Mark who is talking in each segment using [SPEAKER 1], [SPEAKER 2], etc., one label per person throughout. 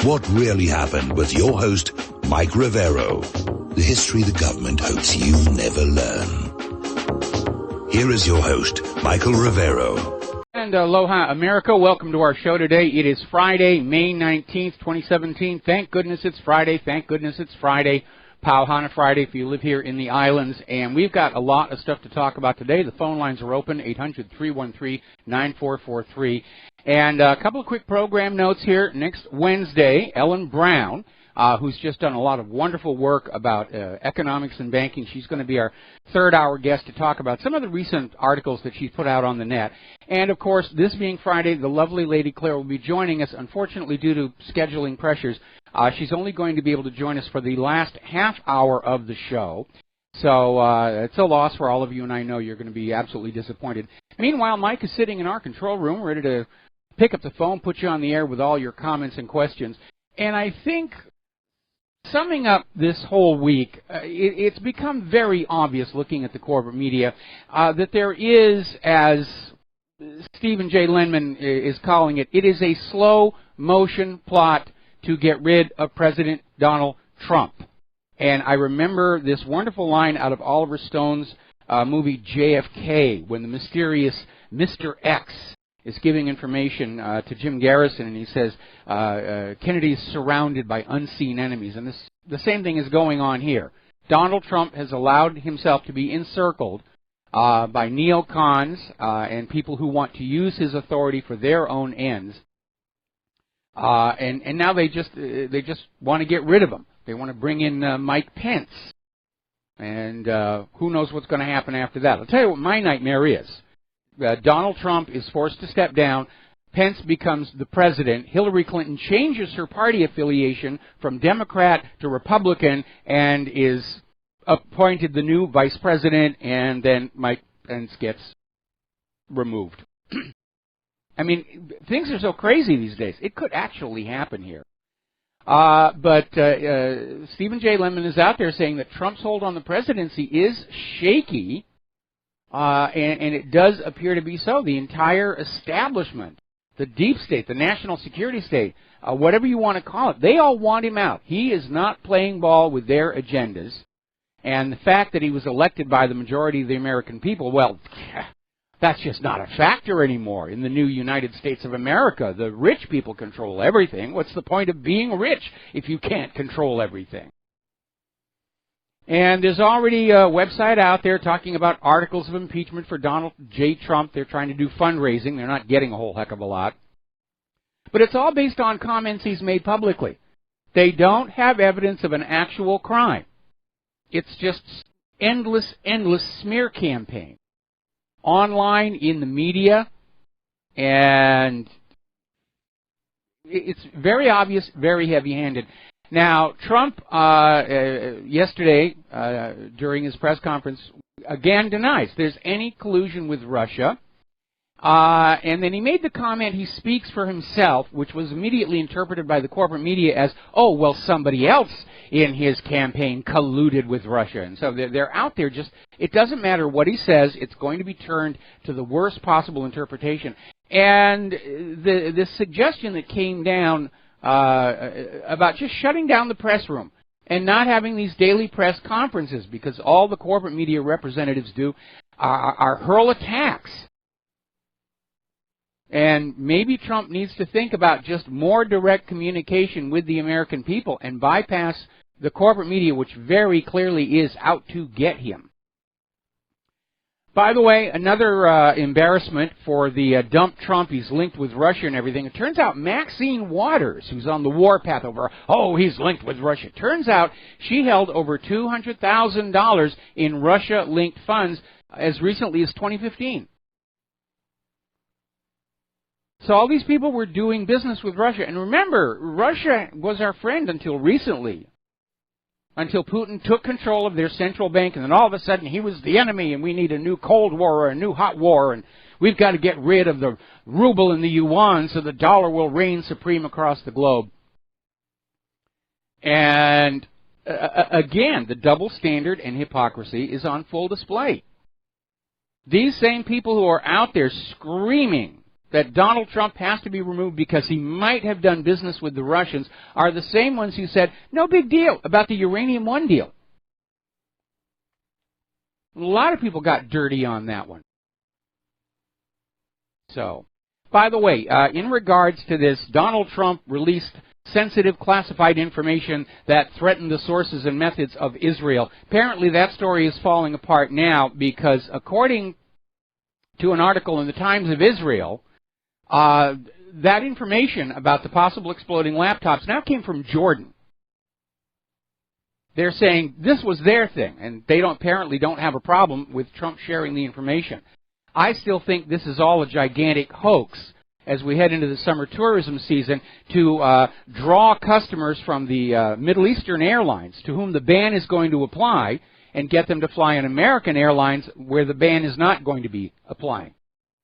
[SPEAKER 1] What really happened with your host, Mike Rivero. The history the government hopes you never learn. Here is your host, Michael Rivero.
[SPEAKER 2] And aloha, America. Welcome to our show today. It is Friday, May 19th, 2017. Thank goodness it's Friday. Thank goodness it's Friday. Pauhana Friday if you live here in the islands. And we've got a lot of stuff to talk about today. The phone lines are open, 800-313-9443. And a couple of quick program notes here. Next Wednesday, Ellen Brown, who's just done a lot of wonderful work about economics and banking. She's going to be our third-hour guest to talk about some of the recent articles that she's put out on the net. And, of course, this being Friday, the lovely Lady Claire will be joining us, unfortunately, due to scheduling pressures. She's only going to be able to join us for the last half hour of the show. So it's a loss for all of you, and I know you're going to be absolutely disappointed. Meanwhile, Mike is sitting in our control room ready to pick up the phone, put you on the air with all your comments and questions. And I think, summing up this whole week, it's become very obvious looking at the corporate media that there is, as Stephen J. Lenman is calling it, it is a slow-motion plot to get rid of President Donald Trump. And I remember this wonderful line out of Oliver Stone's movie JFK, when the mysterious Mr. X is giving information to Jim Garrison, and he says Kennedy is surrounded by unseen enemies. And the same thing is going on here. Donald Trump has allowed himself to be encircled by neocons and people who want to use his authority for their own ends. And now they just want to get rid of him. They want to bring in Mike Pence. And who knows what's going to happen after that. I'll tell you what my nightmare is. Donald Trump is forced to step down. Pence becomes the president. Hillary Clinton changes her party affiliation from Democrat to Republican and is appointed the new vice president, and then Mike Pence gets removed. I mean, things are so crazy these days. It could actually happen here. But Stephen J. Lenman is out there saying that Trump's hold on the presidency is shaky. And it does appear to be so. The entire establishment, the deep state, the national security state, whatever you want to call it, they all want him out. He is not playing ball with their agendas. And the fact that he was elected by the majority of the American people, well, that's just not a factor anymore in the new United States of America. The rich people control everything. What's the point of being rich if you can't control everything? And there's already a website out there talking about articles of impeachment for Donald J. Trump. They're trying to do fundraising. They're not getting a whole heck of a lot. But it's all based on comments he's made publicly. They don't have evidence of an actual crime. It's just endless smear campaign. Online, in the media, and it's very obvious, very heavy-handed. Now, Trump, yesterday, during his press conference, again denies there's any collusion with Russia. And then he made the comment, he speaks for himself, which was immediately interpreted by the corporate media as, oh, well, somebody else in his campaign colluded with Russia. And so they're out there just, it doesn't matter what he says, it's going to be turned to the worst possible interpretation. And the suggestion that came down about just shutting down the press room and not having these daily press conferences, because all the corporate media representatives do are hurl attacks. And maybe Trump needs to think about just more direct communication with the American people and bypass the corporate media, which very clearly is out to get him. By the way, another embarrassment for the dump Trump. He's linked with Russia and everything. It turns out Maxine Waters, who's on the warpath over, oh, he's linked with Russia. It turns out she held over $200,000 in Russia-linked funds as recently as 2015. So all these people were doing business with Russia. And remember, Russia was our friend until recently. Until Putin took control of their central bank, and then all of a sudden he was the enemy, and we need a new Cold War or a new hot war, and we've got to get rid of the ruble and the yuan so the dollar will reign supreme across the globe. And again, the double standard and hypocrisy is on full display. These same people who are out there screaming that Donald Trump has to be removed because he might have done business with the Russians are the same ones who said, no big deal about the Uranium One deal. A lot of people got dirty on that one. So, by the way, in regards to this, Donald Trump released sensitive classified information that threatened the sources and methods of Israel. Apparently that story is falling apart now because according to an article in the Times of Israel, that information about the possible exploding laptops now came from Jordan. They're saying this was their thing, and they apparently don't have a problem with Trump sharing the information. I still think this is all a gigantic hoax as we head into the summer tourism season to draw customers from the Middle Eastern airlines to whom the ban is going to apply and get them to fly on American airlines where the ban is not going to be applying.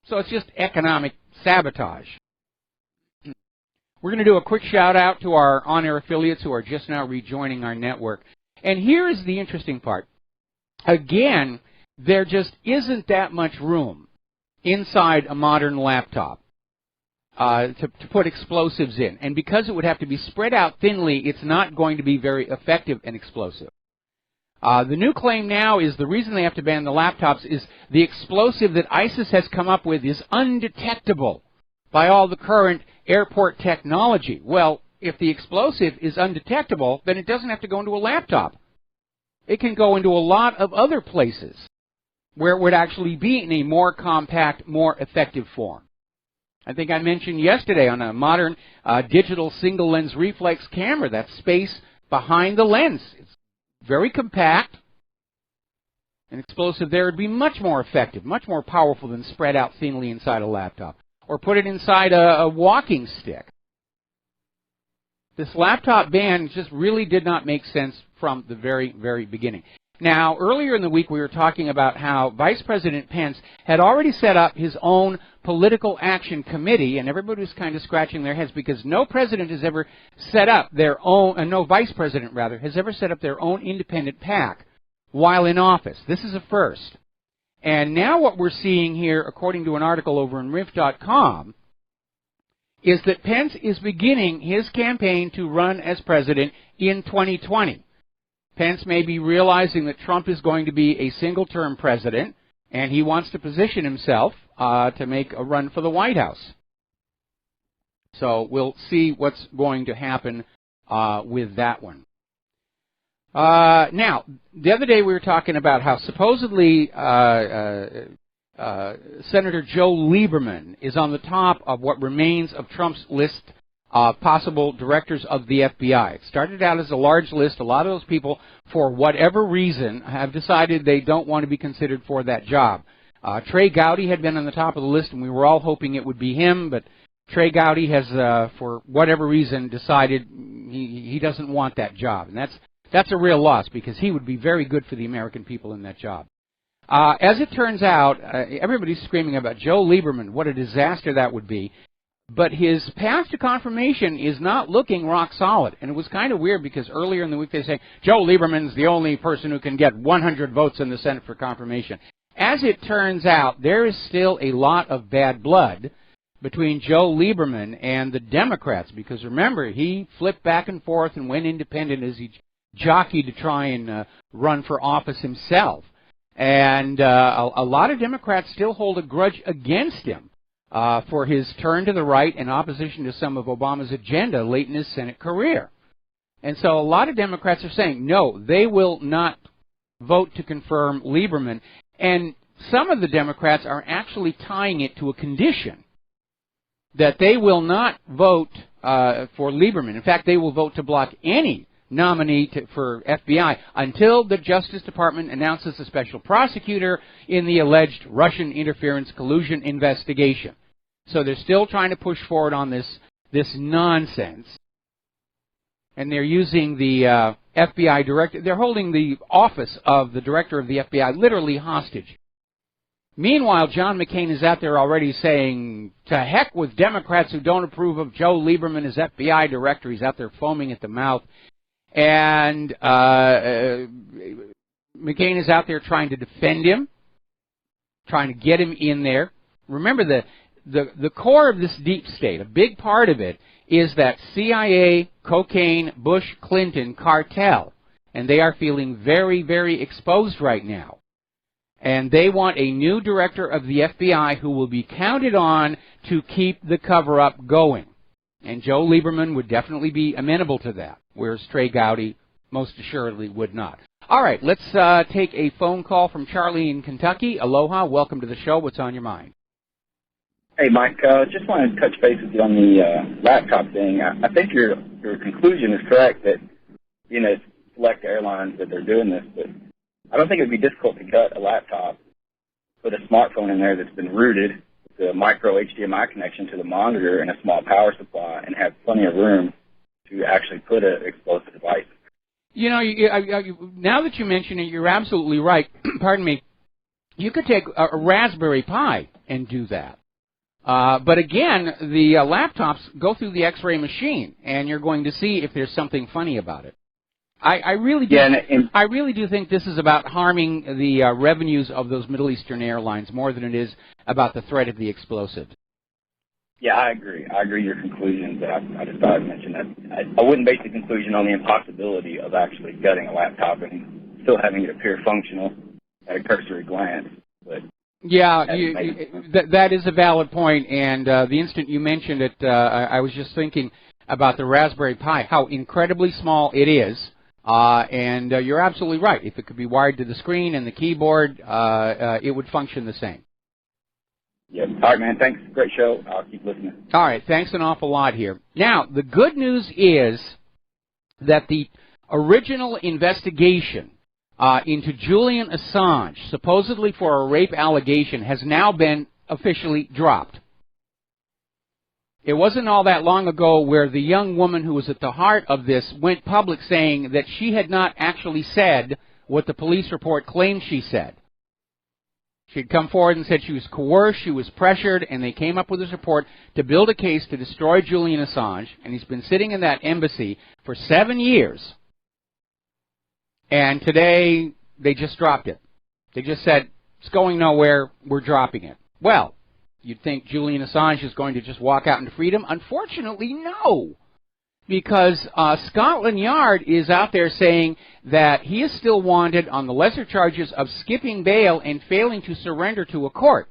[SPEAKER 2] So it's just economic sabotage. We're going to do a quick shout out to our on-air affiliates who are just now rejoining our network. And here is the interesting part. Again, there just isn't that much room inside a modern laptop to put explosives in. And because it would have to be spread out thinly, it's not going to be very effective and explosive. The new claim now is the reason they have to ban the laptops is the explosive that ISIS has come up with is undetectable by all the current airport technology. Well, if the explosive is undetectable, then it doesn't have to go into a laptop. It can go into a lot of other places where it would actually be in a more compact, more effective form. I think I mentioned yesterday on a modern digital single-lens reflex camera, that space behind the lens. It's very compact. An explosive there would be much more effective, much more powerful than spread out thinly inside a laptop. Or put it inside a walking stick. This laptop ban just really did not make sense from the very, very beginning. Now, earlier in the week we were talking about how Vice President Pence had already set up his own political action committee, and everybody was kind of scratching their heads because no president has ever set up their own, no vice president rather, has ever set up their own independent PAC while in office. This is a first. And now what we're seeing here, according to an article over in RIF.com, is that Pence is beginning his campaign to run as president in 2020. Pence may be realizing that Trump is going to be a single-term president, and he wants to position himself to make a run for the White House. So we'll see what's going to happen with that one. Now, the other day we were talking about how supposedly Senator Joe Lieberman is on the top of what remains of Trump's list of possible directors of the FBI. It started out as a large list. A lot of those people, for whatever reason, have decided they don't want to be considered for that job. Trey Gowdy had been on the top of the list, and we were all hoping it would be him, but Trey Gowdy has, for whatever reason, decided he doesn't want that job. And that's a real loss because he would be very good for the American people in that job. As it turns out, everybody's screaming about Joe Lieberman, what a disaster that would be. But his path to confirmation is not looking rock solid. And it was kind of weird because earlier in the week they say, Joe Lieberman's the only person who can get 100 votes in the Senate for confirmation. As it turns out, there is still a lot of bad blood between Joe Lieberman and the Democrats. Because remember, he flipped back and forth and went independent as he jockeyed to try and run for office himself. And a lot of Democrats still hold a grudge against him for his turn to the right in opposition to some of Obama's agenda late in his Senate career. And so a lot of Democrats are saying, no, they will not vote to confirm Lieberman. And some of the Democrats are actually tying it to a condition that they will not vote for Lieberman. In fact, they will vote to block any nominee for FBI until the Justice Department announces a special prosecutor in the alleged Russian interference collusion investigation. So they're still trying to push forward on this nonsense. And they're using the FBI director, they're holding the office of the director of the FBI literally hostage. Meanwhile, John McCain is out there already saying, to heck with Democrats who don't approve of Joe Lieberman as FBI director. He's out there foaming at the mouth. And McCain is out there trying to defend him, trying to get him in there. Remember, the core of this deep state, a big part of it, is that CIA, cocaine, Bush, Clinton cartel. And they are feeling very, very exposed right now. And they want a new director of the FBI who will be counted on to keep the cover-up going. And Joe Lieberman would definitely be amenable to that, whereas Trey Gowdy most assuredly would not. All right, let's take a phone call from Charlie in Kentucky. Aloha, welcome to the show. What's on your mind?
[SPEAKER 3] Hey, Mike, just wanted to touch base with you on the laptop thing. I think your conclusion is correct that, you know, select airlines that they're doing this, but I don't think it would be difficult to gut a laptop, put a smartphone in there that's been rooted with a micro HDMI connection to the monitor and a small power supply and have plenty of room to actually put an explosive device.
[SPEAKER 2] You know, now that you mention it, you're absolutely right. Pardon me. You could take a Raspberry Pi and do that. But again, the laptops go through the X-ray machine, and you're going to see if there's something funny about it. I really do. Yeah, I really do think this is about harming the revenues of those Middle Eastern airlines more than it is about the threat of the explosives.
[SPEAKER 3] Yeah, I agree. I agree with your conclusion, but I just thought I'd mention that. I wouldn't base the conclusion on the impossibility of actually gutting a laptop and still having it appear functional at a cursory glance. But
[SPEAKER 2] yeah, that is a valid point, and the instant you mentioned it, I was just thinking about the Raspberry Pi, how incredibly small it is, and you're absolutely right. If it could be wired to the screen and the keyboard, it would function the same.
[SPEAKER 3] Yeah. All right, man. Thanks. Great show. I'll keep listening.
[SPEAKER 2] All right. Thanks an awful lot here. Now, the good news is that the original investigation into Julian Assange, supposedly for a rape allegation, has now been officially dropped. It wasn't all that long ago where the young woman who was at the heart of this went public saying that she had not actually said what the police report claimed she said. She'd come forward and said she was coerced, she was pressured, and they came up with this report to build a case to destroy Julian Assange, and he's been sitting in that embassy for 7 years. And today, they just dropped it. They just said, it's going nowhere, we're dropping it. Well, you'd think Julian Assange is going to just walk out into freedom. Unfortunately, no. Because Scotland Yard is out there saying that he is still wanted on the lesser charges of skipping bail and failing to surrender to a court.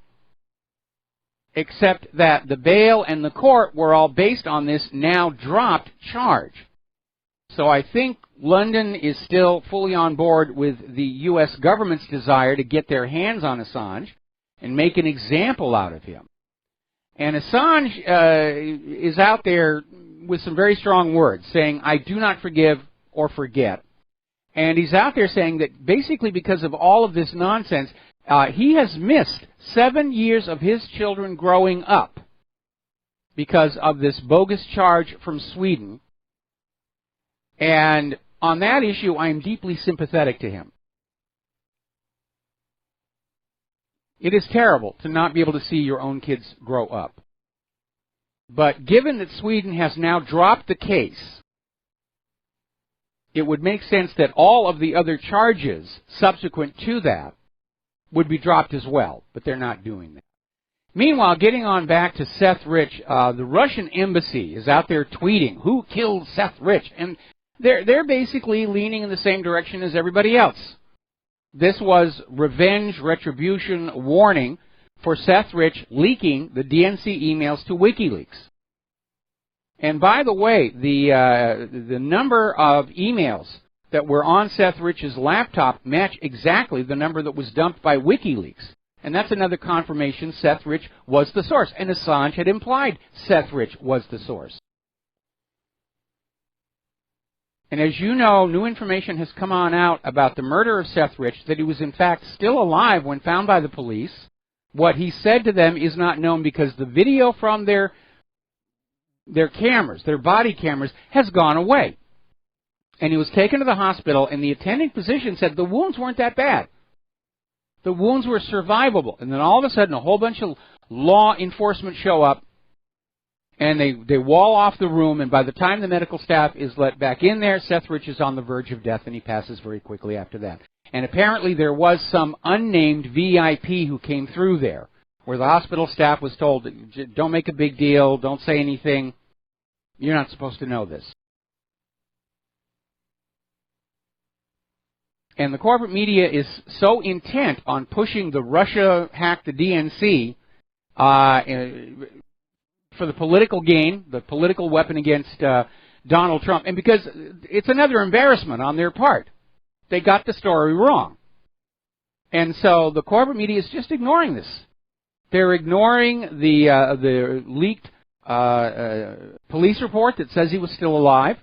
[SPEAKER 2] Except that the bail and the court were all based on this now dropped charge. So I think London is still fully on board with the U.S. government's desire to get their hands on Assange and make an example out of him. And Assange is out there with some very strong words, saying, I do not forgive or forget. And he's out there saying that basically because of all of this nonsense, he has missed 7 years of his children growing up because of this bogus charge from Sweden. And on that issue, I am deeply sympathetic to him. It is terrible to not be able to see your own kids grow up. But given that Sweden has now dropped the case, it would make sense that all of the other charges subsequent to that would be dropped as well, but they're not doing that. Meanwhile, getting on back to Seth Rich, the Russian embassy is out there tweeting, who killed Seth Rich? And they're basically leaning in the same direction as everybody else. This was revenge, retribution, warning for Seth Rich leaking the DNC emails to WikiLeaks. And by the way, the number of emails that were on Seth Rich's laptop match exactly the number that was dumped by WikiLeaks. And that's another confirmation Seth Rich was the source. And Assange had implied Seth Rich was the source. And as you know, new information has come on out about the murder of Seth Rich, that he was in fact still alive when found by the police. What he said to them is not known because the video from their cameras, their body cameras, has gone away. And he was taken to the hospital, and the attending physician said the wounds weren't that bad. The wounds were survivable. And then all of a sudden, a whole bunch of law enforcement show up, and they wall off the room, and by the time the medical staff is let back in there, Seth Rich is on the verge of death, and he passes very quickly after that. And apparently there was some unnamed VIP who came through there where the hospital staff was told, don't make a big deal, don't say anything, you're not supposed to know this. And the corporate media is so intent on pushing the Russia hacked the DNC for the political gain, the political weapon against Donald Trump, and because it's another embarrassment on their part. They got the story wrong. And so the corporate media is just ignoring this. They're ignoring the leaked police report that says he was still alive.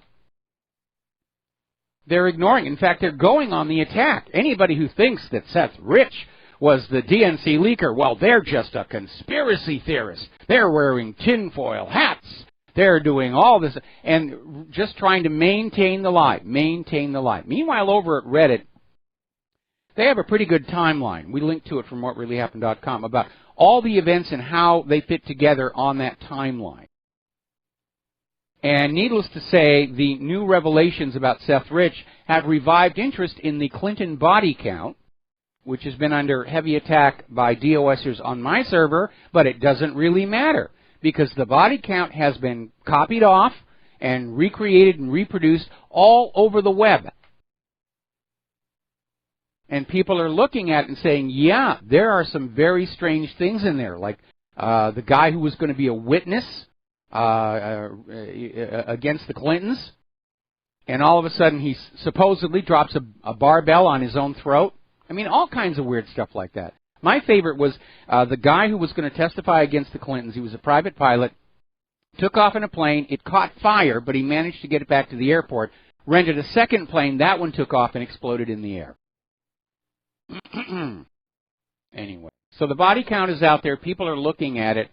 [SPEAKER 2] They're ignoring. In fact, they're going on the attack. Anybody who thinks that Seth Rich was the DNC leaker, well, they're just a conspiracy theorist. They're wearing tinfoil hats. They're doing all this and just trying to maintain the lie, maintain the lie. Meanwhile, over at Reddit, they have a pretty good timeline. We linked to it from whatreallyhappened.com about all the events and how they fit together on that timeline. And needless to say, the new revelations about Seth Rich have revived interest in the Clinton body count, which has been under heavy attack by DOSers on my server, but it doesn't really matter because the body count has been copied off and recreated and reproduced all over the web. And people are looking at it and saying, yeah, there are some very strange things in there, like the guy who was going to be a witness against the Clintons, and all of a sudden he supposedly drops a barbell on his own throat. I mean, all kinds of weird stuff like that. My favorite was the guy who was going to testify against the Clintons. He was a private pilot, took off in a plane. It caught fire, but he managed to get it back to the airport, rented a second plane. That one took off and exploded in the air. Anyway, so the body count is out there. People are looking at it,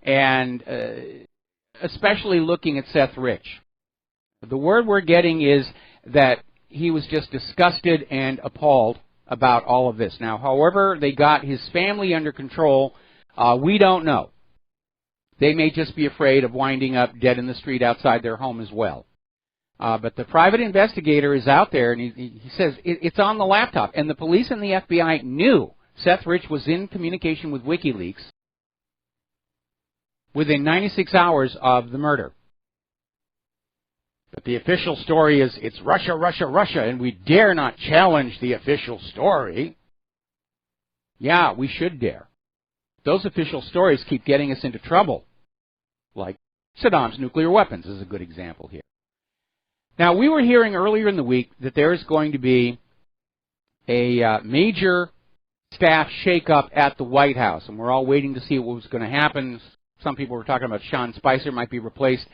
[SPEAKER 2] and especially looking at Seth Rich. The word we're getting is that he was just disgusted and appalled about all of this. Now, however they got his family under control, we don't know. They may just be afraid of winding up dead in the street outside their home as well. But the private investigator is out there, and he says it's on the laptop. And the police and the FBI knew Seth Rich was in communication with WikiLeaks within 96 hours of the murder. But the official story is, it's Russia, Russia, Russia, and we dare not challenge the official story. Yeah, we should dare. Those official stories keep getting us into trouble. Like Saddam's nuclear weapons is a good example here. Now, we were hearing earlier in the week that there is going to be a major staff shakeup at the White House, and we're all waiting to see what was going to happen. Some people were talking about Sean Spicer might be replaced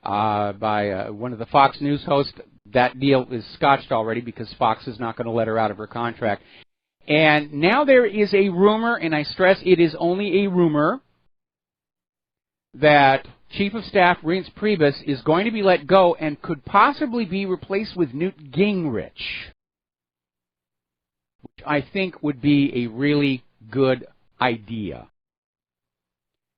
[SPEAKER 2] by one of the Fox News hosts. That deal is scotched already because Fox is not going to let her out of her contract. And now there is a rumor, and I stress it is only a rumor, that Chief of Staff Reince Priebus is going to be let go and could possibly be replaced with Newt Gingrich, which I think would be a really good idea.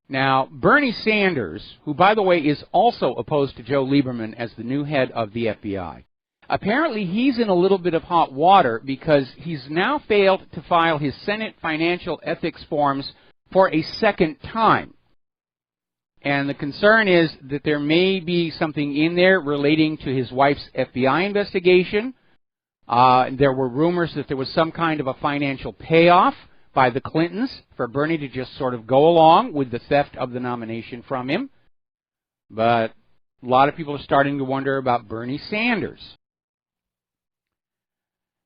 [SPEAKER 2] Now, Bernie Sanders, who, by the way, is also opposed to Joe Lieberman as the new head of the FBI, apparently he's in a little bit of hot water because he's now failed to file his Senate financial ethics forms for a second time. And the concern is that there may be something in there relating to his wife's FBI investigation. There were rumors that there was some kind of a financial payoff by the Clintons for Bernie to just sort of go along with the theft of the nomination from him. But a lot of people are starting to wonder about Bernie Sanders.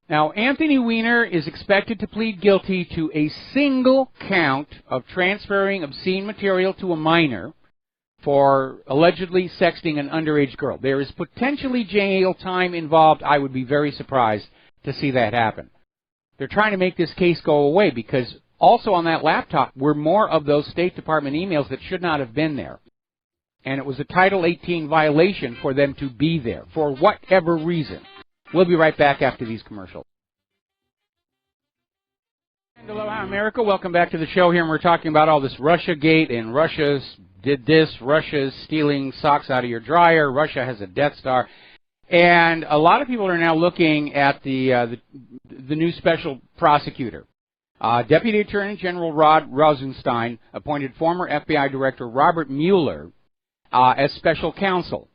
[SPEAKER 2] Now, Anthony Weiner is expected to plead guilty to a single count of transferring obscene material to a minor for allegedly sexting an underage girl. There is potentially jail time involved. I would be very surprised to see that happen. They're trying to make this case go away because also on that laptop were more of those State Department emails that should not have been there. And it was a Title 18 violation for them to be there for whatever reason. We'll be right back after these commercials. Hello, America. Welcome back to the show here, and we're talking about all this Russiagate, and Russia did this, Russia's stealing socks out of your dryer, Russia has a Death Star. And a lot of people are now looking at the new special prosecutor. Deputy Attorney General Rod Rosenstein appointed former FBI Director Robert Mueller as special counsel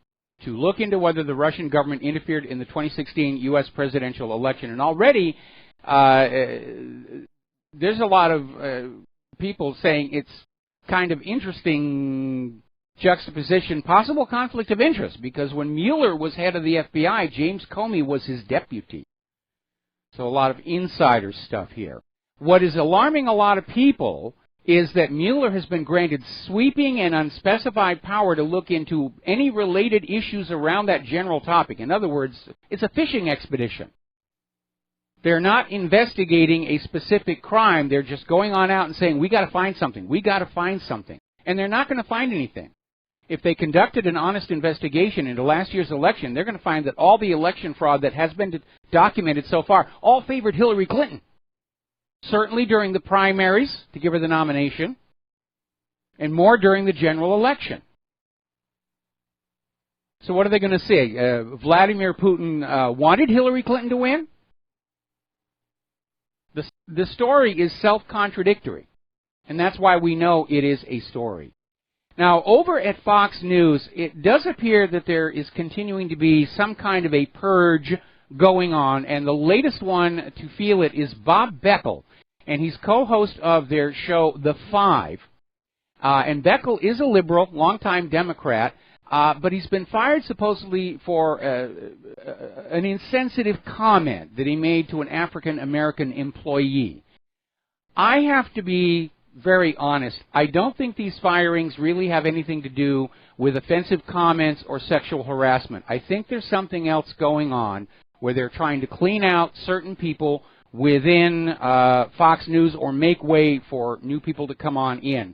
[SPEAKER 2] to look into whether the Russian government interfered in the 2016 U.S. presidential election. And already there's a lot of people saying it's kind of interesting juxtaposition, possible conflict of interest, because when Mueller was head of the FBI, James Comey was his deputy. So a lot of insider stuff here. What is alarming a lot of people is that Mueller has been granted sweeping and unspecified power to look into any related issues around that general topic. In other words, it's a fishing expedition. They're not investigating a specific crime. They're just going on out and saying, we got to find something. We got to find something. And they're not going to find anything. If they conducted an honest investigation into last year's election, they're going to find that all the election fraud that has been documented so far all favored Hillary Clinton. Certainly during the primaries to give her the nomination, and more during the general election. So what are they going to say? Vladimir Putin wanted Hillary Clinton to win? The story is self-contradictory, and that's why we know it is a story. Now, over at Fox News, it does appear that there is continuing to be some kind of a purge going on, and the latest one to feel it is Bob Beckel, and he's co-host of their show, The Five. And Beckel is a liberal, longtime Democrat, but he's been fired supposedly for an insensitive comment that he made to an African-American employee. I have to be very honest. I don't think these firings really have anything to do with offensive comments or sexual harassment. I think there's something else going on where they're trying to clean out certain people within Fox News or make way for new people to come on in.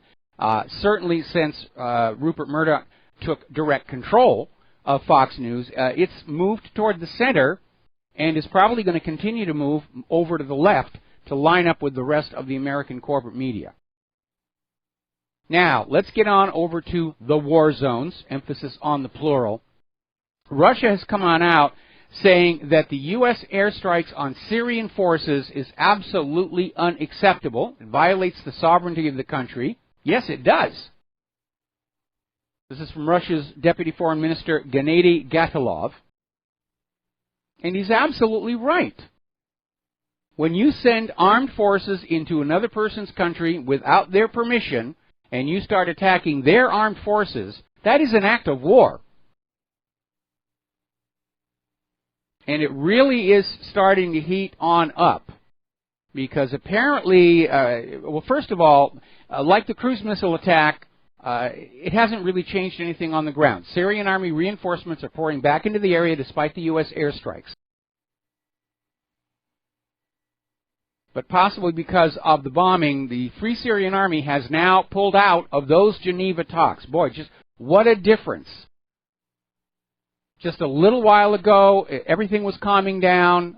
[SPEAKER 2] Certainly since Rupert Murdoch took direct control of Fox News, it's moved toward the center and is probably going to continue to move over to the left to line up with the rest of the American corporate media. Now, let's get on over to the war zones, emphasis on the plural. Russia has come on out saying that the U.S. airstrikes on Syrian forces is absolutely unacceptable. It violates the sovereignty of the country. Yes, it does. This is from Russia's Deputy Foreign Minister Gennady Gatilov. And he's absolutely right. When you send armed forces into another person's country without their permission, and you start attacking their armed forces, that is an act of war. And it really is starting to heat on up. Because apparently, well, first of all, like the cruise missile attack, it hasn't really changed anything on the ground. Syrian army reinforcements are pouring back into the area despite the U.S. airstrikes. But possibly because of the bombing, the Free Syrian Army has now pulled out of those Geneva talks. Boy, just what a difference. Just a little while ago, everything was calming down.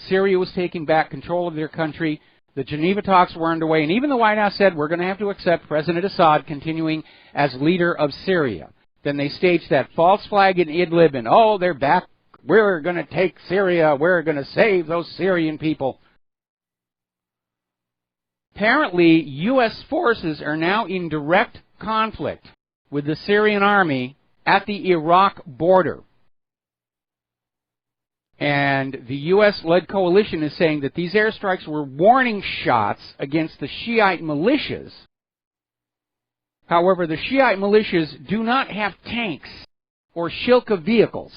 [SPEAKER 2] Syria was taking back control of their country. The Geneva talks were underway, and even the White House said, we're going to have to accept President Assad continuing as leader of Syria. Then they staged that false flag in Idlib, and oh, they're back. We're going to take Syria. We're going to save those Syrian people. Apparently, U.S. forces are now in direct conflict with the Syrian army at the Iraq border. And the U.S.-led coalition is saying that these airstrikes were warning shots against the Shiite militias. However, the Shiite militias do not have tanks or Shilka vehicles.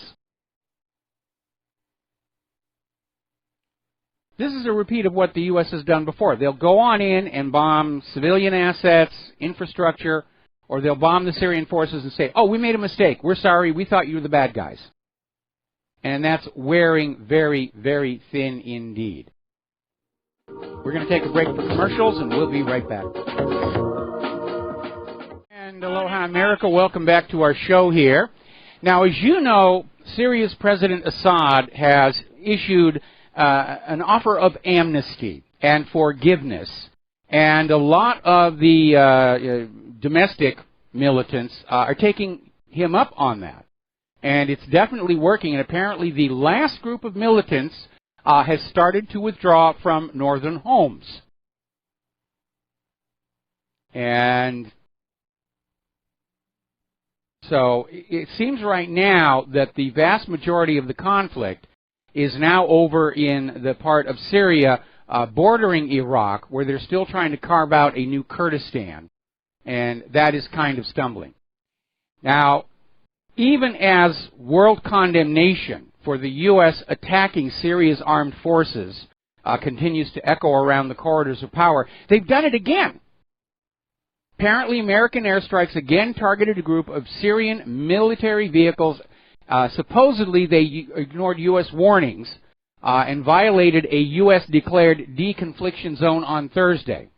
[SPEAKER 2] This is a repeat of what the U.S. has done before. They'll go on in and bomb civilian assets, infrastructure, or they'll bomb the Syrian forces and say, oh, we made a mistake. We're sorry. We thought you were the bad guys. And that's wearing very, very thin indeed. We're going to take a break for commercials, and we'll be right back. And aloha, America. Welcome back to our show here. Now, as you know, Syria's President Assad has issued an offer of amnesty and forgiveness. And a lot of the domestic militants are taking him up on that. And it's definitely working. And apparently the last group of militants has started to withdraw from northern Homs. And so it seems right now that the vast majority of the conflict is now over in the part of Syria bordering Iraq, where they're still trying to carve out a new Kurdistan, and that is kind of stumbling. Now, even as world condemnation for the U.S. attacking Syria's armed forces continues to echo around the corridors of power, they've done it again. Apparently, American airstrikes again targeted a group of Syrian military vehicles. Supposedly, they ignored U.S. warnings and violated a U.S.-declared deconfliction zone on Thursday.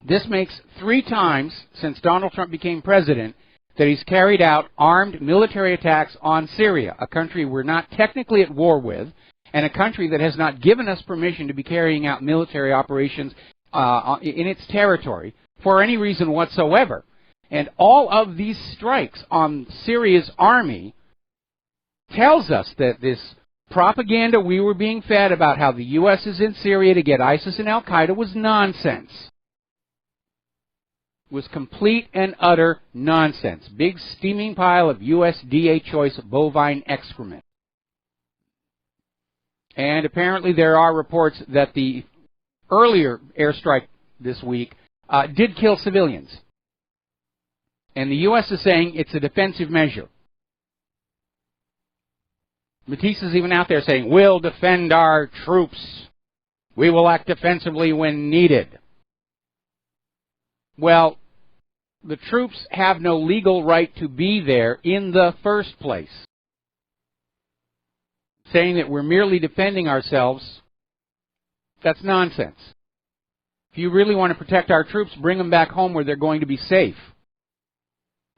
[SPEAKER 2] This makes 3 times since Donald Trump became president that he's carried out armed military attacks on Syria, a country we're not technically at war with, and a country that has not given us permission to be carrying out military operations in its territory for any reason whatsoever. And all of these strikes on Syria's army tells us that this propaganda we were being fed about how the U.S. is in Syria to get ISIS and Al-Qaeda was nonsense. It was complete and utter nonsense. Big steaming pile of USDA choice bovine excrement. And apparently there are reports that the earlier airstrike this week did kill civilians. And the U.S. is saying it's a defensive measure. Matisse is even out there saying, we'll defend our troops. We will act defensively when needed. Well, the troops have no legal right to be there in the first place. Saying that we're merely defending ourselves, that's nonsense. If you really want to protect our troops, bring them back home where they're going to be safe.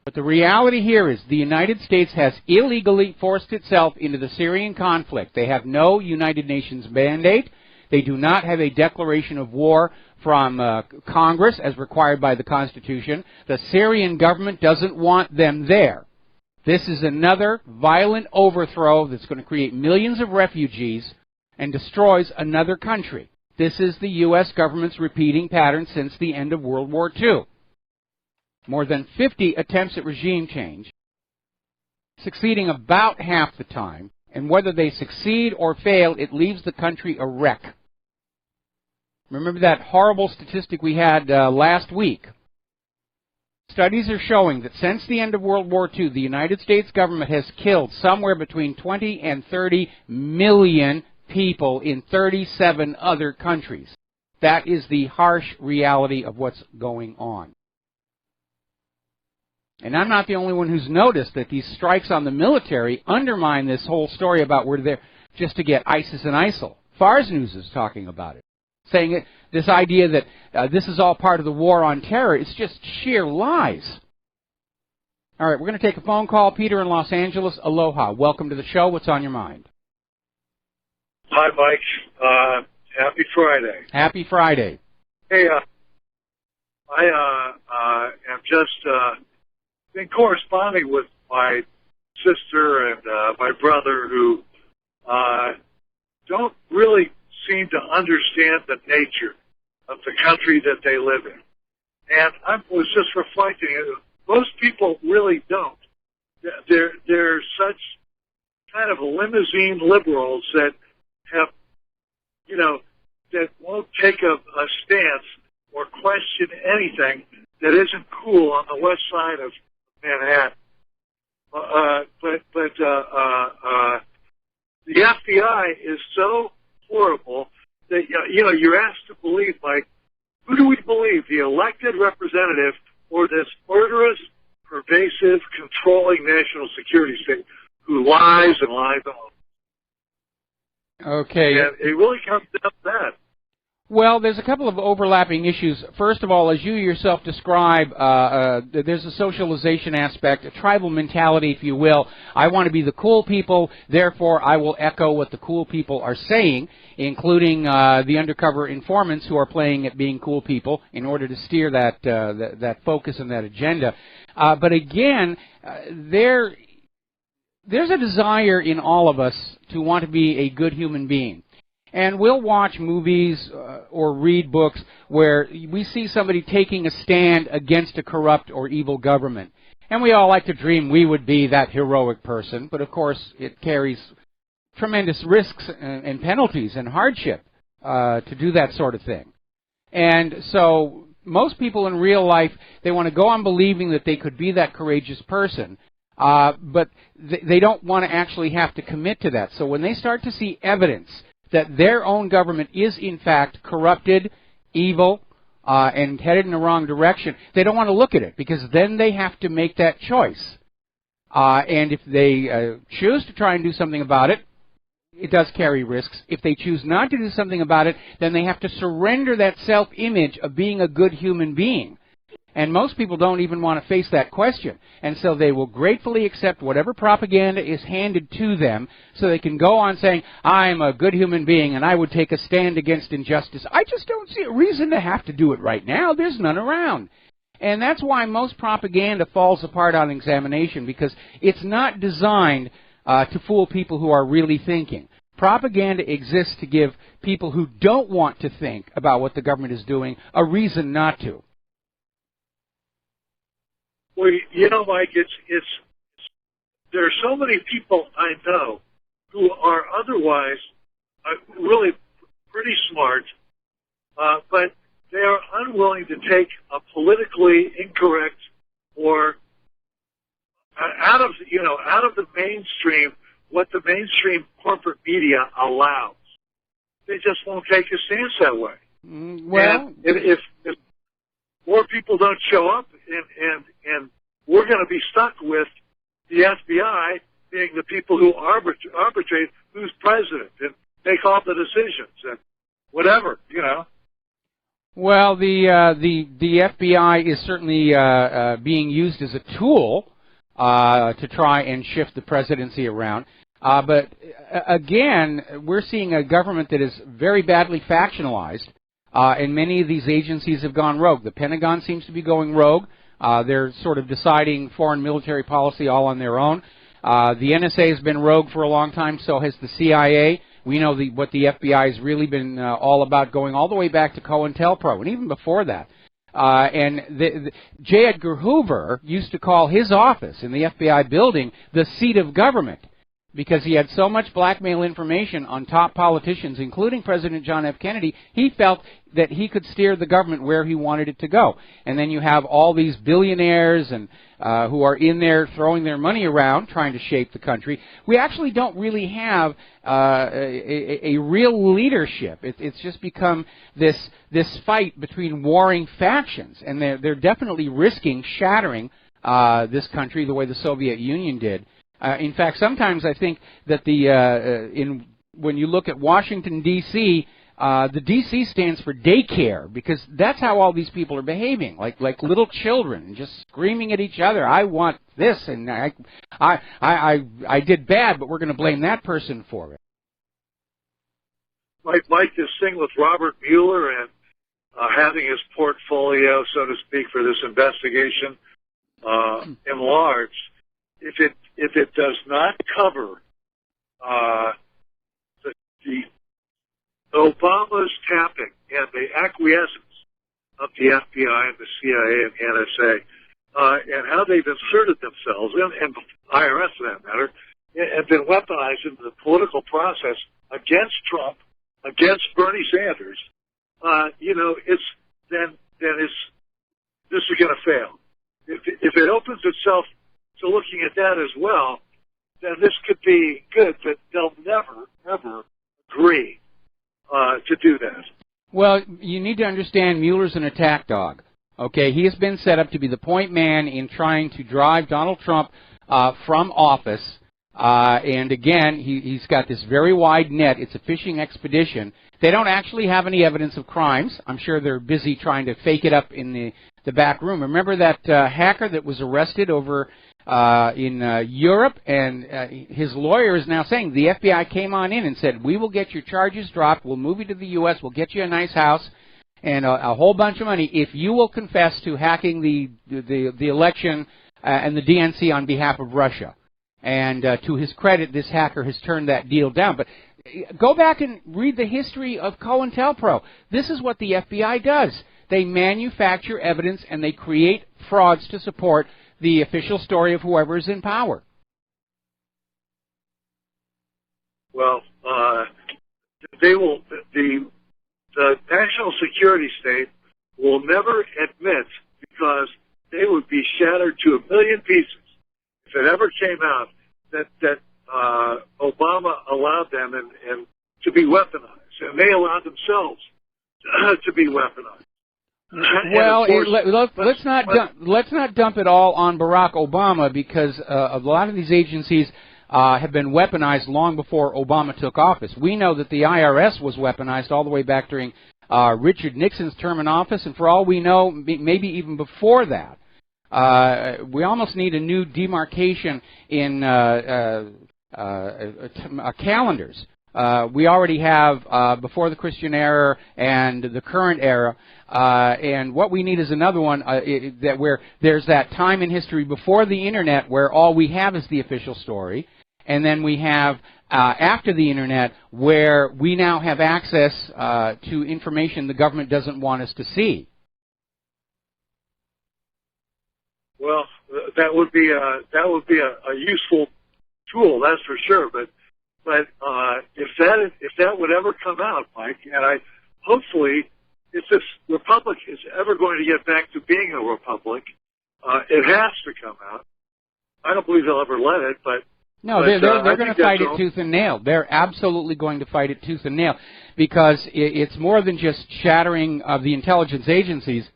[SPEAKER 2] But the reality here is the United States has illegally forced itself into the Syrian conflict. They have no United Nations mandate. They do not have a declaration of war from Congress as required by the Constitution. The Syrian government doesn't want them there. This is another violent overthrow that's going to create millions of refugees and destroys another country. This is the U.S. government's repeating pattern since the end of World War II. More than 50 attempts at regime change, succeeding about half the time, and whether they succeed or fail, it leaves the country a wreck. Remember that horrible statistic we had last week? Studies are showing that since the end of World War II, the United States government has killed somewhere between 20 and 30 million people in 37 other countries. That is the harsh reality of what's going on. And I'm not the only one who's noticed that these strikes on the military undermine this whole story about we're there just to get ISIS and ISIL. Fars News is talking about it, saying it, this idea that this is all part of the war on terror. It's just sheer lies. All right, we're going to take a phone call. Peter in Los Angeles, aloha. Welcome to the show. What's on your mind?
[SPEAKER 4] Hi, Mike. Happy Friday.
[SPEAKER 2] Happy Friday.
[SPEAKER 4] Hey, I am just been corresponding with my sister and my brother who don't really seem to understand the nature of the country that they live in. And I was just reflecting, most people really don't. They're such kind of limousine liberals that have, you know, that won't take a stance or question anything that isn't cool on the west side of Manhattan. The FBI is so horrible that, you know, you're asked to believe, like, who do we believe, the elected representative or this murderous, pervasive, controlling national security state who lies and lies and lies?
[SPEAKER 2] Okay.
[SPEAKER 4] And it really comes down to that.
[SPEAKER 2] Well, there's a couple of overlapping issues. First of all, as you yourself describe, there's a socialization aspect, a tribal mentality, if you will. I want to be the cool people, therefore I will echo what the cool people are saying, including the undercover informants who are playing at being cool people in order to steer that focus and that agenda. But again, there's a desire in all of us to want to be a good human being. And we'll watch movies or read books where we see somebody taking a stand against a corrupt or evil government. And we all like to dream we would be that heroic person, but of course it carries tremendous risks and penalties and hardship to do that sort of thing. And so most people in real life, they want to go on believing that they could be that courageous person, but they don't want to actually have to commit to that. So when they start to see evidence that their own government is in fact corrupted, evil, and headed in the wrong direction, they don't want to look at it, because then they have to make that choice. And if they choose to try and do something about it, it does carry risks. If they choose not to do something about it, then they have to surrender that self-image of being a good human being. And most people don't even want to face that question. And so they will gratefully accept whatever propaganda is handed to them so they can go on saying, I'm a good human being and I would take a stand against injustice. I just don't see a reason to have to do it right now. There's none around. And that's why most propaganda falls apart on examination, because it's not designed to fool people who are really thinking. Propaganda exists to give people who don't want to think about what the government is doing a reason not to.
[SPEAKER 4] Well, Mike, there are so many people I know who are otherwise really pretty smart, but they are unwilling to take a politically incorrect or out of the mainstream, what the mainstream corporate media allows. They just won't take a stance that way.
[SPEAKER 2] Well,
[SPEAKER 4] and if more people don't show up, and we're going to be stuck with the FBI being the people who arbitrate who's president and make all the decisions and whatever,
[SPEAKER 2] Well, the FBI is certainly being used as a tool to try and shift the presidency around. But again, we're seeing a government that is very badly factionalized, and many of these agencies have gone rogue. The Pentagon seems to be going rogue. They're sort of deciding foreign military policy all on their own. The NSA has been rogue for a long time, so has the CIA. We know what the FBI has really been all about, going all the way back to COINTELPRO, and even before that. And J. Edgar Hoover used to call his office in the FBI building the seat of government, because he had so much blackmail information on top politicians, including President John F. Kennedy. He felt that he could steer the government where he wanted it to go. And then you have all these billionaires and who are in there throwing their money around trying to shape the country. We actually don't really have a real leadership. It's just become this fight between warring factions, and they're definitely risking shattering this country the way the Soviet Union did. In fact, sometimes I think that when you look at Washington, D.C., the D.C. stands for daycare, because that's how all these people are behaving, like little children, just screaming at each other. I want this, and I did bad, but we're going to blame that person for it.
[SPEAKER 4] Like this thing with Robert Mueller and having his portfolio, so to speak, for this investigation enlarged. If it does not cover the Obama's tapping and the acquiescence of the FBI and the CIA and NSA, and how they've inserted themselves, and IRS for that matter, and been weaponized into the political process against Trump, against Bernie Sanders, this is going to fail. If it opens itself to looking at that as well, then this could be good, but they'll never, ever agree to do that.
[SPEAKER 2] Well, you need to understand Mueller's an attack dog. Okay, he has been set up to be the point man in trying to drive Donald Trump from office. And again, he's got this very wide net. It's a fishing expedition. They don't actually have any evidence of crimes. I'm sure they're busy trying to fake it up in the back room. Remember that hacker that was arrested over in Europe, and his lawyer is now saying the FBI came on in and said, we will get your charges dropped, we'll move you to the U.S., we'll get you a nice house and a whole bunch of money if you will confess to hacking the election and the DNC on behalf of Russia. And to his credit, this hacker has turned that deal down. But Go back and read the history of COINTELPRO. This is what the FBI does. They manufacture evidence and they create frauds to support the official story of whoever is in power.
[SPEAKER 4] Well, they will. The national security state will never admit, because they would be shattered to a million pieces if it ever came out that Obama allowed them and to be weaponized, and they allowed themselves to be weaponized.
[SPEAKER 2] Well, let's not dump it all on Barack Obama, because a lot of these agencies have been weaponized long before Obama took office. We know that the IRS was weaponized all the way back during Richard Nixon's term in office, and for all we know, maybe even before that. We almost need a new demarcation in calendars. We already have before the Christian era and the current era, and what we need is another one where there's that time in history before the Internet where all we have is the official story, and then we have after the Internet where we now have access to information the government doesn't want us to see.
[SPEAKER 4] Well, that would be a useful tool, that's for sure. But if that would ever come out, Mike, and hopefully, if this republic is ever going to get back to being a republic, it has to come out. I don't believe they'll ever let it, but
[SPEAKER 2] no, they're going to fight it tooth and nail. They're absolutely going to fight it tooth and nail, because it's more than just shattering of the intelligence agencies.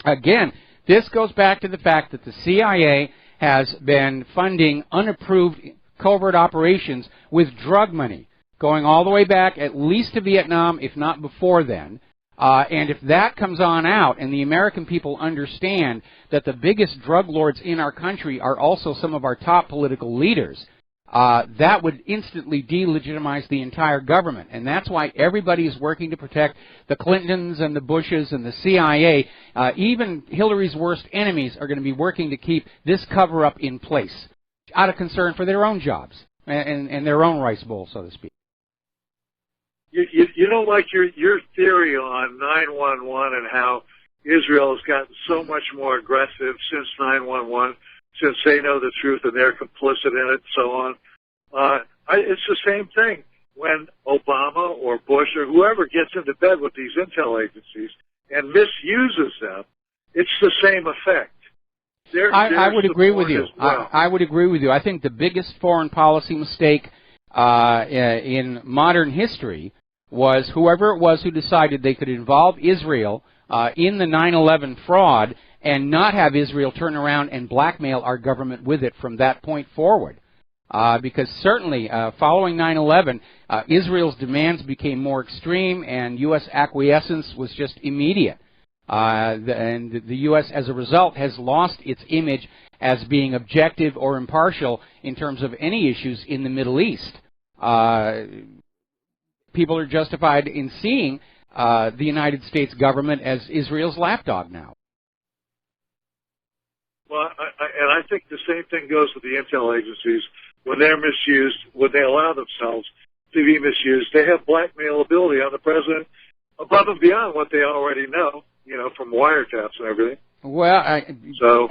[SPEAKER 2] Again, this goes back to the fact that the CIA has been funding unapproved covert operations with drug money, going all the way back at least to Vietnam, if not before then. And if that comes on out and the American people understand that the biggest drug lords in our country are also some of our top political leaders, that would instantly delegitimize the entire government. And that's why everybody is working to protect the Clintons and the Bushes and the CIA. Even Hillary's worst enemies are going to be working to keep this cover-up in place, out of concern for their own jobs and their own rice bowl, so to speak.
[SPEAKER 4] You don't like your theory on 9/11 and how Israel has gotten so much more aggressive since 9/11, since they know the truth and they're complicit in it and so on. It's the same thing when Obama or Bush or whoever gets into bed with these intel agencies and misuses them. It's the same effect.
[SPEAKER 2] I would agree with you. Well. I would agree with you. I think the biggest foreign policy mistake in modern history was whoever it was who decided they could involve Israel in the 9/11 fraud and not have Israel turn around and blackmail our government with it from that point forward. Because certainly following 9/11, Israel's demands became more extreme and U.S. acquiescence was just immediate. And the U.S., as a result, has lost its image as being objective or impartial in terms of any issues in the Middle East. People are justified in seeing the United States government as Israel's lapdog now.
[SPEAKER 4] Well, and I think the same thing goes with the intel agencies. When they're misused, when they allow themselves to be misused, they have blackmail ability on the president above and beyond what they already know, from wiretaps and everything.
[SPEAKER 2] Well,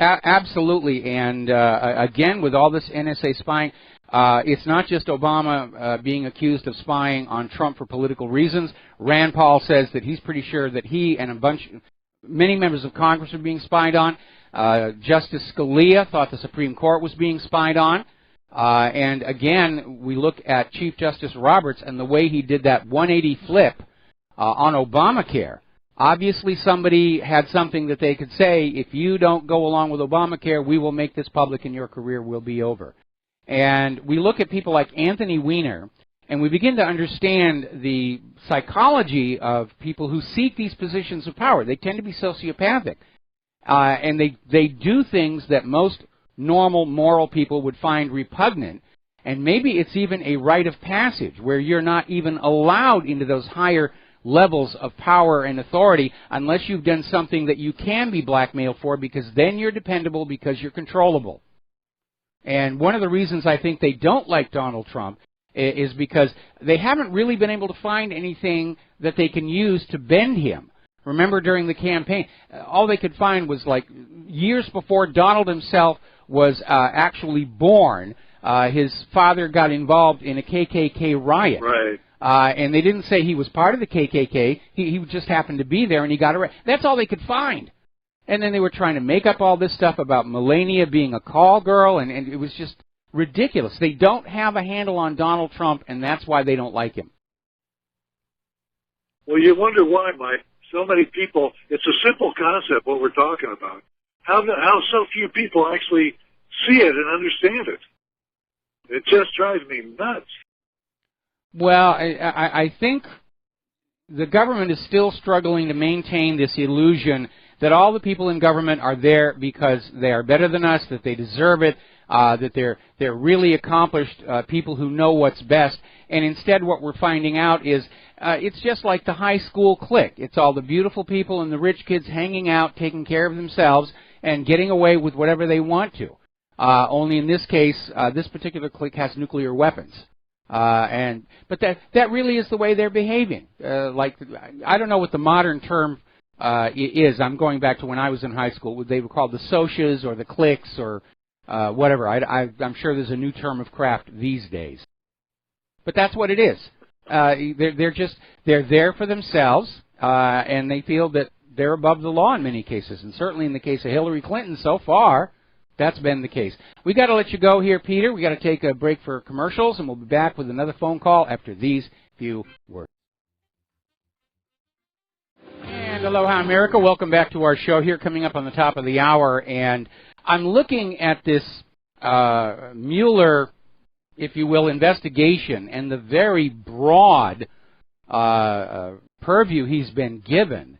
[SPEAKER 2] absolutely. And again, with all this NSA spying, it's not just Obama being accused of spying on Trump for political reasons. Rand Paul says that he's pretty sure that he and many members of Congress are being spied on. Justice Scalia thought the Supreme Court was being spied on. And again, we look at Chief Justice Roberts and the way he did that 180 flip on Obamacare. Obviously, somebody had something that they could say, if you don't go along with Obamacare, we will make this public and your career will be over. And we look at people like Anthony Weiner, and we begin to understand the psychology of people who seek these positions of power. They tend to be sociopathic. And they do things that most normal, moral people would find repugnant. And maybe it's even a rite of passage where you're not even allowed into those higher levels of power and authority unless you've done something that you can be blackmailed for, because then you're dependable, because you're controllable. And one of the reasons I think they don't like Donald Trump is because they haven't really been able to find anything that they can use to bend him. Remember, during the campaign, all they could find was, like, years before Donald himself was actually born, his father got involved in a KKK riot.
[SPEAKER 4] Right.
[SPEAKER 2] And they didn't say he was part of the KKK. He just happened to be there, and he got arrested. That's all they could find. And then they were trying to make up all this stuff about Melania being a call girl, and it was just ridiculous. They don't have a handle on Donald Trump, and that's why they don't like him.
[SPEAKER 4] Well, you wonder why, Mike. So many people, it's a simple concept, what we're talking about. How so few people actually see it and understand it? It just drives me nuts.
[SPEAKER 2] Well, I think the government is still struggling to maintain this illusion that all the people in government are there because they are better than us, that they deserve it, that they're really accomplished people who know what's best. And instead what we're finding out is it's just like the high school clique. It's all the beautiful people and the rich kids hanging out, taking care of themselves, and getting away with whatever they want to. Only in this case, this particular clique has nuclear weapons. But that really is the way they're behaving. Like, I don't know what the modern term is. I'm going back to when I was in high school. They were called the socias or the cliques or whatever. I'm sure there's a new term of craft these days. But that's what it is. They're there for themselves, and they feel that they're above the law in many cases. And certainly in the case of Hillary Clinton, so far, that's been the case. We got to let you go here, Peter. We got to take a break for commercials, and we'll be back with another phone call after these few words. And aloha, America. Welcome back to our show here, coming up on the top of the hour. And I'm looking at this Mueller, if you will, investigation and the very broad purview he's been given.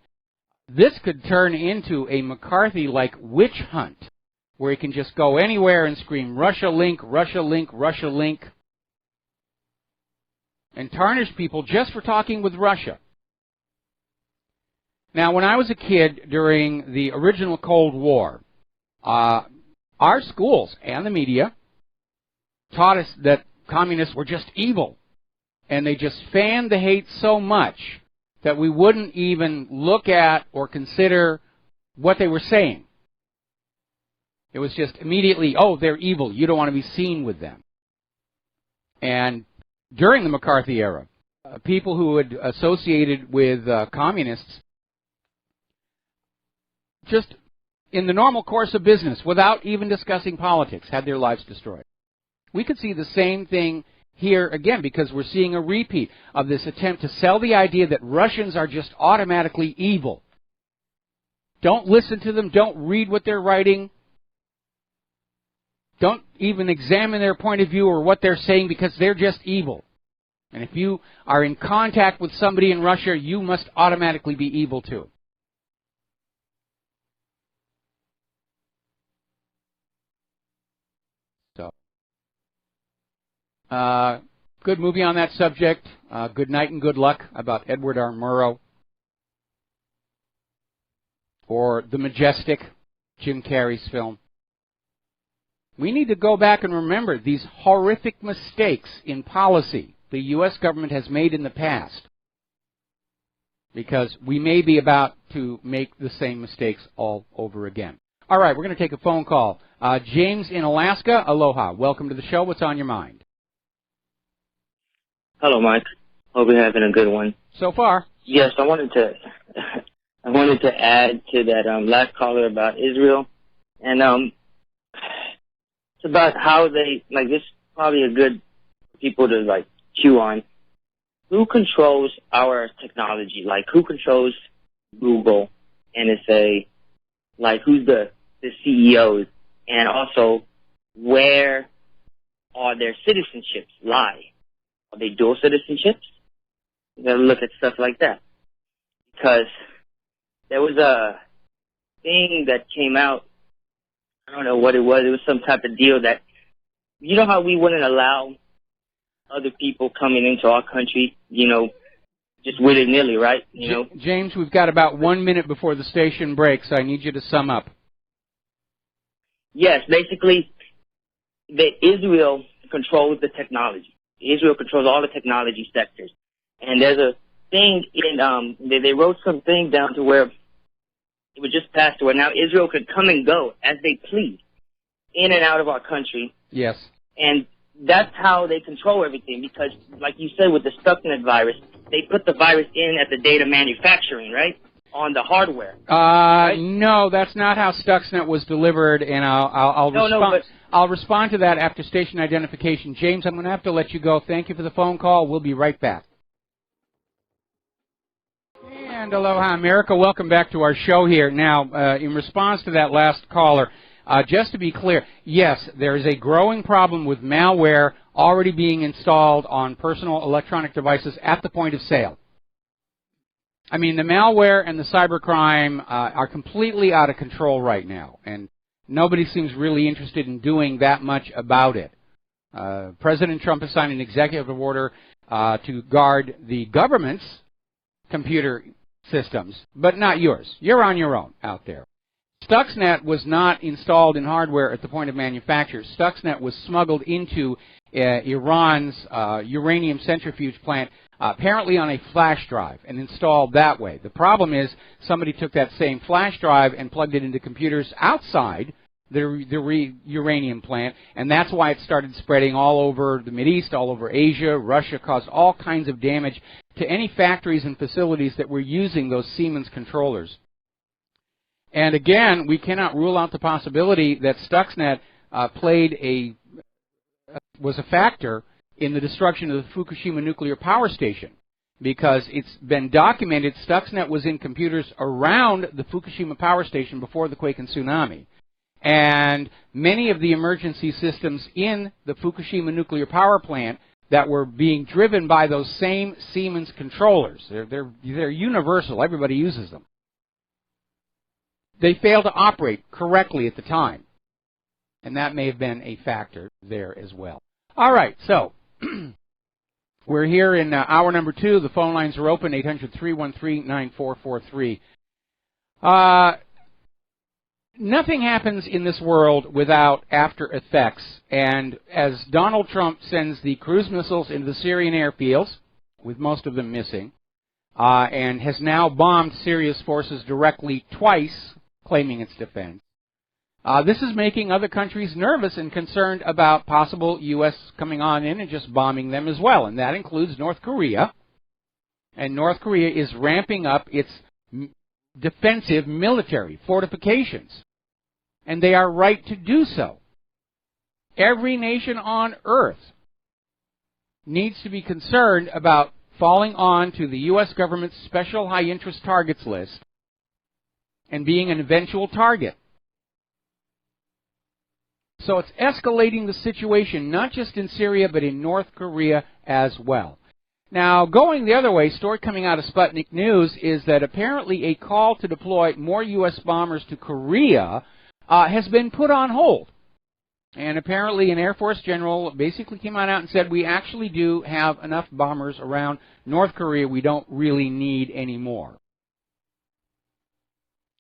[SPEAKER 2] This could turn into a McCarthy-like witch hunt, where he can just go anywhere and scream, Russia link, Russia link, Russia link, and tarnish people just for talking with Russia. Now, when I was a kid during the original Cold War, our schools and the media taught us that communists were just evil, and they just fanned the hate so much that we wouldn't even look at or consider what they were saying. It was just immediately, oh, they're evil. You don't want to be seen with them. And during the McCarthy era, people who had associated with communists, just in the normal course of business, without even discussing politics, had their lives destroyed. We could see the same thing here again, because we're seeing a repeat of this attempt to sell the idea that Russians are just automatically evil. Don't listen to them. Don't read what they're writing. Don't even examine their point of view or what they're saying, because they're just evil. And if you are in contact with somebody in Russia, you must automatically be evil too. Good movie on that subject, Good Night and Good Luck, about Edward R. Murrow. Or The Majestic, Jim Carrey's film. We need to go back and remember these horrific mistakes in policy the U.S. government has made in the past, because we may be about to make the same mistakes all over again. All right, we're going to take a phone call. James in Alaska, aloha. Welcome to the show. What's on your mind?
[SPEAKER 5] Hello, Mike. Hope you're having a good one.
[SPEAKER 2] So far.
[SPEAKER 5] Yes, I wanted to add to that last caller about Israel, and it's about how they, like, this is probably a good people to, like, chew on. Who controls our technology? Like, who controls Google, NSA? Like, who's the CEOs? And also, where are their citizenships lie? Are they dual citizenships? You gotta look at stuff like that. Because there was a thing that came out, I don't know what it was some type of deal that, you know how we wouldn't allow other people coming into our country, you know, just willy-nilly, right? You know?
[SPEAKER 2] James, we've got about 1 minute before the station breaks. I need you to sum up.
[SPEAKER 5] Yes, basically, Israel controls the technology. Israel controls all the technology sectors. And there's a thing they wrote some thing down to where it was just passed to where now Israel could come and go as they please in and out of our country.
[SPEAKER 2] Yes.
[SPEAKER 5] And that's how they control everything because, like you said, with the Stuxnet virus, they put the virus in at the date of manufacturing, right, on the hardware. Right?
[SPEAKER 2] No, that's not how Stuxnet was delivered, and I'll respond to that after station identification. James, I'm going to have to let you go. Thank you for the phone call. We'll be right back. And aloha, America. Welcome back to our show here. Now, in response to that last caller, just to be clear, yes, there is a growing problem with malware already being installed on personal electronic devices at the point of sale. I mean, the malware and the cybercrime are completely out of control right now, and nobody seems really interested in doing that much about it. President Trump has signed an executive order to guard the government's computer systems, but not yours. You're on your own out there. Stuxnet was not installed in hardware at the point of manufacture. Stuxnet was smuggled into Iran's uranium centrifuge plant, apparently on a flash drive, and installed that way. The problem is somebody took that same flash drive and plugged it into computers outside the uranium plant, and that's why it started spreading all over the Mideast, all over Asia. Russia caused all kinds of damage to any factories and facilities that were using those Siemens controllers. And again, we cannot rule out the possibility that Stuxnet was a factor in the destruction of the Fukushima nuclear power station, because it's been documented Stuxnet was in computers around the Fukushima power station before the quake and tsunami. And many of the emergency systems in the Fukushima nuclear power plant that were being driven by those same Siemens controllers, they're universal, everybody uses them. They failed to operate correctly at the time, and that may have been a factor there as well. All right, so we're here in hour number 2. The phone lines are open, 800-313-9443. Nothing happens in this world without after effects, and as Donald Trump sends the cruise missiles into the Syrian airfields, with most of them missing, and has now bombed Syria's forces directly twice, claiming its defense, this is making other countries nervous and concerned about possible U.S. coming on in and just bombing them as well, and that includes North Korea. And North Korea is ramping up its defensive military fortifications, and they are right to do so. Every nation on earth needs to be concerned about falling on to the U.S. government's special high-interest targets list and being an eventual target. So it's escalating the situation, not just in Syria, but in North Korea as well. Now, going the other way, story coming out of Sputnik News is that apparently a call to deploy more U.S. bombers to Korea has been put on hold. And apparently an Air Force general basically came on out and said, we actually do have enough bombers around North Korea. We don't really need any more.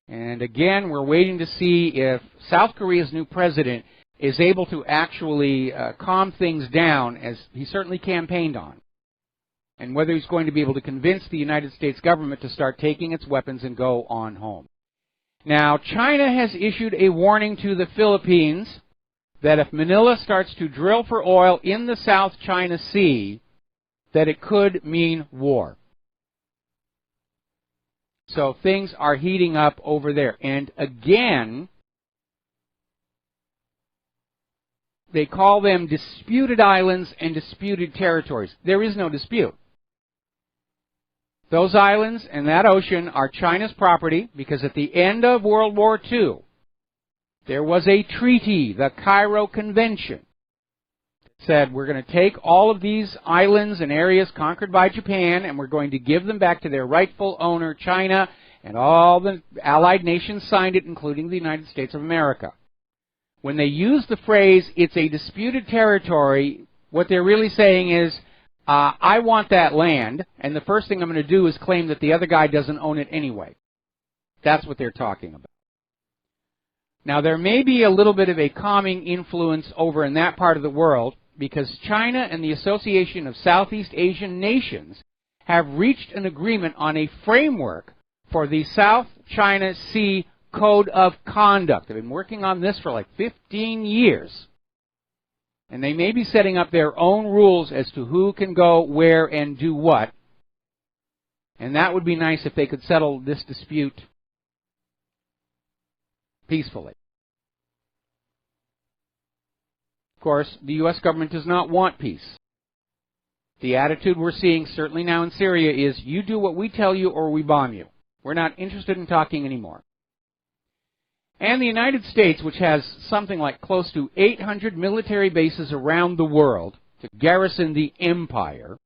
[SPEAKER 2] And again, we're waiting to see if South Korea's new president is able to actually calm things down, as he certainly campaigned on, and whether he's going to be able to convince the United States government to start taking its weapons and go on home. Now, China has issued a warning to the Philippines that if Manila starts to drill for oil in the South China Sea, that it could mean war. So things are heating up over there. And again, they call them disputed islands and disputed territories. There is no dispute. Those islands and that ocean are China's property because at the end of World War II, there was a treaty, the Cairo Convention, that said we're going to take all of these islands and areas conquered by Japan and we're going to give them back to their rightful owner, China, and all the allied nations signed it, including the United States of America. When they use the phrase, it's a disputed territory, what they're really saying is, I want that land, and the first thing I'm going to do is claim that the other guy doesn't own it anyway. That's what they're talking about. Now, there may be a little bit of a calming influence over in that part of the world, because China and the Association of Southeast Asian Nations have reached an agreement on a framework for the South China Sea Code of Conduct. They've been working on this for like 15 years. And they may be setting up their own rules as to who can go where and do what. And that would be nice if they could settle this dispute peacefully. Of course, the U.S. government does not want peace. The attitude we're seeing, certainly now in Syria, is you do what we tell you or we bomb you. We're not interested in talking anymore. And the United States, which has something like close to 800 military bases around the world to garrison the empire,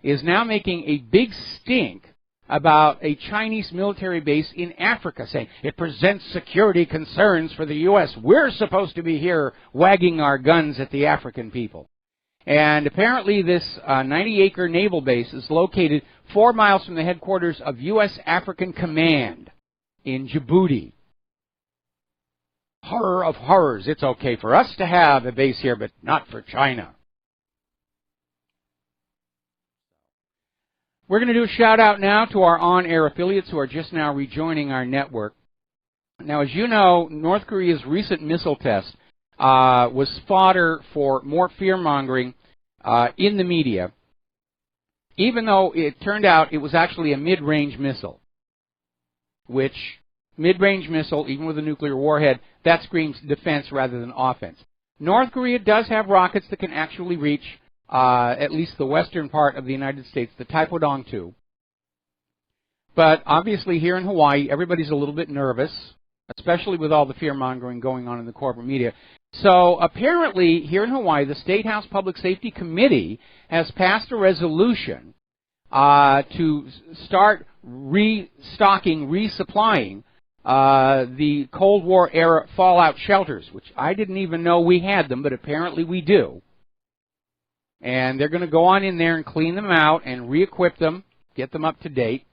[SPEAKER 2] is now making a big stink about a Chinese military base in Africa, saying it presents security concerns for the U.S. We're supposed to be here wagging our guns at the African people. And apparently this 90-acre naval base is located 4 miles from the headquarters of U.S. African Command in Djibouti. Horror of horrors. It's okay for us to have a base here, but not for China. We're going to do a shout-out now to our on-air affiliates who are just now rejoining our network. Now, as you know, North Korea's recent missile test was fodder for more fear-mongering in the media, even though it turned out it was actually a mid-range missile, which mid-range missile, even with a nuclear warhead, that screams defense rather than offense. North Korea does have rockets that can actually reach at least the western part of the United States, the Taepodong 2. But obviously here in Hawaii, everybody's a little bit nervous, especially with all the fear-mongering going on in the corporate media. So apparently here in Hawaii, the State House Public Safety Committee has passed a resolution to start restocking, resupplying the Cold War era fallout shelters, which I didn't even know we had them, but apparently we do. And they're going to go on in there and clean them out and re-equip them, get them up to date,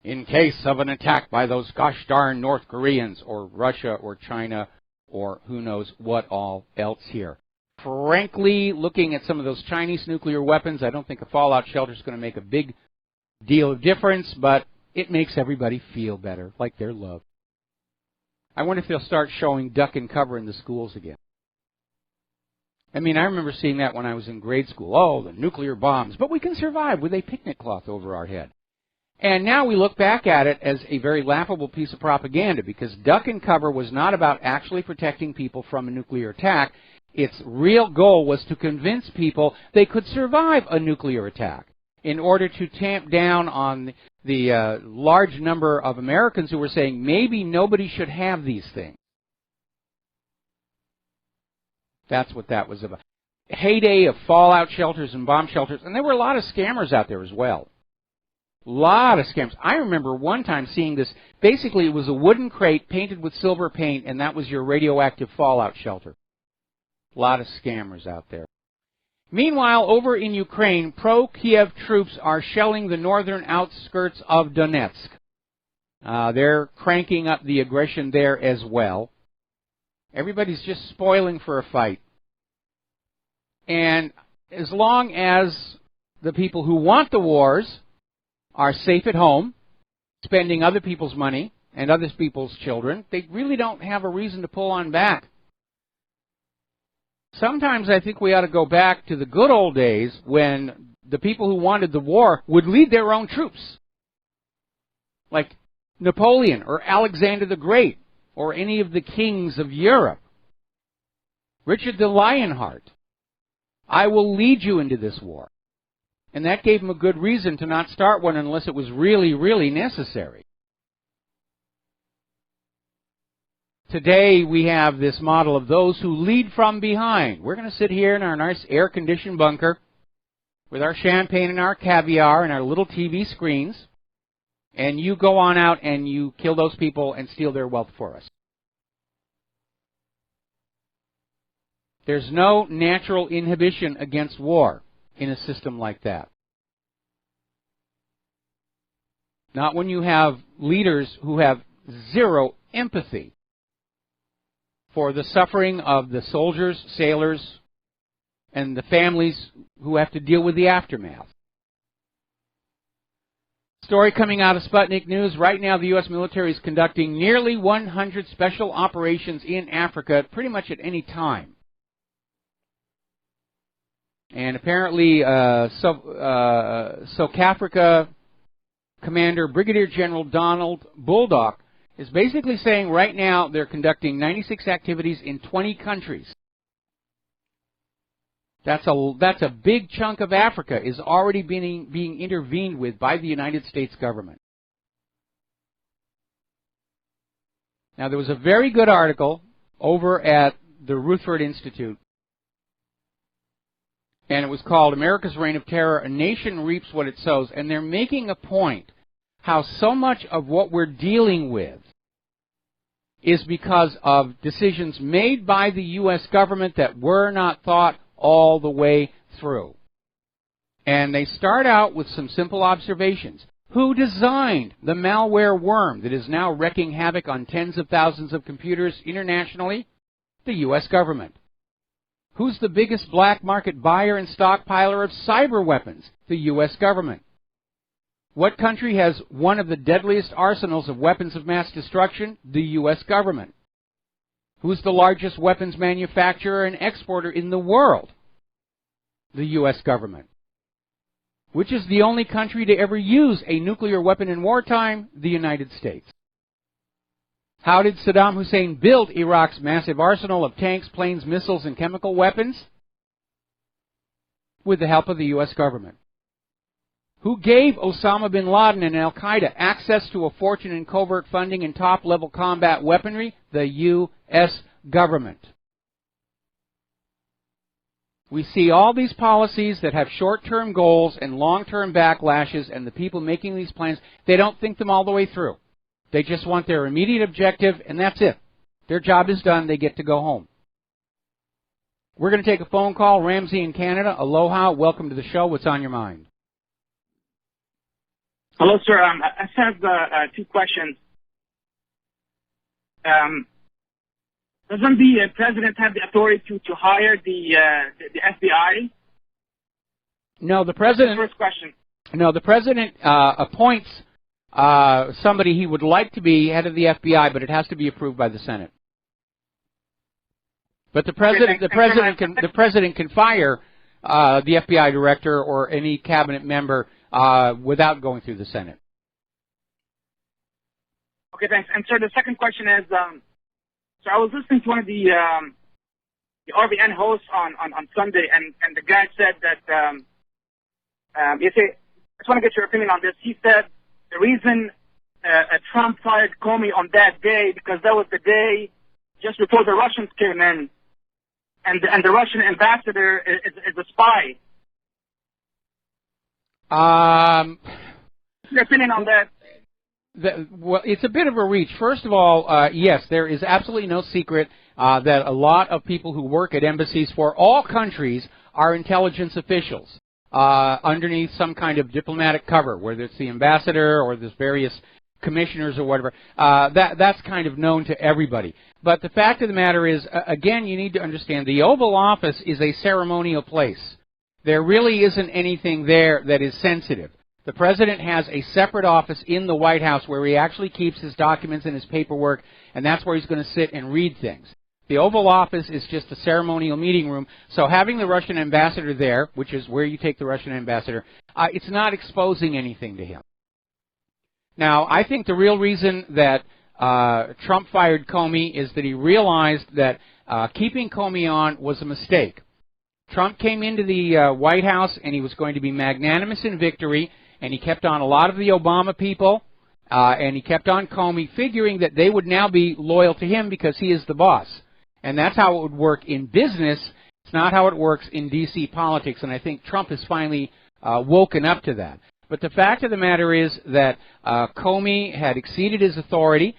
[SPEAKER 2] in case of an attack by those gosh darn North Koreans or Russia or China or who knows what all else here. Frankly, looking at some of those Chinese nuclear weapons, I don't think a fallout shelter is going to make a big deal of difference, but it makes everybody feel better, like they're loved. I wonder if they'll start showing duck and cover in the schools again. I mean, I remember seeing that when I was in grade school. Oh, the nuclear bombs. But we can survive with a picnic cloth over our head. And now we look back at it as a very laughable piece of propaganda, because duck and cover was not about actually protecting people from a nuclear attack. Its real goal was to convince people they could survive a nuclear attack in order to tamp down on the large number of Americans who were saying maybe nobody should have these things. That's what that was about. Heyday of fallout shelters and bomb shelters. And there were a lot of scammers out there as well. A lot of scams. I remember one time seeing this. Basically, it was a wooden crate painted with silver paint, and that was your radioactive fallout shelter. A lot of scammers out there. Meanwhile, over in Ukraine, pro-Kiev troops are shelling the northern outskirts of Donetsk. They're cranking up the aggression there as well. Everybody's just spoiling for a fight. And as long as the people who want the wars are safe at home, spending other people's money and other people's children, they really don't have a reason to pull on back. Sometimes I think we ought to go back to the good old days when the people who wanted the war would lead their own troops, like Napoleon or Alexander the Great, or any of the kings of Europe. Richard the Lionheart. I will lead you into this war. And that gave him a good reason to not start one unless it was really, really necessary. Today we have this model of those who lead from behind. We're going to sit here in our nice air-conditioned bunker with our champagne and our caviar and our little TV screens, and you go on out and you kill those people and steal their wealth for us. There's no natural inhibition against war in a system like that. Not when you have leaders who have zero empathy for the suffering of the soldiers, sailors, and the families who have to deal with the aftermath. Story coming out of Sputnik News. Right now, the U.S. military is conducting nearly 100 special operations in Africa pretty much at any time. And apparently, South Africa Commander Brigadier General Donald Bulldog is basically saying right now they're conducting 96 activities in 20 countries. That's a big chunk of Africa is already being intervened with by the United States government. Now, there was a very good article over at the Rutherford Institute, and it was called America's Reign of Terror, A Nation Reaps What It Sows, and they're making a point how so much of what we're dealing with is because of decisions made by the U.S. government that were not thought all the way through. And they start out with some simple observations. Who designed the malware worm that is now wreaking havoc on tens of thousands of computers internationally? The U.S. government. Who's the biggest black market buyer and stockpiler of cyber weapons? The U.S. government. What country has one of the deadliest arsenals of weapons of mass destruction? The U.S. government. Who's the largest weapons manufacturer and exporter in the world? The U.S. government. Which is the only country to ever use a nuclear weapon in wartime? The United States. How did Saddam Hussein build Iraq's massive arsenal of tanks, planes, missiles, and chemical weapons? With the help of the U.S. government. Who gave Osama bin Laden and al-Qaeda access to a fortune in covert funding and top-level combat weaponry? The U.S. government. We see all these policies that have short-term goals and long-term backlashes, and the people making these plans, they don't think them all the way through. They just want their immediate objective, and that's it. Their job is done. They get to go home. We're going to take a phone call. Ramsey in Canada. Aloha. Welcome to the show. What's on your mind?
[SPEAKER 6] Hello, sir. I have two questions. Doesn't the president have the authority to hire the FBI?
[SPEAKER 2] No, the president.
[SPEAKER 6] First question.
[SPEAKER 2] No, the president appoints somebody he would like to be head of the FBI, but it has to be approved by the Senate. But the president can fire the FBI director or any cabinet member without going through the Senate.
[SPEAKER 6] Okay, thanks. And sir, the second question is, so I was listening to one of the RBN hosts on Sunday, and the guy said that I just want to get your opinion on this. He said the reason Trump fired Comey on that day because that was the day just before the Russians came in, and the Russian ambassador is a spy. Your opinion on that?
[SPEAKER 2] Well, it's a bit of a reach. First of all, yes, there is absolutely no secret that a lot of people who work at embassies for all countries are intelligence officials underneath some kind of diplomatic cover, whether it's the ambassador or there's various commissioners or whatever. That's kind of known to everybody. But the fact of the matter is, again, you need to understand the Oval Office is a ceremonial place. There really isn't anything there that is sensitive. The president has a separate office in the White House where he actually keeps his documents and his paperwork, and that's where he's going to sit and read things. The Oval Office is just a ceremonial meeting room, so having the Russian ambassador there, which is where you take the Russian ambassador, it's not exposing anything to him. Now, I think the real reason that Trump fired Comey is that he realized that keeping Comey on was a mistake. Trump came into the White House, and he was going to be magnanimous in victory, and he kept on a lot of the Obama people, and he kept on Comey, figuring that they would now be loyal to him because he is the boss. And that's how it would work in business. It's not how it works in D.C. politics, and I think Trump has finally woken up to that. But the fact of the matter is that Comey had exceeded his authority.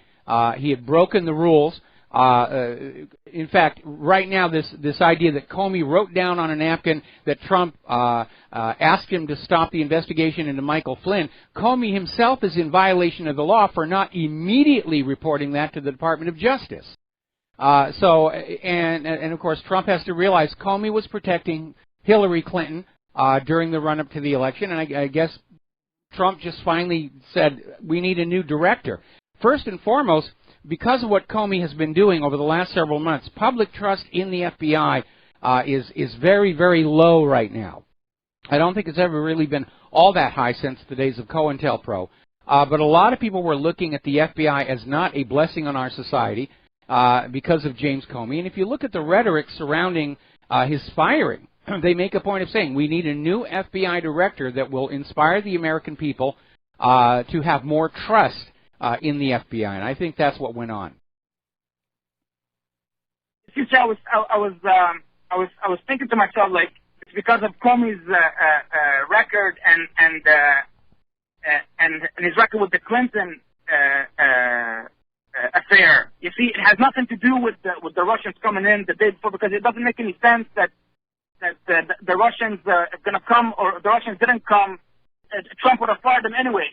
[SPEAKER 2] He had broken the rules. In fact, right now, this idea that Comey wrote down on a napkin that Trump asked him to stop the investigation into Michael Flynn, Comey himself is in violation of the law for not immediately reporting that to the Department of Justice. And of course, Trump has to realize Comey was protecting Hillary Clinton during the run-up to the election, and I guess Trump just finally said, we need a new director. First and foremost, because of what Comey has been doing over the last several months, public trust in the FBI is very, very low right now. I don't think it's ever really been all that high since the days of COINTELPRO. But a lot of people were looking at the FBI as not a blessing on our society because of James Comey. And if you look at the rhetoric surrounding his firing, they make a point of saying we need a new FBI director that will inspire the American people to have more trust in the FBI. And I think that's what went on.
[SPEAKER 6] I was thinking to myself, like, it's because of Comey's record and his record with the Clinton affair. You see, it has nothing to do with the Russians coming in the day before, because it doesn't make any sense that the Russians are going to come, or the Russians didn't come. Trump would have fired them anyway.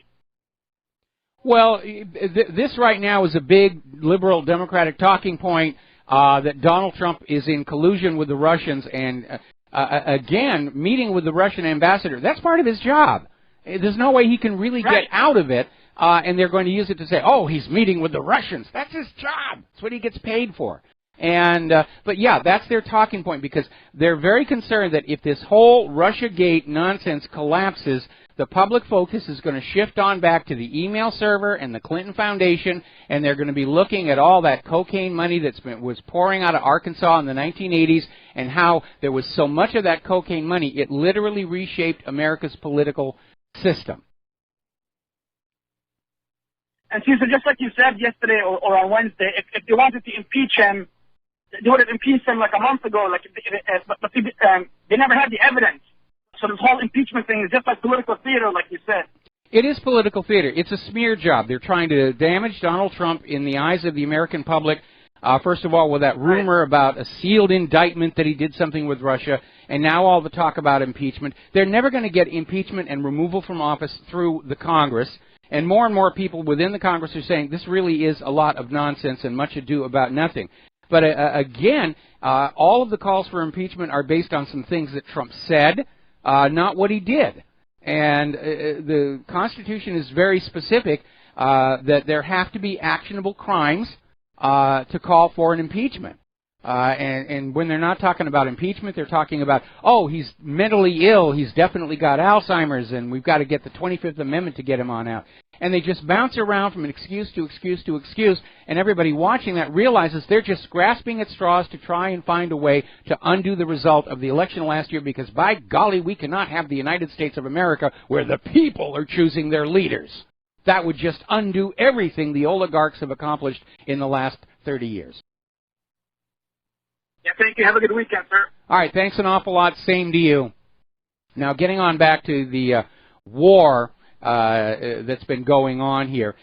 [SPEAKER 2] Well, this right now is a big liberal Democratic talking point that Donald Trump is in collusion with the Russians, and again, meeting with the Russian ambassador. That's part of his job. There's no way he can really get out of it, and they're going to use it to say, oh, he's meeting with the Russians. That's his job. That's what he gets paid for. And but yeah, that's their talking point, because they're very concerned that if this whole Russiagate nonsense collapses, the public focus is going to shift on back to the email server and the Clinton Foundation, and they're going to be looking at all that cocaine money was pouring out of Arkansas in the 1980s, and how there was so much of that cocaine money, it literally reshaped America's political system.
[SPEAKER 6] And Caesar, just like you said yesterday or on Wednesday, if they wanted to impeach him, they would have impeached him like a month ago. But they never had the evidence. So this whole impeachment thing is just like political theater, like you said.
[SPEAKER 2] It is political theater. It's a smear job. They're trying to damage Donald Trump in the eyes of the American public. First of all, with that rumor about a sealed indictment that he did something with Russia, and now all the talk about impeachment. They're never going to get impeachment and removal from office through the Congress. And more people within the Congress are saying this really is a lot of nonsense and much ado about nothing. But again, all of the calls for impeachment are based on some things that Trump said, not what he did. And the Constitution is very specific that there have to be actionable crimes to call for an impeachment. And when they're not talking about impeachment, they're talking about, oh, he's mentally ill, he's definitely got Alzheimer's, and we've got to get the 25th Amendment to get him on out. And they just bounce around from an excuse to excuse to excuse, and everybody watching that realizes they're just grasping at straws to try and find a way to undo the result of the election last year, because by golly, we cannot have the United States of America where the people are choosing their leaders. That would just undo everything the oligarchs have accomplished in the last 30 years.
[SPEAKER 6] Yeah, thank you. Have a good weekend, sir.
[SPEAKER 2] All right, thanks an awful lot. Same to you. Now, getting on back to the war that's been going on here.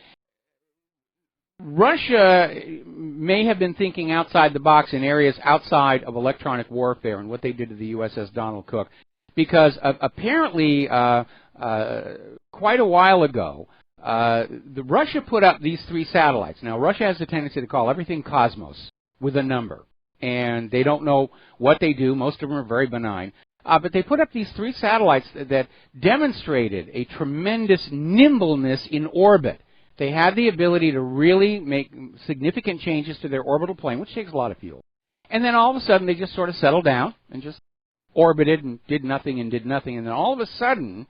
[SPEAKER 2] Russia may have been thinking outside the box in areas outside of electronic warfare and what they did to the USS Donald Cook, because apparently quite a while ago, Russia put up these 3 satellites. Now, Russia has a tendency to call everything Cosmos with a number, and they don't know what they do. Most of them are very benign. But they put up these 3 satellites that demonstrated a tremendous nimbleness in orbit. They had the ability to really make significant changes to their orbital plane, which takes a lot of fuel. And then all of a sudden, they just sort of settled down and just orbited and did nothing and did nothing. And then all of a sudden,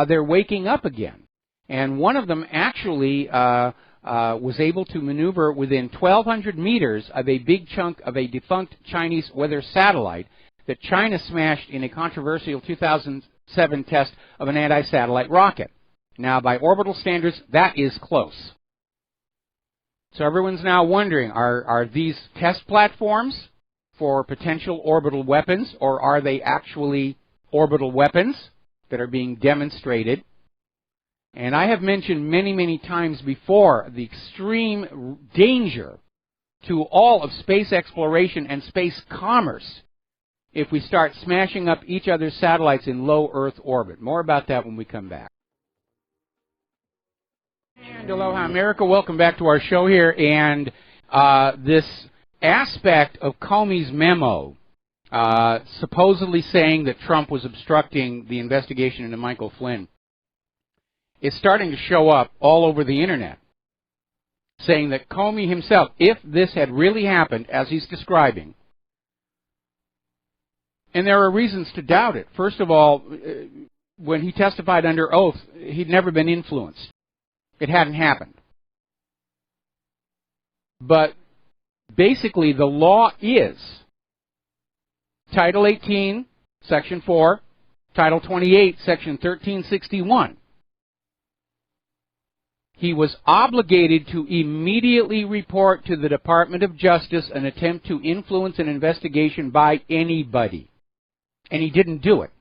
[SPEAKER 2] they're waking up again. And one of them actually was able to maneuver within 1,200 meters of a big chunk of a defunct Chinese weather satellite that China smashed in a controversial 2007 test of an anti-satellite rocket. Now, by orbital standards, that is close. So everyone's now wondering, are these test platforms for potential orbital weapons, or are they actually orbital weapons that are being demonstrated? And I have mentioned many, many times before the extreme danger to all of space exploration and space commerce if we start smashing up each other's satellites in low Earth orbit. More about that when we come back. And aloha, America. Welcome back to our show here. And this aspect of Comey's memo, supposedly saying that Trump was obstructing the investigation into Michael Flynn, is starting to show up all over the internet, saying that Comey himself, if this had really happened as he's describing, and there are reasons to doubt it. First of all, when he testified under oath, he'd never been influenced. It hadn't happened. But basically, the law is Title 18, Section 4, Title 28, Section 1361. He was obligated to immediately report to the Department of Justice an attempt to influence an investigation by anybody. And he didn't do it.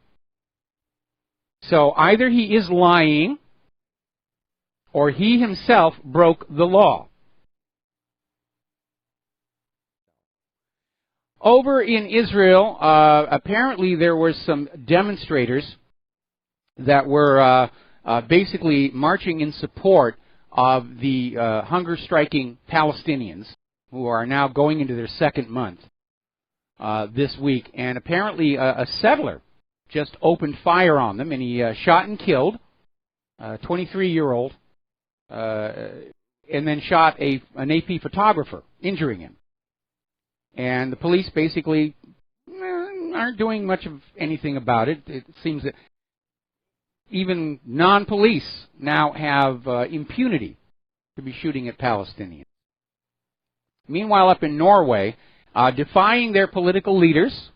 [SPEAKER 2] So either he is lying or he himself broke the law. Over in Israel, apparently there were some demonstrators that were basically marching in support of the hunger-striking Palestinians, who are now going into their second month this week. And apparently a settler just opened fire on them, and he shot and killed a 23-year-old, and then shot an AP photographer, injuring him. And the police basically aren't doing much of anything about it. It seems that even non-police now have impunity to be shooting at Palestinians. Meanwhile, up in Norway, defying their political leaders,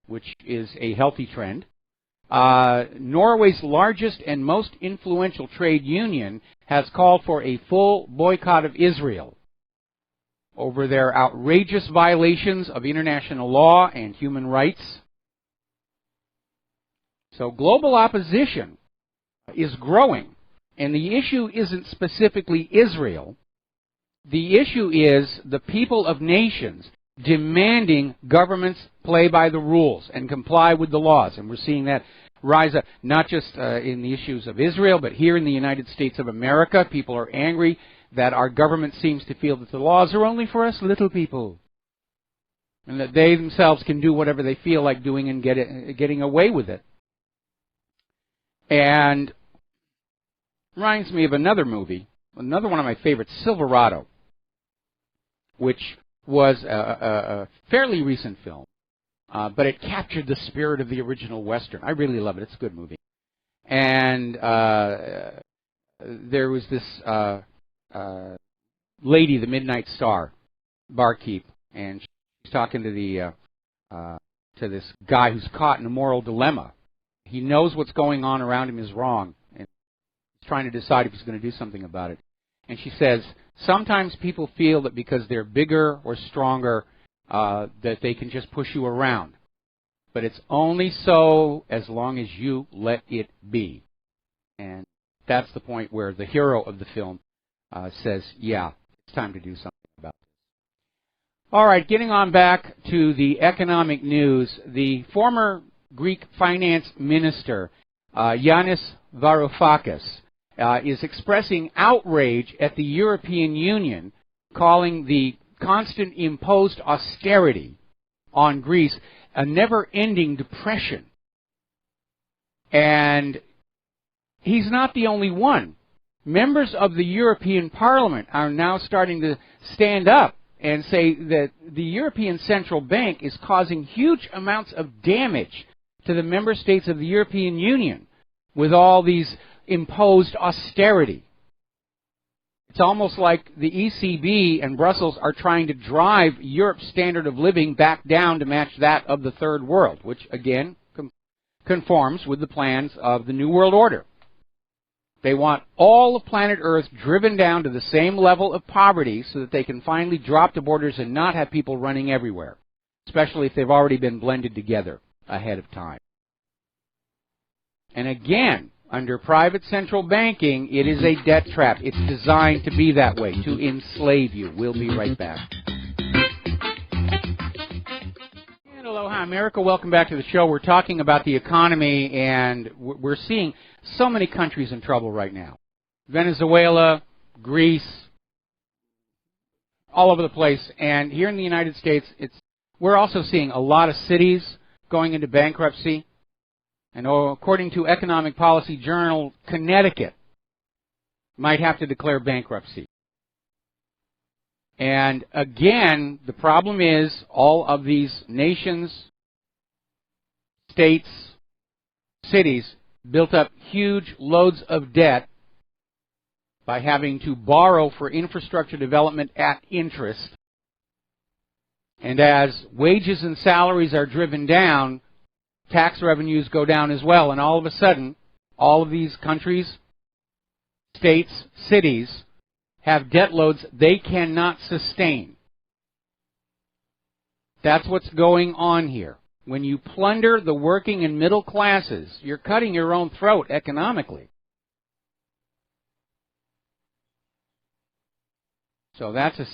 [SPEAKER 2] which is a healthy trend, Norway's largest and most influential trade union has called for a full boycott of Israel over their outrageous violations of international law and human rights. So global opposition is growing, and the issue isn't specifically Israel. The issue is the people of nations demanding governments play by the rules and comply with the laws. And we're seeing that rise up, not just in the issues of Israel, but here in the United States of America. People are angry that our government seems to feel that the laws are only for us little people, and that they themselves can do whatever they feel like doing and getting away with it. And reminds me of another movie, another one of my favorites, Silverado, which was a fairly recent film, but it captured the spirit of the original Western. I really love it. It's a good movie. And there was this lady, the Midnight Star, barkeep, and she's talking to this guy who's caught in a moral dilemma. He knows what's going on around him is wrong, and he's trying to decide if he's going to do something about it. And she says, sometimes people feel that because they're bigger or stronger, that they can just push you around. But it's only so as long as you let it be. And that's the point where the hero of the film says, yeah, it's time to do something about it. All right, getting on back to the economic news, the former Greek finance minister, Yanis Varoufakis, is expressing outrage at the European Union, calling the constant imposed austerity on Greece a never-ending depression. And he's not the only one. Members of the European Parliament are now starting to stand up and say that the European Central Bank is causing huge amounts of damage to the member states of the European Union with all these imposed austerity. It's almost like the ECB and Brussels are trying to drive Europe's standard of living back down to match that of the Third World, which again conforms with the plans of the New World Order. They want all of planet Earth driven down to the same level of poverty so that they can finally drop the borders and not have people running everywhere, especially if they've already been blended together ahead of time. And again, under private central banking, it is a debt trap. It's designed to be that way, to enslave you. We'll be right back. And aloha, America. Welcome back to the show. We're talking about the economy, and we're seeing so many countries in trouble right now. Venezuela, Greece, all over the place. And here in the United States, we're also seeing a lot of cities going into bankruptcy. And according to Economic Policy Journal, Connecticut might have to declare bankruptcy. And again, the problem is all of these nations, states, cities built up huge loads of debt by having to borrow for infrastructure development at interest. And as wages and salaries are driven down, tax revenues go down as well. And all of a sudden, all of these countries, states, cities have debt loads they cannot sustain. That's what's going on here. When you plunder the working and middle classes, you're cutting your own throat economically. So that's a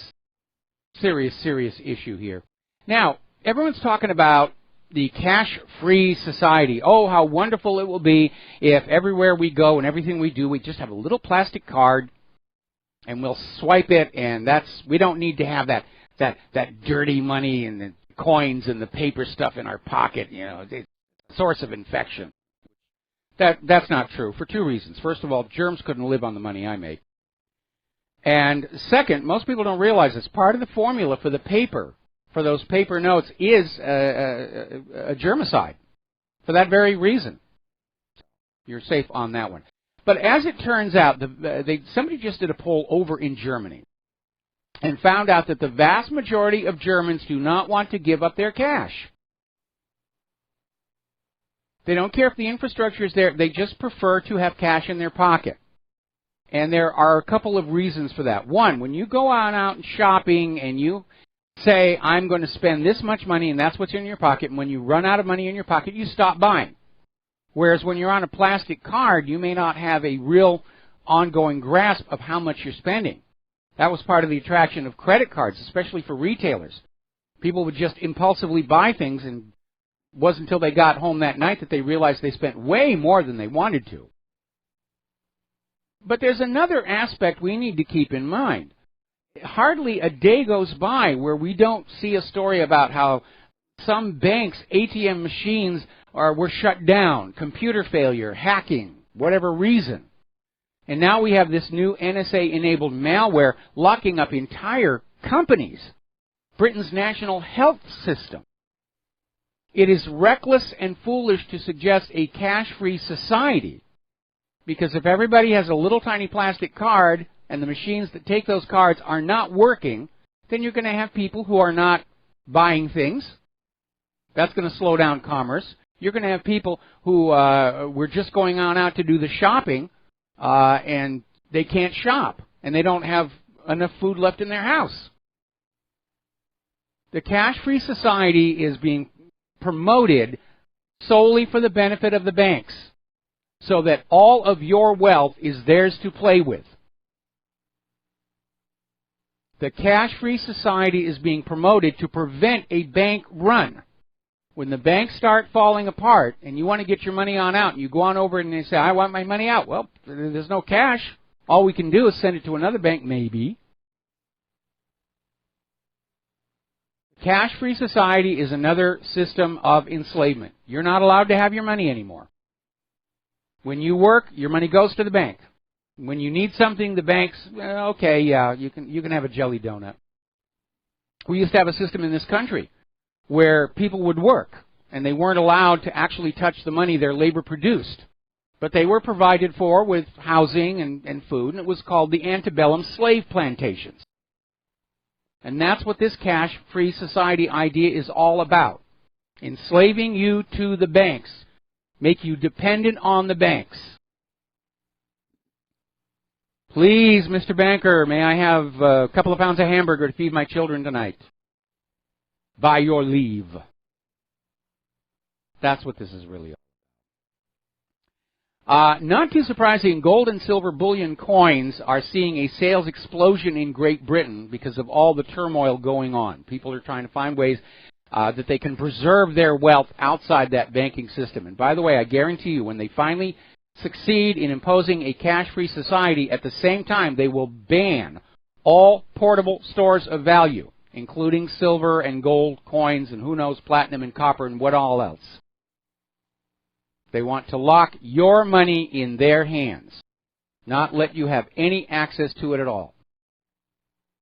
[SPEAKER 2] serious, serious issue here. Now, everyone's talking about the cash-free society. Oh, how wonderful it will be if everywhere we go and everything we do, we just have a little plastic card and we'll swipe it, and we don't need to have that dirty money and the coins and the paper stuff in our pocket. You know, it's a source of infection. That's not true for two reasons. First of all, germs couldn't live on the money I make. And second, most people don't realize this. Part of the formula for the paper, for those paper notes, is a germicide. For that very reason. You're safe on that one. But as it turns out, somebody just did a poll over in Germany and found out that the vast majority of Germans do not want to give up their cash. They don't care if the infrastructure is there. They just prefer to have cash in their pocket. And there are a couple of reasons for that. One, when you go out and shopping and you say, I'm going to spend this much money and that's what's in your pocket, and when you run out of money in your pocket, you stop buying. Whereas when you're on a plastic card, you may not have a real ongoing grasp of how much you're spending. That was part of the attraction of credit cards, especially for retailers. People would just impulsively buy things, and it wasn't until they got home that night that they realized they spent way more than they wanted to. But there's another aspect we need to keep in mind. Hardly a day goes by where we don't see a story about how some banks' ATM machines were shut down, computer failure, hacking, whatever reason. And now we have this new NSA-enabled malware locking up entire companies, Britain's national health system. It is reckless and foolish to suggest a cash-free society, because if everybody has a little tiny plastic card and the machines that take those cards are not working, then you're going to have people who are not buying things. That's going to slow down commerce. You're going to have people who were just going on out to do the shopping, and they can't shop, and they don't have enough food left in their house. The cash-free society is being promoted solely for the benefit of the banks, so that all of your wealth is theirs to play with. The cash-free society is being promoted to prevent a bank run. When the banks start falling apart and you want to get your money on out, and you go on over and they say, I want my money out. Well, there's no cash. All we can do is send it to another bank, maybe. Cash-free society is another system of enslavement. You're not allowed to have your money anymore. When you work, your money goes to the bank. When you need something, the bank's, okay, yeah, you can have a jelly donut. We used to have a system in this country where people would work, and they weren't allowed to actually touch the money their labor produced. But they were provided for with housing and food, and it was called the antebellum slave plantations. And that's what this cash-free society idea is all about. Enslaving you to the banks. Make you dependent on the banks. Please, Mr. Banker, may I have a couple of pounds of hamburger to feed my children tonight? By your leave. That's what this is really about. Not too surprising, gold and silver bullion coins are seeing a sales explosion in Great Britain because of all the turmoil going on. People are trying to find ways that they can preserve their wealth outside that banking system. And by the way, I guarantee you, when they finally succeed in imposing a cash-free society, at the same time they will ban all portable stores of value, including silver and gold coins and who knows, platinum and copper and what all else. They want to lock your money in their hands, not let you have any access to it at all.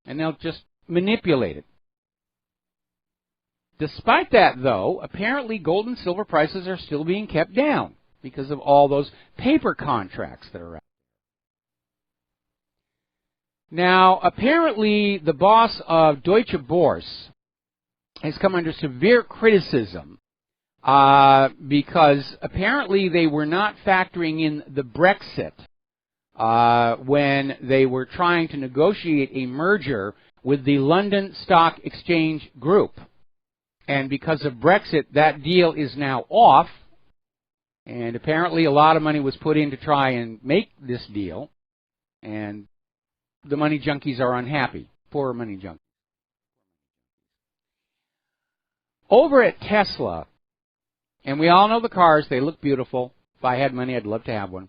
[SPEAKER 2] And they'll just manipulate it. Despite that, though, apparently gold and silver prices are still being kept down because of all those paper contracts that are out. Now, apparently, the boss of Deutsche Börse has come under severe criticism because apparently they were not factoring in the Brexit when they were trying to negotiate a merger with the London Stock Exchange Group. And because of Brexit, that deal is now off. And apparently a lot of money was put in to try and make this deal. And the money junkies are unhappy. Poor money junkies. Over at Tesla, and we all know the cars, they look beautiful. If I had money, I'd love to have one.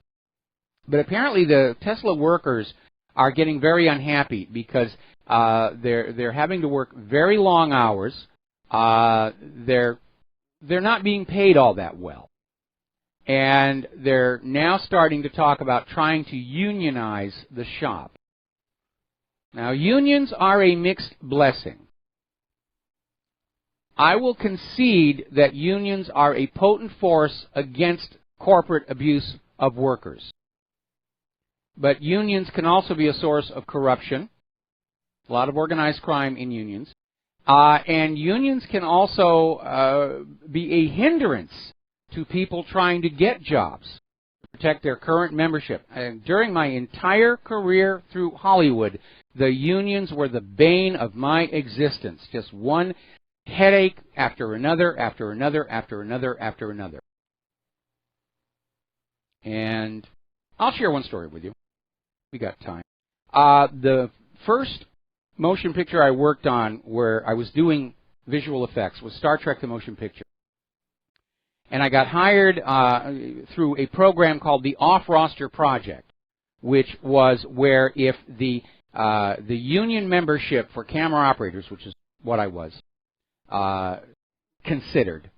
[SPEAKER 2] But apparently the Tesla workers are getting very unhappy because they're having to work very long hours. They're not being paid all that well. And they're now starting to talk about trying to unionize the shop. Now, unions are a mixed blessing. I will concede that unions are a potent force against corporate abuse of workers. But unions can also be a source of corruption. A lot of organized crime in unions. And unions can also be a hindrance to people trying to get jobs, to protect their current membership. And during my entire career through Hollywood, the unions were the bane of my existence. Just one headache after another, after another, after another, after another. And I'll share one story with you. We got time. The first motion picture I worked on where I was doing visual effects was Star Trek: The Motion Picture. And I got hired through a program called the Off-Roster Project, which was where if the union membership for camera operators, which is what I was, considered.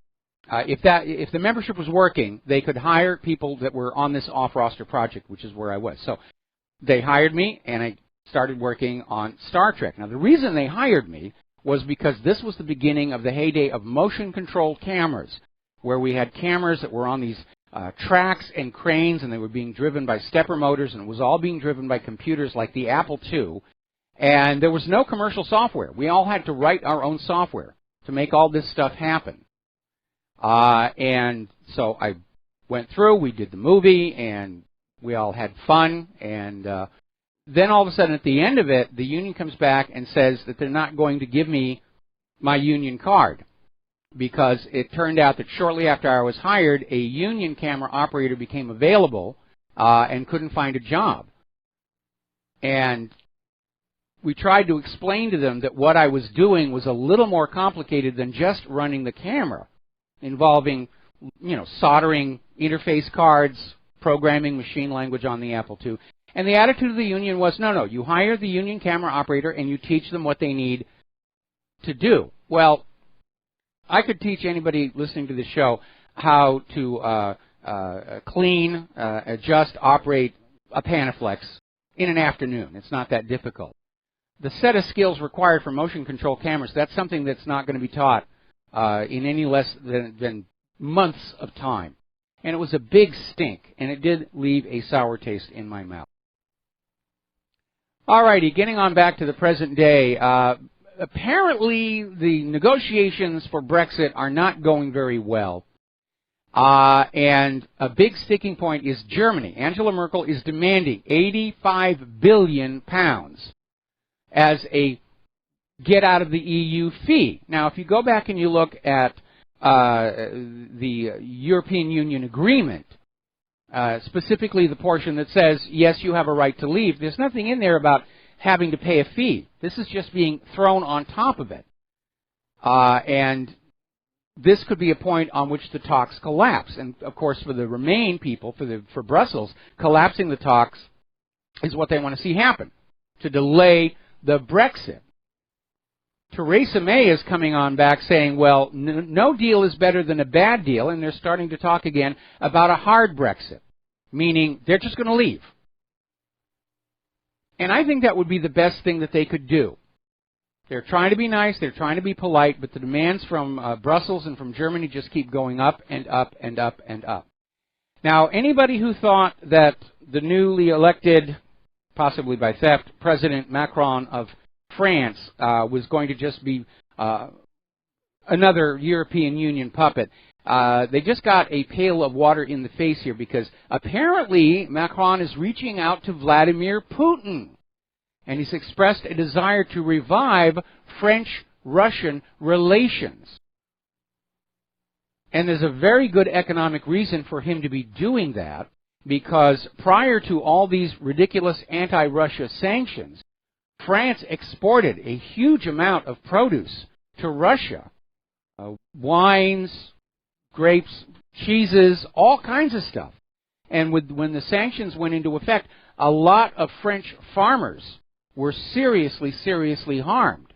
[SPEAKER 2] If the membership was working, they could hire people that were on this off-roster project, which is where I was. So they hired me, and I started working on Star Trek. Now, the reason they hired me was because this was the beginning of the heyday of motion-controlled cameras, where we had cameras that were on these tracks and cranes, and they were being driven by stepper motors, and it was all being driven by computers like the Apple II. And there was no commercial software. We all had to write our own software to make all this stuff happen. And so I went through, we did the movie, and we all had fun. And then all of a sudden at the end of it, the union comes back and says that they're not going to give me my union card, because it turned out that shortly after I was hired, a union camera operator became available and couldn't find a job. And we tried to explain to them that what I was doing was a little more complicated than just running the camera, involving, soldering interface cards, programming machine language on the Apple II. And the attitude of the union was, no, you hire the union camera operator and you teach them what they need to do. Well, I could teach anybody listening to this show how to clean, adjust, operate a Panaflex in an afternoon. It's not that difficult. The set of skills required for motion control cameras, that's something that's not going to be taught in any less than months of time. And it was a big stink, and it did leave a sour taste in my mouth. All righty, getting on back to the present day. Apparently, the negotiations for Brexit are not going very well. And a big sticking point is Germany. Angela Merkel is demanding £85 billion as a get-out-of-the-EU fee. Now, if you go back and you look at the European Union agreement, specifically the portion that says, yes, you have a right to leave, there's nothing in there about having to pay a fee. This is just being thrown on top of it. And this could be a point on which the talks collapse. And, of course, for the Remain people, for Brussels, collapsing the talks is what they want to see happen, to delay the Brexit. Theresa May is coming on back saying, well, no deal is better than a bad deal, and they're starting to talk again about a hard Brexit, meaning they're just going to leave. And I think that would be the best thing that they could do. They're trying to be nice, they're trying to be polite, but the demands from Brussels and from Germany just keep going up and up and up and up. Now, anybody who thought that the newly elected, possibly by theft, President Macron of France was going to just be another European Union puppet, they just got a pail of water in the face here, because apparently Macron is reaching out to Vladimir Putin. And he's expressed a desire to revive French-Russian relations. And there's a very good economic reason for him to be doing that, because prior to all these ridiculous anti-Russia sanctions, France exported a huge amount of produce to Russia. Wines, grapes, cheeses, all kinds of stuff. And when the sanctions went into effect, a lot of French farmers were seriously, seriously harmed.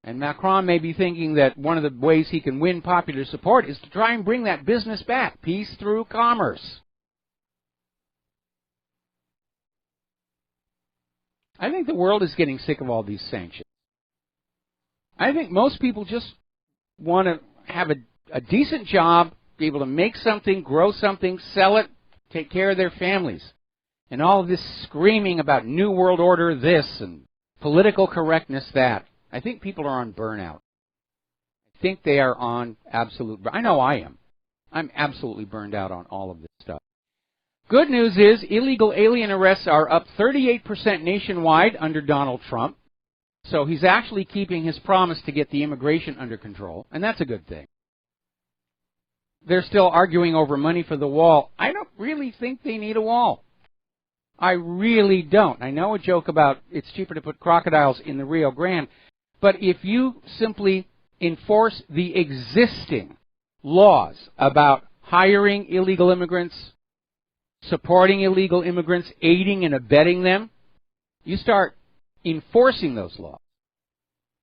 [SPEAKER 2] And Macron may be thinking that one of the ways he can win popular support is to try and bring that business back. Peace through commerce. I think the world is getting sick of all these sanctions. I think most people just want to have a decent job, be able to make something, grow something, sell it, take care of their families. And all of this screaming about New World Order this and political correctness that. I think people are on burnout. I think they are on absolute... I know I am. I'm absolutely burned out on all of this stuff. Good news is illegal alien arrests are up 38% nationwide under Donald Trump. So he's actually keeping his promise to get the immigration under control, and that's a good thing. They're still arguing over money for the wall. I don't really think they need a wall. I really don't. I know a joke about it's cheaper to put crocodiles in the Rio Grande, but if you simply enforce the existing laws about hiring illegal immigrants, supporting illegal immigrants, aiding and abetting them, you start enforcing those laws.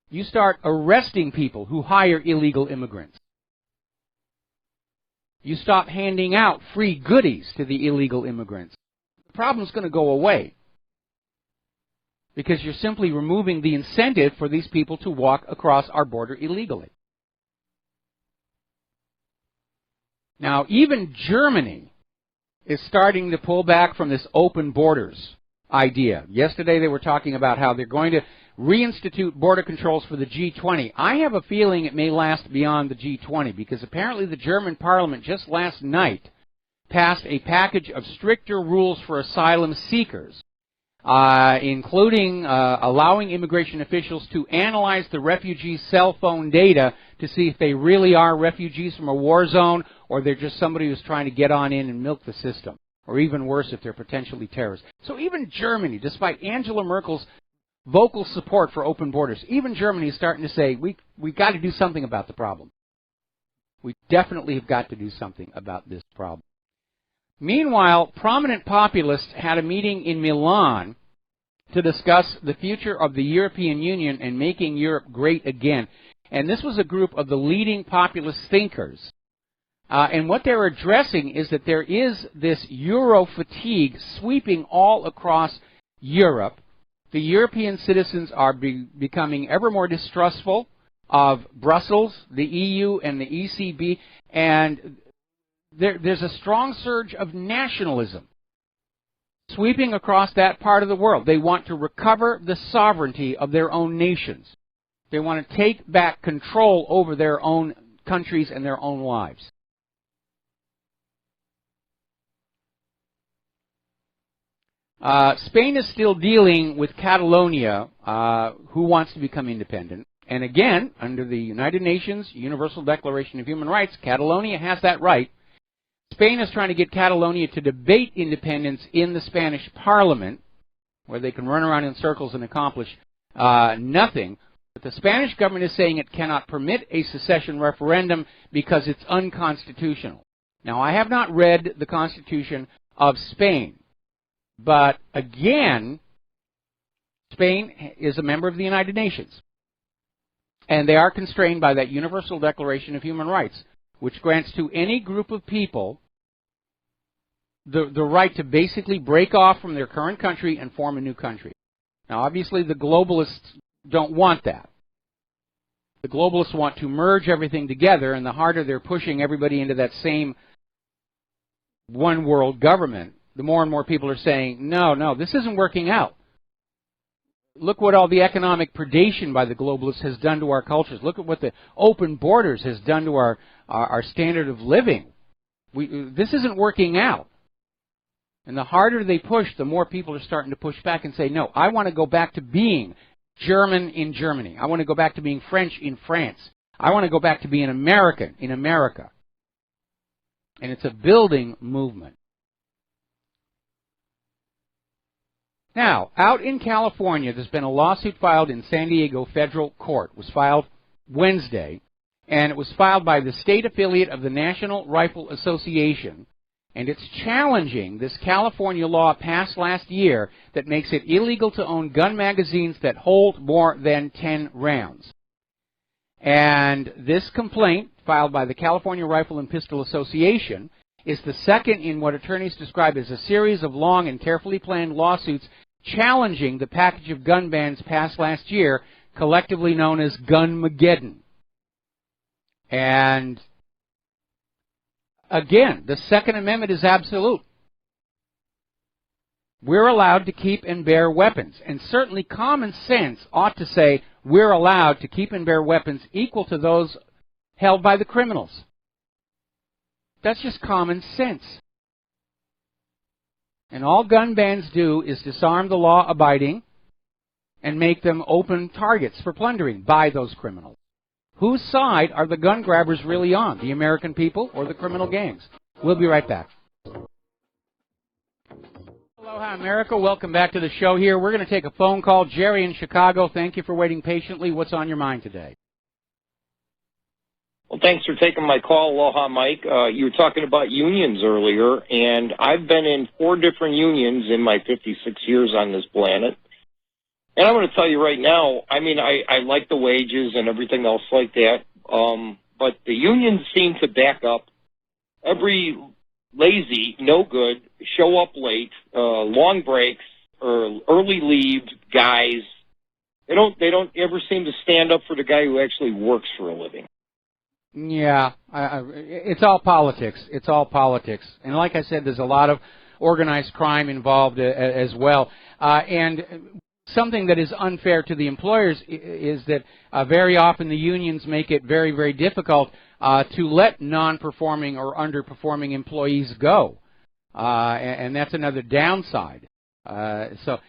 [SPEAKER 2] You start arresting people who hire illegal immigrants. You stop handing out free goodies to the illegal immigrants. The problem's going to go away, because you're simply removing the incentive for these people to walk across our border illegally. Now, even Germany is starting to pull back from this open borders idea. Yesterday they were talking about how they're going to reinstitute border controls for the G20. I have a feeling it may last beyond the G20, because apparently the German parliament just last night passed a package of stricter rules for asylum seekers, including allowing immigration officials to analyze the refugees' cell phone data to see if they really are refugees from a war zone, or they're just somebody who's trying to get on in and milk the system, or even worse, if they're potentially terrorists. So even Germany, despite Angela Merkel's vocal support for open borders, even Germany is starting to say, we've got to do something about the problem. We definitely have got to do something about this problem. Meanwhile, prominent populists had a meeting in Milan to discuss the future of the European Union and making Europe great again. And this was a group of the leading populist thinkers. And what they're addressing is that there is this Euro fatigue sweeping all across Europe. The European citizens are becoming ever more distrustful of Brussels, the EU, and the ECB, and there's a strong surge of nationalism sweeping across that part of the world. They want to recover the sovereignty of their own nations. They want to take back control over their own countries and their own lives. Spain is still dealing with Catalonia, who wants to become independent. And again, under the United Nations Universal Declaration of Human Rights, Catalonia has that right. Spain is trying to get Catalonia to debate independence in the Spanish Parliament, where they can run around in circles and accomplish nothing. But the Spanish government is saying it cannot permit a secession referendum because it's unconstitutional. Now, I have not read the Constitution of Spain, but again, Spain is a member of the United Nations. And they are constrained by that Universal Declaration of Human Rights, which grants to any group of people the right to basically break off from their current country and form a new country. Now, obviously, the globalists don't want that. The globalists want to merge everything together, and the harder they're pushing everybody into that same one world government, the more and more people are saying, no, this isn't working out. Look what all the economic predation by the globalists has done to our cultures. Look at what the open borders has done to our standard of living. This isn't working out. And the harder they push, the more people are starting to push back and say, no, I want to go back to being German in Germany. I want to go back to being French in France. I want to go back to being American in America. And it's a building movement. Now, out in California, there's been a lawsuit filed in San Diego Federal Court. It was filed Wednesday, and it was filed by the state affiliate of the National Rifle Association, and it's challenging this California law passed last year that makes it illegal to own gun magazines that hold more than 10 rounds. And this complaint, filed by the California Rifle and Pistol Association, is the second in what attorneys describe as a series of long and carefully planned lawsuits challenging the package of gun bans passed last year, collectively known as Gunmageddon. And again, the Second Amendment is absolute. We're allowed to keep and bear weapons, and certainly common sense ought to say we're allowed to keep and bear weapons equal to those held by the criminals. That's just common sense. And all gun bans do is disarm the law-abiding and make them open targets for plundering by those criminals. Whose side are the gun grabbers really on, the American people or the criminal gangs? We'll be right back. Aloha, America. Welcome back to the show here. We're going to take a phone call. Jerry in Chicago, thank you for waiting patiently. What's on your mind today?
[SPEAKER 7] Well, thanks for taking my call. Aloha, Mike. You were talking about unions earlier, and I've been in 4 different unions in my 56 years on this planet. And I'm going to tell you right now, I mean, I like the wages and everything else like that, but the unions seem to back up every lazy, no good, show up late, long breaks, or early leave guys. They don't ever seem to stand up for the guy who actually works for a living.
[SPEAKER 2] Yeah, it's all politics. It's all politics. And like I said, there's a lot of organized crime involved as well. And something that is unfair to the employers is that very often the unions make it very, very difficult to let non-performing or underperforming employees go. And that's another downside. So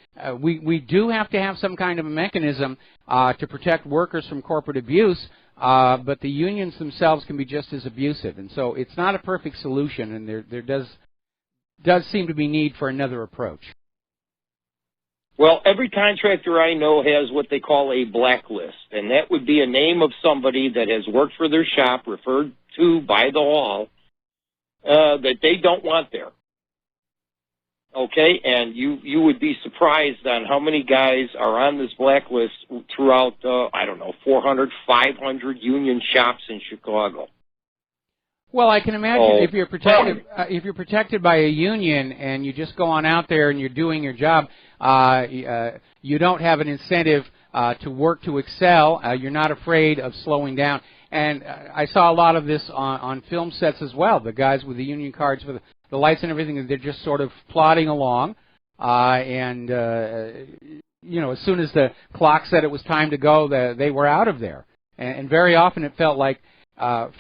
[SPEAKER 2] we do have to have some kind of a mechanism to protect workers from corporate abuse, but the unions themselves can be just as abusive. And so it's not a perfect solution, and there does seem to be need for another approach.
[SPEAKER 7] Well, every contractor I know has what they call a blacklist, and that would be a name of somebody that has worked for their shop, referred to by the hall, that they don't want there. Okay, and you would be surprised on how many guys are on this blacklist throughout, 400, 500 union shops in Chicago.
[SPEAKER 2] Well, I can imagine if you're protected by a union and you just go on out there and you're doing your job, you don't have an incentive to work to excel. You're not afraid of slowing down. And I saw a lot of this on film sets as well. The guys with the union cards with the lights and everything, they're just sort of plodding along. And as soon as the clock said it was time to go, they were out of there. And very often it felt like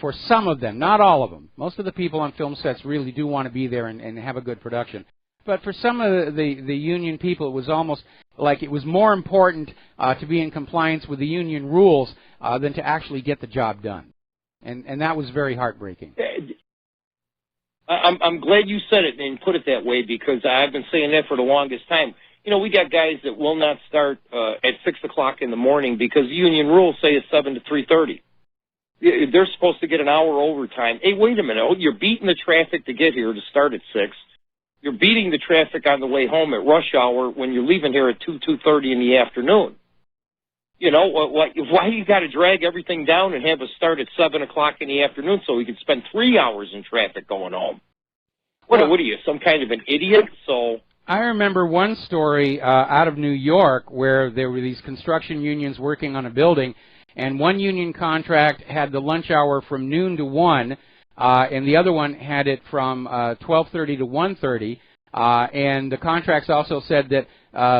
[SPEAKER 2] for some of them, not all of them, most of the people on film sets really do want to be there and have a good production. But for some of the union people, it was almost like it was more important to be in compliance with the union rules than to actually get the job done. And that was very heartbreaking.
[SPEAKER 7] I'm glad you said it and put it that way, because I've been saying that for the longest time. You know, we got guys that will not start at 6 o'clock in the morning because union rules say it's 7 to 3:30. They're supposed to get an hour overtime. Hey, wait a minute. Oh, you're beating the traffic to get here to start at 6. you're beating the traffic on the way home at rush hour when you're leaving here at 2:30 in the afternoon. You know, why you got to drag everything down and have us start at 7 o'clock in the afternoon so we can spend 3 hours in traffic going home? What are you, some kind of an idiot? So
[SPEAKER 2] I remember one story out of New York where there were these construction unions working on a building, and one union contract had the lunch hour from noon to 1, and the other one had it from 12:30 to 1:30, and the contracts also said that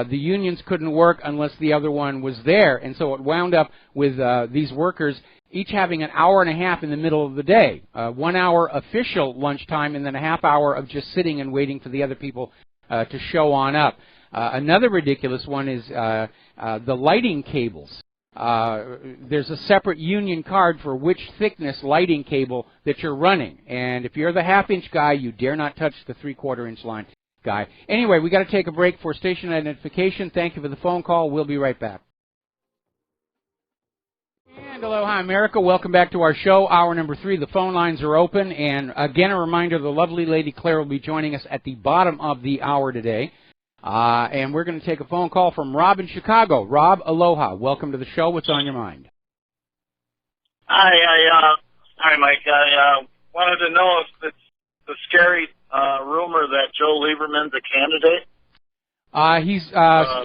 [SPEAKER 2] the unions couldn't work unless the other one was there, and so it wound up with these workers each having an hour and a half in the middle of the day, 1 hour official lunchtime, and then a half hour of just sitting and waiting for the other people to show on up. Another ridiculous one is the lighting cables. There's a separate union card for which thickness lighting cable that you're running, and if you're the half-inch guy, you dare not touch the 3/4-inch line guy. Anyway, we got to take a break for station identification. Thank you for the phone call. We'll be right back. And aloha, America. Welcome back to our show, hour number 3. The phone lines are open. And again, a reminder, the lovely Lady Claire will be joining us at the bottom of the hour today. And we're going to take a phone call from Rob in Chicago. Rob, aloha. Welcome to the show. What's on your mind?
[SPEAKER 8] Hi, Mike. I wanted to know if it's the scary rumor that Joe Lieberman's a candidate.
[SPEAKER 2] He's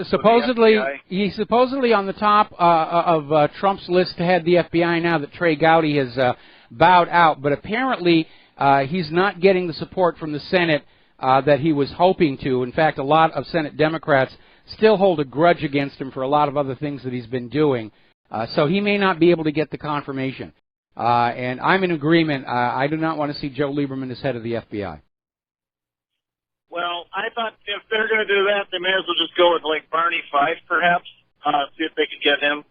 [SPEAKER 2] supposedly on the top of Trump's list to head the FBI now that Trey Gowdy has bowed out. But apparently he's not getting the support from the Senate that he was hoping to. In fact, a lot of Senate Democrats still hold a grudge against him for a lot of other things that he's been doing. So he may not be able to get the confirmation. And I'm in agreement. I do not want to see Joe Lieberman as head of the FBI.
[SPEAKER 8] Well, I thought if they're going to do that, they may as well just go with, like, Barney Fife, perhaps, see if they could get him.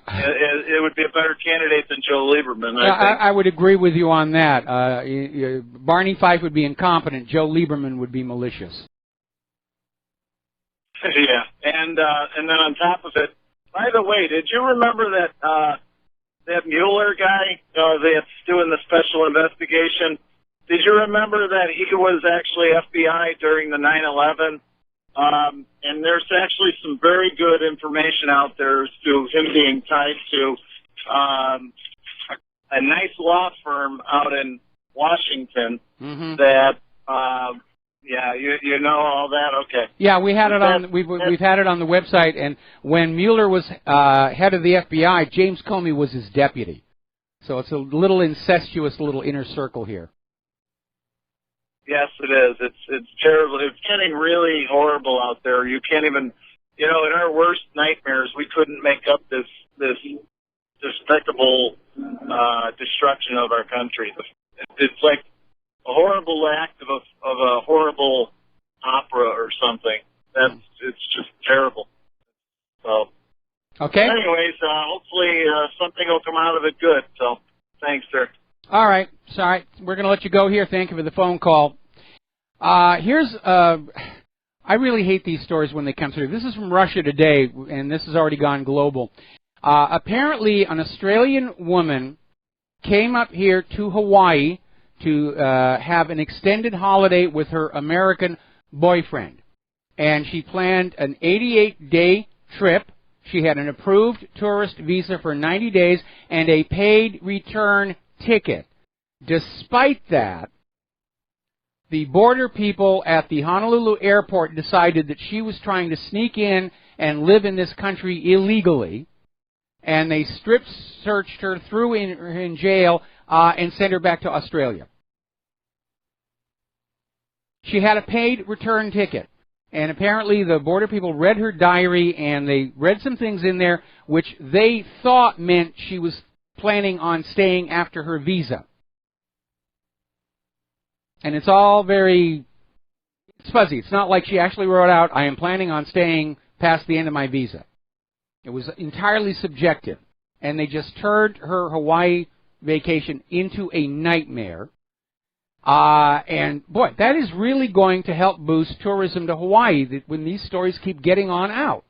[SPEAKER 8] It would be a better candidate than Joe Lieberman, I think.
[SPEAKER 2] I would agree with you on that. Barney Fife would be incompetent. Joe Lieberman would be malicious.
[SPEAKER 8] Yeah, and then on top of it, by the way, did you remember that Mueller guy that's doing the special investigation? Did you remember that he was actually FBI during the 9/11? And there's actually some very good information out there as to him being tied to a nice law firm out in Washington.
[SPEAKER 2] Mm-hmm.
[SPEAKER 8] That, you know all that? Okay.
[SPEAKER 2] Yeah, we had it on. We've had it on the website. And when Mueller was head of the FBI, James Comey was his deputy. So it's a little incestuous, little inner circle here.
[SPEAKER 8] Yes, it is. It's terrible. It's getting really horrible out there. You can't even, in our worst nightmares, we couldn't make up this despicable destruction of our country. It's like a horrible act of a horrible opera or something. It's just terrible. So,
[SPEAKER 2] okay.
[SPEAKER 8] Anyways, hopefully something will come out of it good. So, thanks, sir.
[SPEAKER 2] All right. Sorry. We're going to let you go here. Thank you for the phone call. I really hate these stories when they come through. This is from Russia Today, and this has already gone global. Apparently, an Australian woman came up here to Hawaii to have an extended holiday with her American boyfriend. And she planned an 88-day trip. She had an approved tourist visa for 90 days and a paid return ticket. Despite that, the border people at the Honolulu airport decided that she was trying to sneak in and live in this country illegally, and they strip searched her, threw her in jail, and sent her back to Australia. She had a paid return ticket, and apparently the border people read her diary, and they read some things in there which they thought meant she was planning on staying after her visa. And it's all very fuzzy. It's not like she actually wrote out, I am planning on staying past the end of my visa. It was entirely subjective. And they just turned her Hawaii vacation into a nightmare. And, boy, that is really going to help boost tourism to Hawaii when these stories keep getting on out.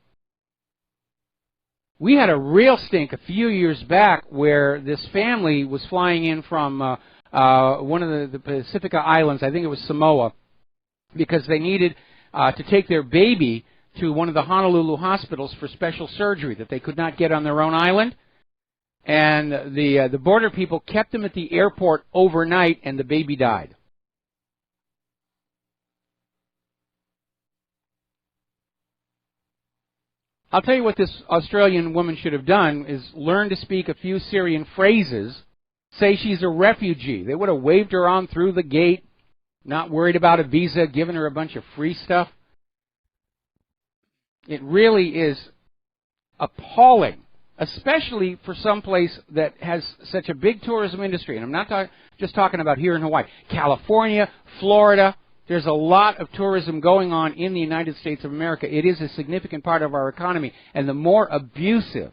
[SPEAKER 2] We had a real stink a few years back where this family was flying in from one of the Pacific Islands, I think it was Samoa, because they needed to take their baby to one of the Honolulu hospitals for special surgery that they could not get on their own island. And the border people kept them at the airport overnight, and the baby died. I'll tell you what this Australian woman should have done is learn to speak a few Syrian phrases, say she's a refugee. They would have waved her on through the gate, not worried about a visa, given her a bunch of free stuff. It really is appalling, especially for some place that has such a big tourism industry. And I'm not just talking about here in Hawaii. California, Florida, there's a lot of tourism going on in the United States of America. It is a significant part of our economy. And the more abusive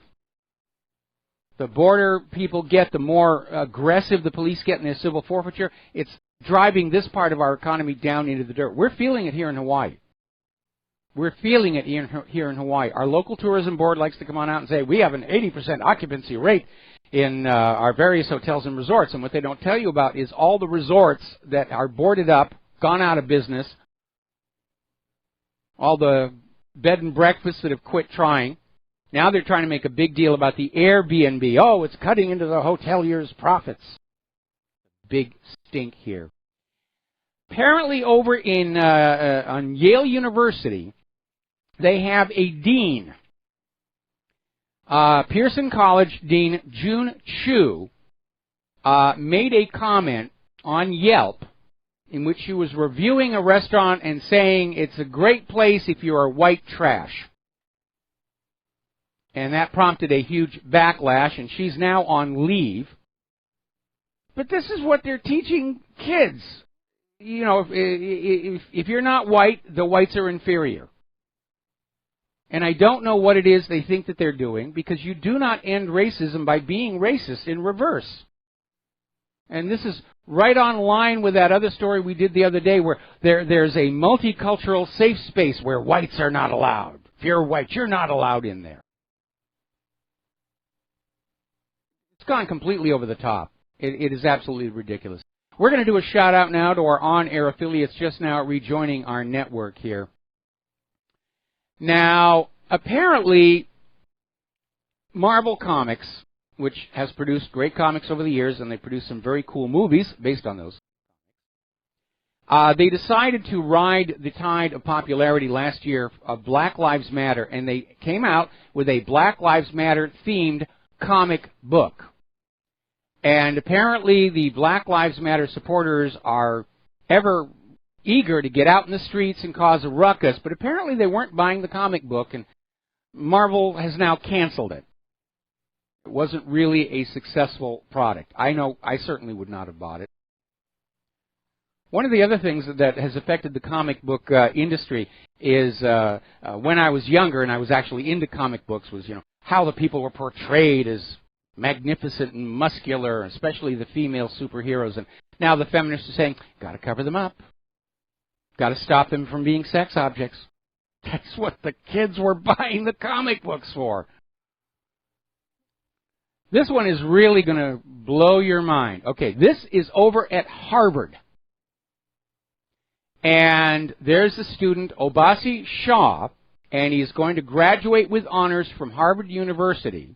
[SPEAKER 2] the border people get, the more aggressive the police get in their civil forfeiture, it's driving this part of our economy down into the dirt. We're feeling it here in Hawaii. We're feeling it here in Hawaii. Our local tourism board likes to come on out and say, we have an 80% occupancy rate in our various hotels and resorts. And what they don't tell you about is all the resorts that are boarded up, gone out of business, all the bed and breakfasts that have quit trying. Now they're trying to make a big deal about the Airbnb. Oh, it's cutting into the hoteliers' profits. Big stink here. Apparently over in on Yale University, they have a dean. Pearson College Dean June Chu made a comment on Yelp in which she was reviewing a restaurant and saying it's a great place if you are white trash. And that prompted a huge backlash, and she's now on leave. But this is what they're teaching kids. You know, if you're not white, the whites are inferior. And I don't know what it is they think that they're doing, because you do not end racism by being racist in reverse. And this is right on line with that other story we did the other day where there's a multicultural safe space where whites are not allowed. If you're white, you're not allowed in there. It's gone completely over the top. It is absolutely ridiculous. We're going to do a shout-out now to our on-air affiliates just now rejoining our network here. Now, apparently, Marvel Comics, which has produced great comics over the years, and they produced some very cool movies based on those, they decided to ride the tide of popularity last year of Black Lives Matter, and they came out with a Black Lives Matter-themed comic book. And apparently the Black Lives Matter supporters are ever eager to get out in the streets and cause a ruckus, but apparently they weren't buying the comic book, and Marvel has now canceled it. It wasn't really a successful product. I know I certainly would not have bought it. One of the other things that has affected the comic book industry is when I was younger and I was actually into comic books was, how the people were portrayed as magnificent and muscular, especially the female superheroes. And now the feminists are saying, got to cover them up. Got to stop them from being sex objects. That's what the kids were buying the comic books for. This one is really going to blow your mind. Okay, this is over at Harvard. And there's the student, Obasi Shah, and he's going to graduate with honors from Harvard University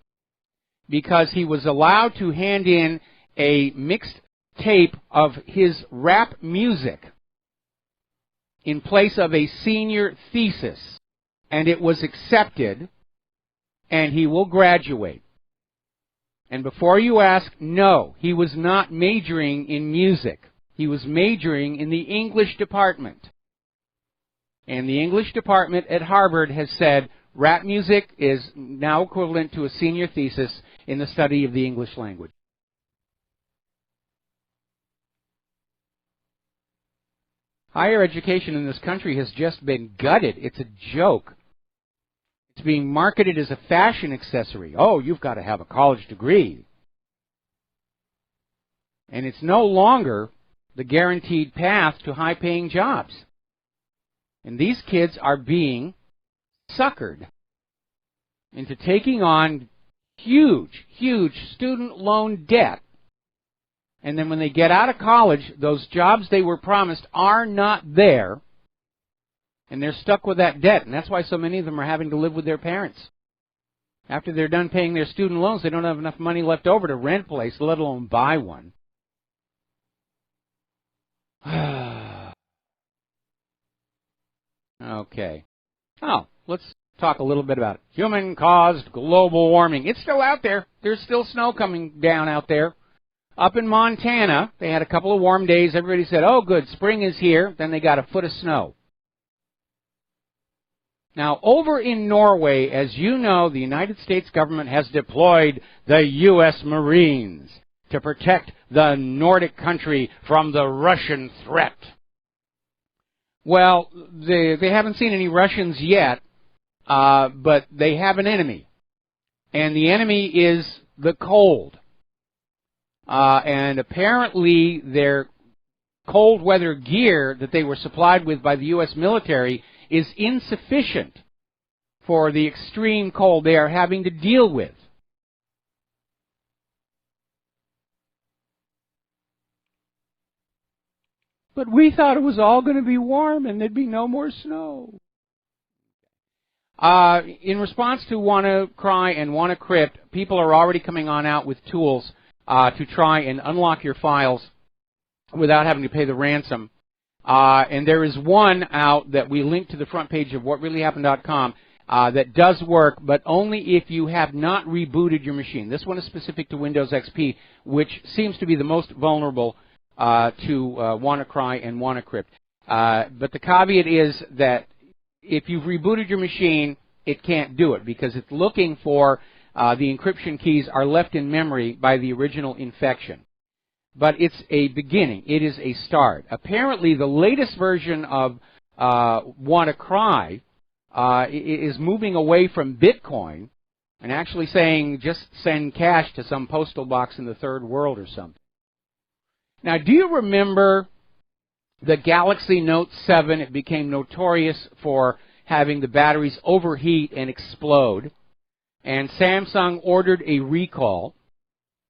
[SPEAKER 2] because he was allowed to hand in a mixed tape of his rap music in place of a senior thesis. And it was accepted, and he will graduate. And before you ask, no, he was not majoring in music. He was majoring in the English department. And the English department at Harvard has said rap music is now equivalent to a senior thesis in the study of the English language. Higher education in this country has just been gutted. It's a joke. It's being marketed as a fashion accessory. Oh, you've got to have a college degree. And it's no longer the guaranteed path to high-paying jobs. And these kids are being suckered into taking on huge, huge student loan debt. And then when they get out of college, those jobs they were promised are not there. And they're stuck with that debt, and that's why so many of them are having to live with their parents. After they're done paying their student loans, they don't have enough money left over to rent a place, let alone buy one. Okay. Oh, let's talk a little bit about it. Human-caused global warming. It's still out there. There's still snow coming down out there. Up in Montana, they had a couple of warm days. Everybody said, oh, good, spring is here. Then they got a foot of snow. Now, over in Norway, as you know, the United States government has deployed the U.S. Marines to protect the Nordic country from the Russian threat. Well, they haven't seen any Russians yet, but they have an enemy. And the enemy is the cold. And apparently their cold weather gear that they were supplied with by the U.S. military is insufficient for the extreme cold they are having to deal with. But we thought it was all going to be warm and there'd be no more snow. In response to WannaCry and WannaCrypt, people are already coming on out with tools to try and unlock your files without having to pay the ransom. And there is one out that we link to the front page of whatreallyhappened.com that does work, but only if you have not rebooted your machine. This one is specific to Windows XP, which seems to be the most vulnerable to WannaCry and WannaCrypt. But the caveat is that if you've rebooted your machine, it can't do it because it's looking for the encryption keys are left in memory by the original infection. But it's a beginning. It is a start. Apparently, the latest version of WannaCry is moving away from Bitcoin and actually saying just send cash to some postal box in the third world or something. Now, do you remember the Galaxy Note 7? It became notorious for having the batteries overheat and explode. And Samsung ordered a recall.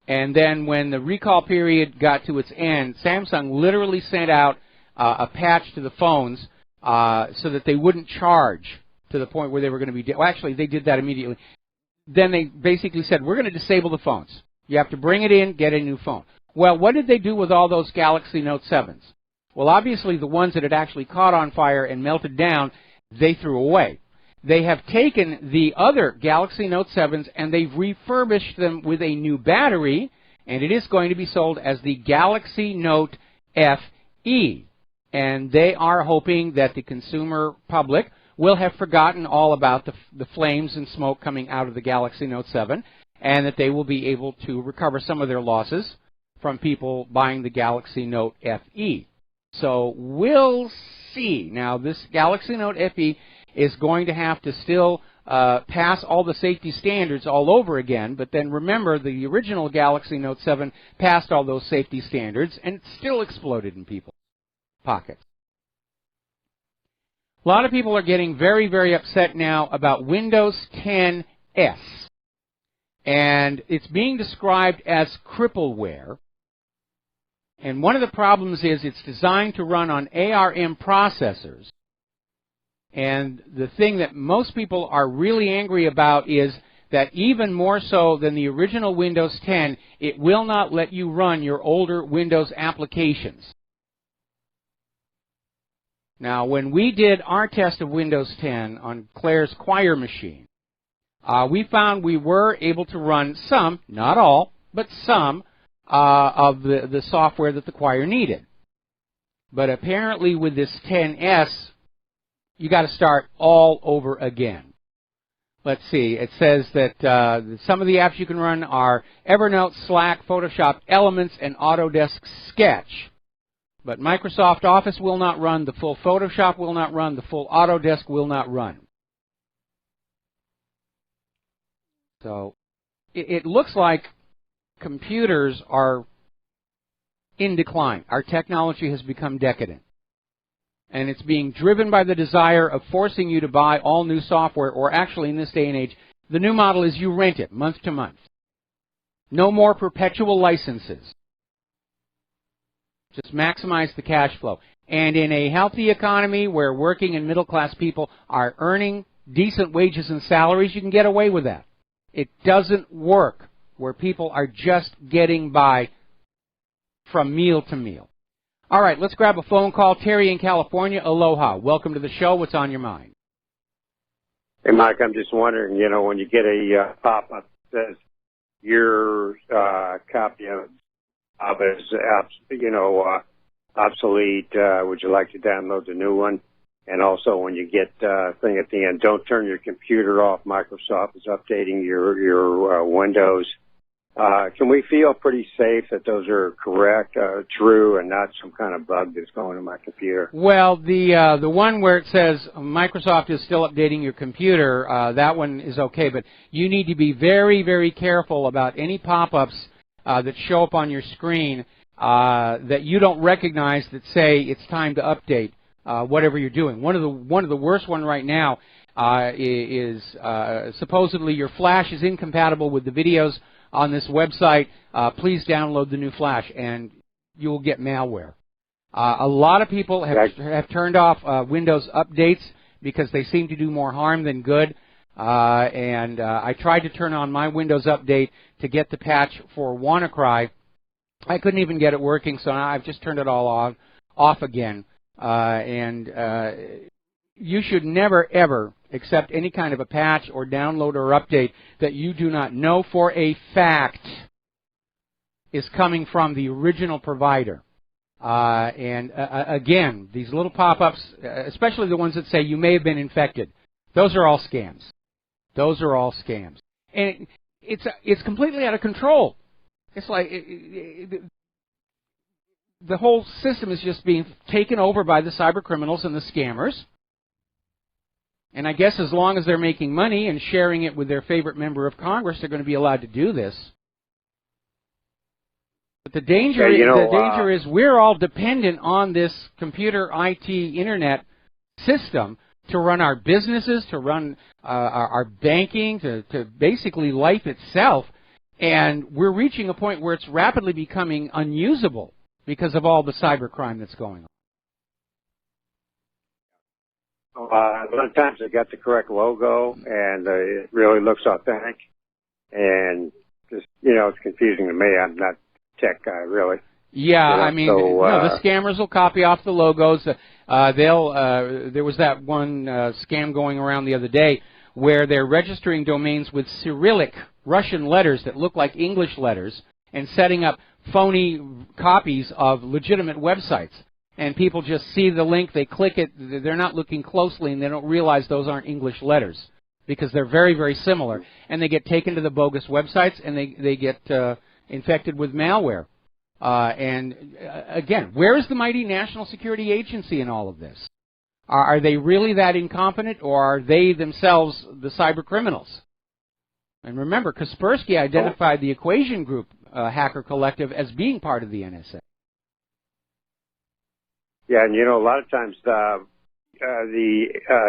[SPEAKER 2] And then when the recall period got to its end, Samsung literally sent out a patch to the phones so that they wouldn't charge to the point where they were going to be... Well, actually, they did that immediately. Then they basically said, we're going to disable the phones. You have to bring it in, get a new phone. Well, what did they do with all those Galaxy Note 7s? Well, obviously, the ones that had actually caught on fire and melted down, they threw away. They have taken the other Galaxy Note 7s and they've refurbished them with a new battery, and it is going to be sold as the Galaxy Note FE. And they are hoping that the consumer public will have forgotten all about the flames and smoke coming out of the Galaxy Note 7, and that they will be able to recover some of their losses from people buying the Galaxy Note FE. So we'll see. Now, this Galaxy Note FE is going to have to still pass all the safety standards all over again, but then remember the original Galaxy Note 7 passed all those safety standards and it still exploded in people's pockets. A lot of people are getting very, very upset now about Windows 10 S, and it's being described as crippleware. And one of the problems is it's designed to run on ARM processors. And the thing that most people are really angry about is that even more so than the original Windows 10, it will not let you run your older Windows applications. Now, when we did our test of Windows 10 on Claire's Choir machine, we found we were able to run some, not all, but some of the software that the Choir needed. But apparently with this 10S, you got to start all over again. Let's see. It says that some of the apps you can run are Evernote, Slack, Photoshop, Elements, and Autodesk Sketch. But Microsoft Office will not run, the full Photoshop will not run, the full Autodesk will not run. So it looks like computers are in decline. Our technology has become decadent. And it's being driven by the desire of forcing you to buy all new software, or actually in this day and age, the new model is you rent it month to month. No more perpetual licenses. Just maximize the cash flow. And in a healthy economy where working and middle-class people are earning decent wages and salaries, you can get away with that. It doesn't work where people are just getting by from meal to meal. All right, let's grab a phone call. Terry in California, aloha. Welcome to the show. What's on your mind?
[SPEAKER 9] Hey, Mike, I'm just wondering, when you get a pop-up that says your copy of it is, obsolete, would you like to download the new one? And also when you get thing at the end, don't turn your computer off. Microsoft is updating your Windows. Can we feel pretty safe that those are correct, true, and not some kind of bug that's going in my computer?
[SPEAKER 2] Well, the one where it says Microsoft is still updating your computer, that one is okay, but you need to be very, very careful about any pop-ups that show up on your screen that you don't recognize that say it's time to update whatever you're doing. One of the worst one right now is supposedly your Flash is incompatible with the videos on this website. Please download the new Flash, and you will get malware. A lot of people have turned off Windows updates because they seem to do more harm than good. And I tried to turn on my Windows update to get the patch for WannaCry. I couldn't even get it working, so now I've just turned it all off again. You should never, ever accept any kind of a patch or download or update that you do not know for a fact is coming from the original provider. Again, these little pop-ups, especially the ones that say you may have been infected, those are all scams. Those are all scams. And it's completely out of control. It's like the whole system is just being taken over by the cyber criminals and the scammers. And I guess as long as they're making money and sharing it with their favorite member of Congress, they're going to be allowed to do this. But the danger, is we're all dependent on this computer, IT, internet system to run our businesses, to run our banking, to basically life itself. And we're reaching a point where it's rapidly becoming unusable because of all the cybercrime that's going on.
[SPEAKER 9] A lot of times they got the correct logo, and it really looks authentic. And just, it's confusing to me. I'm not a tech guy, really.
[SPEAKER 2] Yeah, the scammers will copy off the logos. There was that one scam going around the other day where they're registering domains with Cyrillic Russian letters that look like English letters and setting up phony copies of legitimate websites. And people just see the link, they click it, they're not looking closely, and they don't realize those aren't English letters because they're very, very similar. And they get taken to the bogus websites, and they get infected with malware. Again, where is the mighty National Security Agency in all of this? Are they really that incompetent, or are they themselves the cyber criminals? And remember, Kaspersky identified the Equation Group hacker collective as being part of the NSA.
[SPEAKER 9] Yeah, and a lot of times the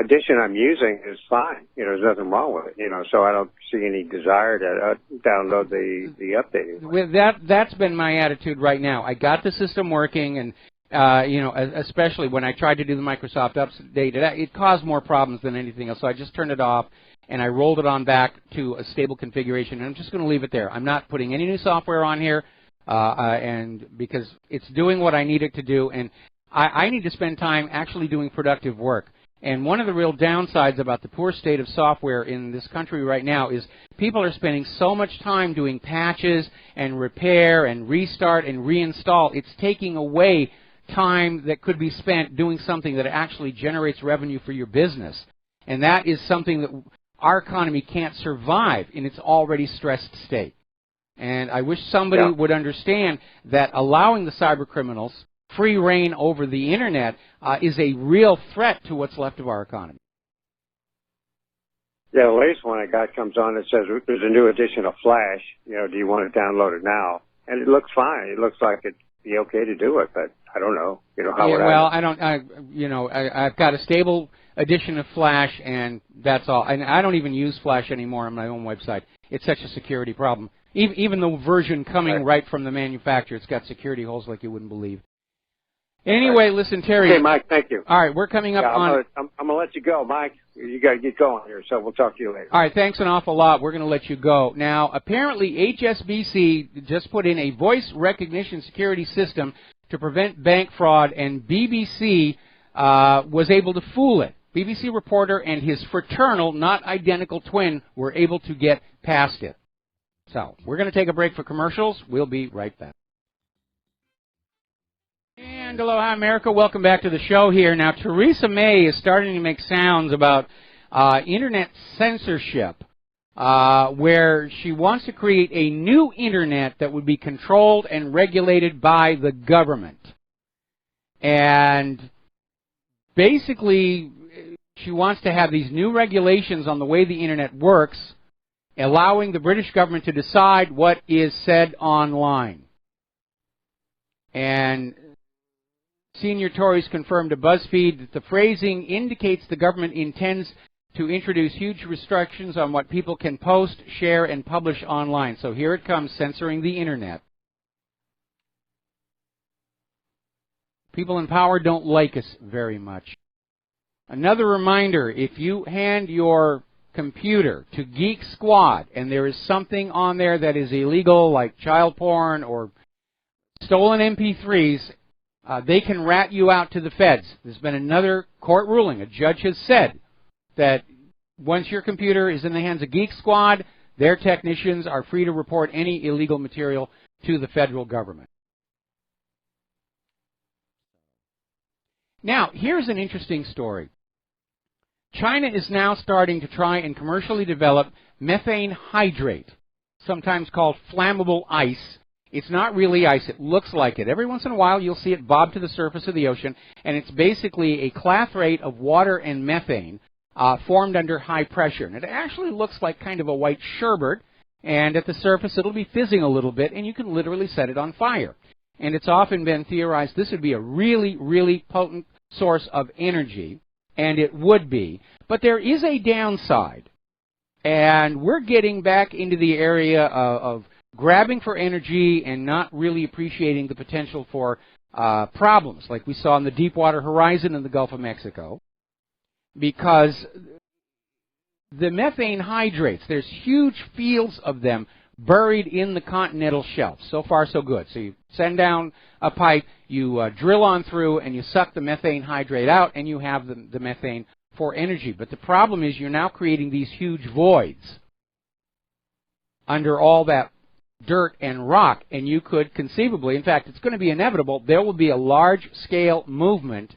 [SPEAKER 9] edition I'm using is fine. There's nothing wrong with it. So I don't see any desire to download the updating.
[SPEAKER 2] With that's been my attitude right now. I got the system working, and especially when I tried to do the Microsoft update, it caused more problems than anything else. So I just turned it off, and I rolled it on back to a stable configuration. And I'm just going to leave it there. I'm not putting any new software on here, and because it's doing what I need it to do, and I need to spend time actually doing productive work. And one of the real downsides about the poor state of software in this country right now is people are spending so much time doing patches and repair and restart and reinstall. It's taking away time that could be spent doing something that actually generates revenue for your business. And that is something that our economy can't survive in its already stressed state. And I wish somebody would understand that allowing the cyber criminals free reign over the Internet is a real threat to what's left of our economy.
[SPEAKER 9] Yeah, the latest one I got comes on that says there's a new edition of Flash. Do you want to download it now? And it looks fine. It looks like it'd be okay to do it, but I don't know. How would I know?
[SPEAKER 2] I've got a stable edition of Flash, and that's all. And I don't even use Flash anymore on my own website. It's such a security problem. Even the version coming right from the manufacturer, it's got security holes like you wouldn't believe. Anyway, listen, Terry.
[SPEAKER 9] Okay, Mike, thank you.
[SPEAKER 2] All right, we're coming up on...
[SPEAKER 9] I'm going to let you go, Mike. You got to get going here, so we'll talk to you later.
[SPEAKER 2] All right, thanks an awful lot. We're going to let you go. Now, apparently HSBC just put in a voice recognition security system to prevent bank fraud, and BBC was able to fool it. BBC reporter and his fraternal, not identical twin were able to get past it. So, we're going to take a break for commercials. We'll be right back. And aloha, America. Welcome back to the show here. Now, Theresa May is starting to make sounds about Internet censorship, where she wants to create a new Internet that would be controlled and regulated by the government. And basically, she wants to have these new regulations on the way the Internet works, allowing the British government to decide what is said online. And senior Tories confirmed to BuzzFeed that the phrasing indicates the government intends to introduce huge restrictions on what people can post, share, and publish online. So here it comes, censoring the Internet. People in power don't like us very much. Another reminder, if you hand your computer to Geek Squad and there is something on there that is illegal, like child porn or stolen MP3s, they can rat you out to the feds. There's been another court ruling. A judge has said that once your computer is in the hands of Geek Squad, their technicians are free to report any illegal material to the federal government. Now, here's an interesting story. China is now starting to try and commercially develop methane hydrate, sometimes called flammable ice. It's not really ice. It looks like it. Every once in a while, you'll see it bob to the surface of the ocean, and it's basically a clathrate of water and methane formed under high pressure. And it actually looks like kind of a white sherbet, and at the surface, it'll be fizzing a little bit, and you can literally set it on fire. And it's often been theorized this would be a really, really potent source of energy, and it would be. But there is a downside, and we're getting back into the area of grabbing for energy and not really appreciating the potential for problems, like we saw in the Deepwater Horizon in the Gulf of Mexico, because the methane hydrates, there's huge fields of them buried in the continental shelf. So far, so good. So you send down a pipe, you drill on through, and you suck the methane hydrate out, and you have the methane for energy. But the problem is you're now creating these huge voids under all that dirt and rock, and you could conceivably, in fact, it's going to be inevitable, there will be a large-scale movement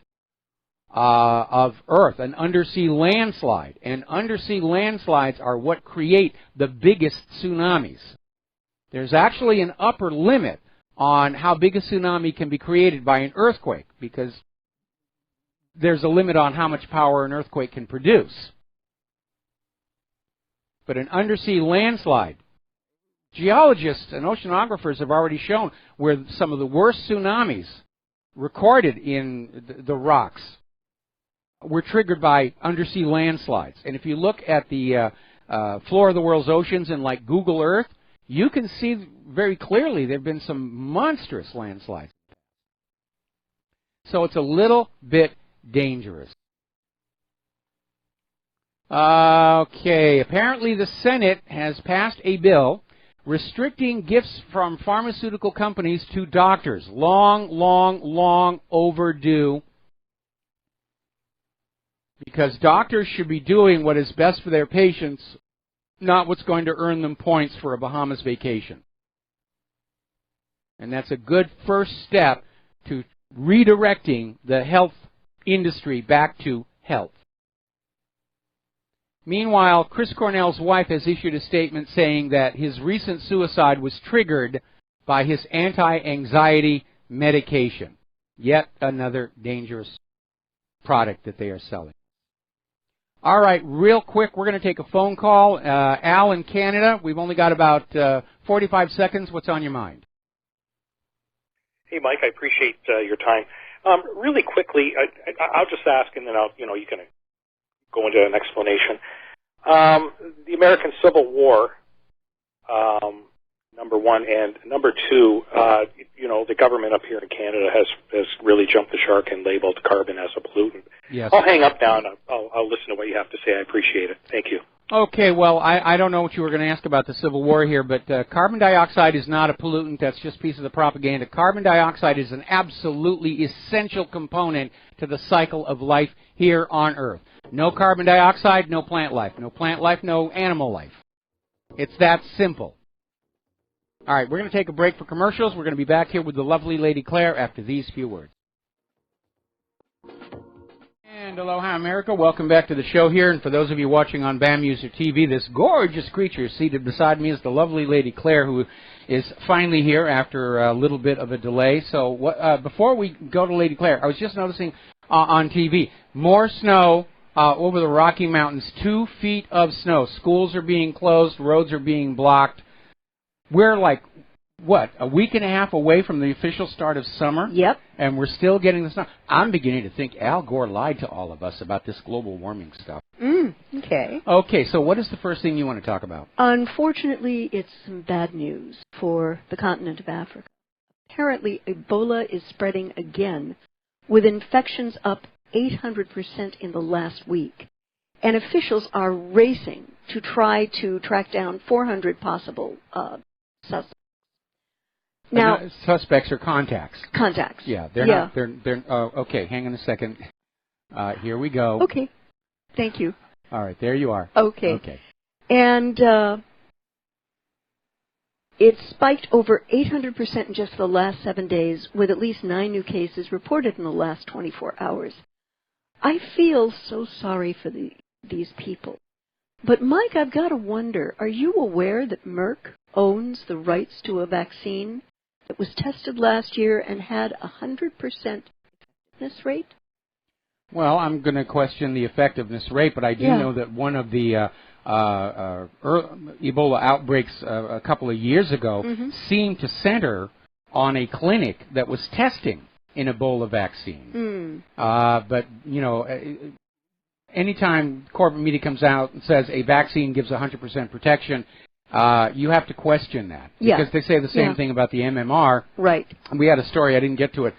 [SPEAKER 2] of Earth, an undersea landslide. And undersea landslides are what create the biggest tsunamis. There's actually an upper limit on how big a tsunami can be created by an earthquake, because there's a limit on how much power an earthquake can produce. But an undersea landslide, geologists and oceanographers have already shown where some of the worst tsunamis recorded in the rocks were triggered by undersea landslides. And if you look at the floor of the world's oceans in like Google Earth, you can see very clearly there have been some monstrous landslides. So it's a little bit dangerous. Okay, apparently the Senate has passed a bill restricting gifts from pharmaceutical companies to doctors. Long overdue. Because doctors should be doing what is best for their patients, not what's going to earn them points for a Bahamas vacation. And that's a good first step to redirecting the health industry back to health. Meanwhile, Chris Cornell's wife has issued a statement saying that his recent suicide was triggered by his anti-anxiety medication. Yet another dangerous product that they are selling. All right, real quick, we're going to take a phone call. Al in Canada, we've only got about 45 seconds. What's on your mind?
[SPEAKER 10] Hey, Mike, I appreciate your time. Really quickly, I'll just ask, and then you can go into an explanation. The American Civil War, number one. And number two, the government up here in Canada has really jumped the shark and labeled carbon as a pollutant.
[SPEAKER 2] Yes.
[SPEAKER 10] I'll hang up now and I'll listen to what you have to say. I appreciate it. Thank you.
[SPEAKER 2] Okay, well, I don't know what you were going to ask about the Civil War here, but carbon dioxide is not a pollutant. That's just a piece of the propaganda. Carbon dioxide is an absolutely essential component to the cycle of life here on Earth. No carbon dioxide, no plant life. No plant life, no animal life. It's that simple. All right, we're going to take a break for commercials. We're going to be back here with the lovely Lady Claire after these few words. And aloha, America. Welcome back to the show here. And for those of you watching on BAM User TV, this gorgeous creature seated beside me is the lovely Lady Claire, who is finally here after a little bit of a delay. So before we go to Lady Claire, I was just noticing on TV, more snow over the Rocky Mountains, 2 feet of snow. Schools are being closed. Roads are being blocked. We're like, a week and a half away from the official start of summer?
[SPEAKER 11] Yep.
[SPEAKER 2] And we're still getting the snow. I'm beginning to think Al Gore lied to all of us about this global warming stuff.
[SPEAKER 11] Okay.
[SPEAKER 2] Okay, so what is the first thing you want to talk about?
[SPEAKER 11] Unfortunately, it's some bad news for the continent of Africa. Apparently, Ebola is spreading again, with infections up 800% in the last week. And officials are racing to try to track down 400 possible suspects. Now,
[SPEAKER 2] suspects or contacts?
[SPEAKER 11] Contacts.
[SPEAKER 2] Yeah, they're not. They're. Okay, hang on a second. Here we go.
[SPEAKER 11] Okay. Thank you.
[SPEAKER 2] All right, there you are.
[SPEAKER 11] Okay.
[SPEAKER 2] Okay.
[SPEAKER 11] And it spiked over 800% in just the last 7 days, with at least 9 new cases reported in the last 24 hours. I feel so sorry for these people. But, Mike, I've got to wonder, are you aware that Merck owns the rights to a vaccine that was tested last year and had a 100% effectiveness rate?
[SPEAKER 2] Well, I'm going to question the effectiveness rate, but I do know that one of the Ebola outbreaks a couple of years ago seemed to center on a clinic that was testing an Ebola vaccine. But, anytime corporate media comes out and says a vaccine gives 100% protection, you have to question that. Because they say the same thing about the MMR.
[SPEAKER 11] Right.
[SPEAKER 2] We had a story, I didn't get to it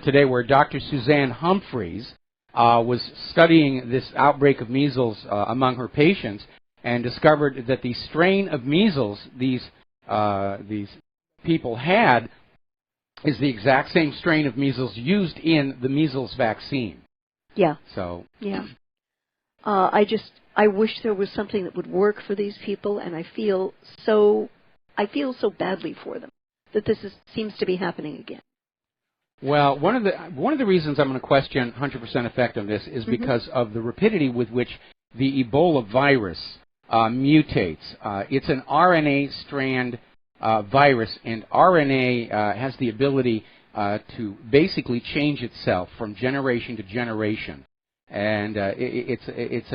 [SPEAKER 2] today, where Dr. Suzanne Humphreys was studying this outbreak of measles among her patients and discovered that the strain of measles these people had is the exact same strain of measles used in the measles vaccine.
[SPEAKER 11] Yeah.
[SPEAKER 2] So.
[SPEAKER 11] Yeah. I wish there was something that would work for these people, and I feel so badly for them that this seems to be happening again.
[SPEAKER 2] Well, one of the reasons I'm going to question 100% effectiveness is because of the rapidity with which the Ebola virus mutates. It's an RNA strand virus, and RNA has the ability to basically change itself from generation to generation. And it's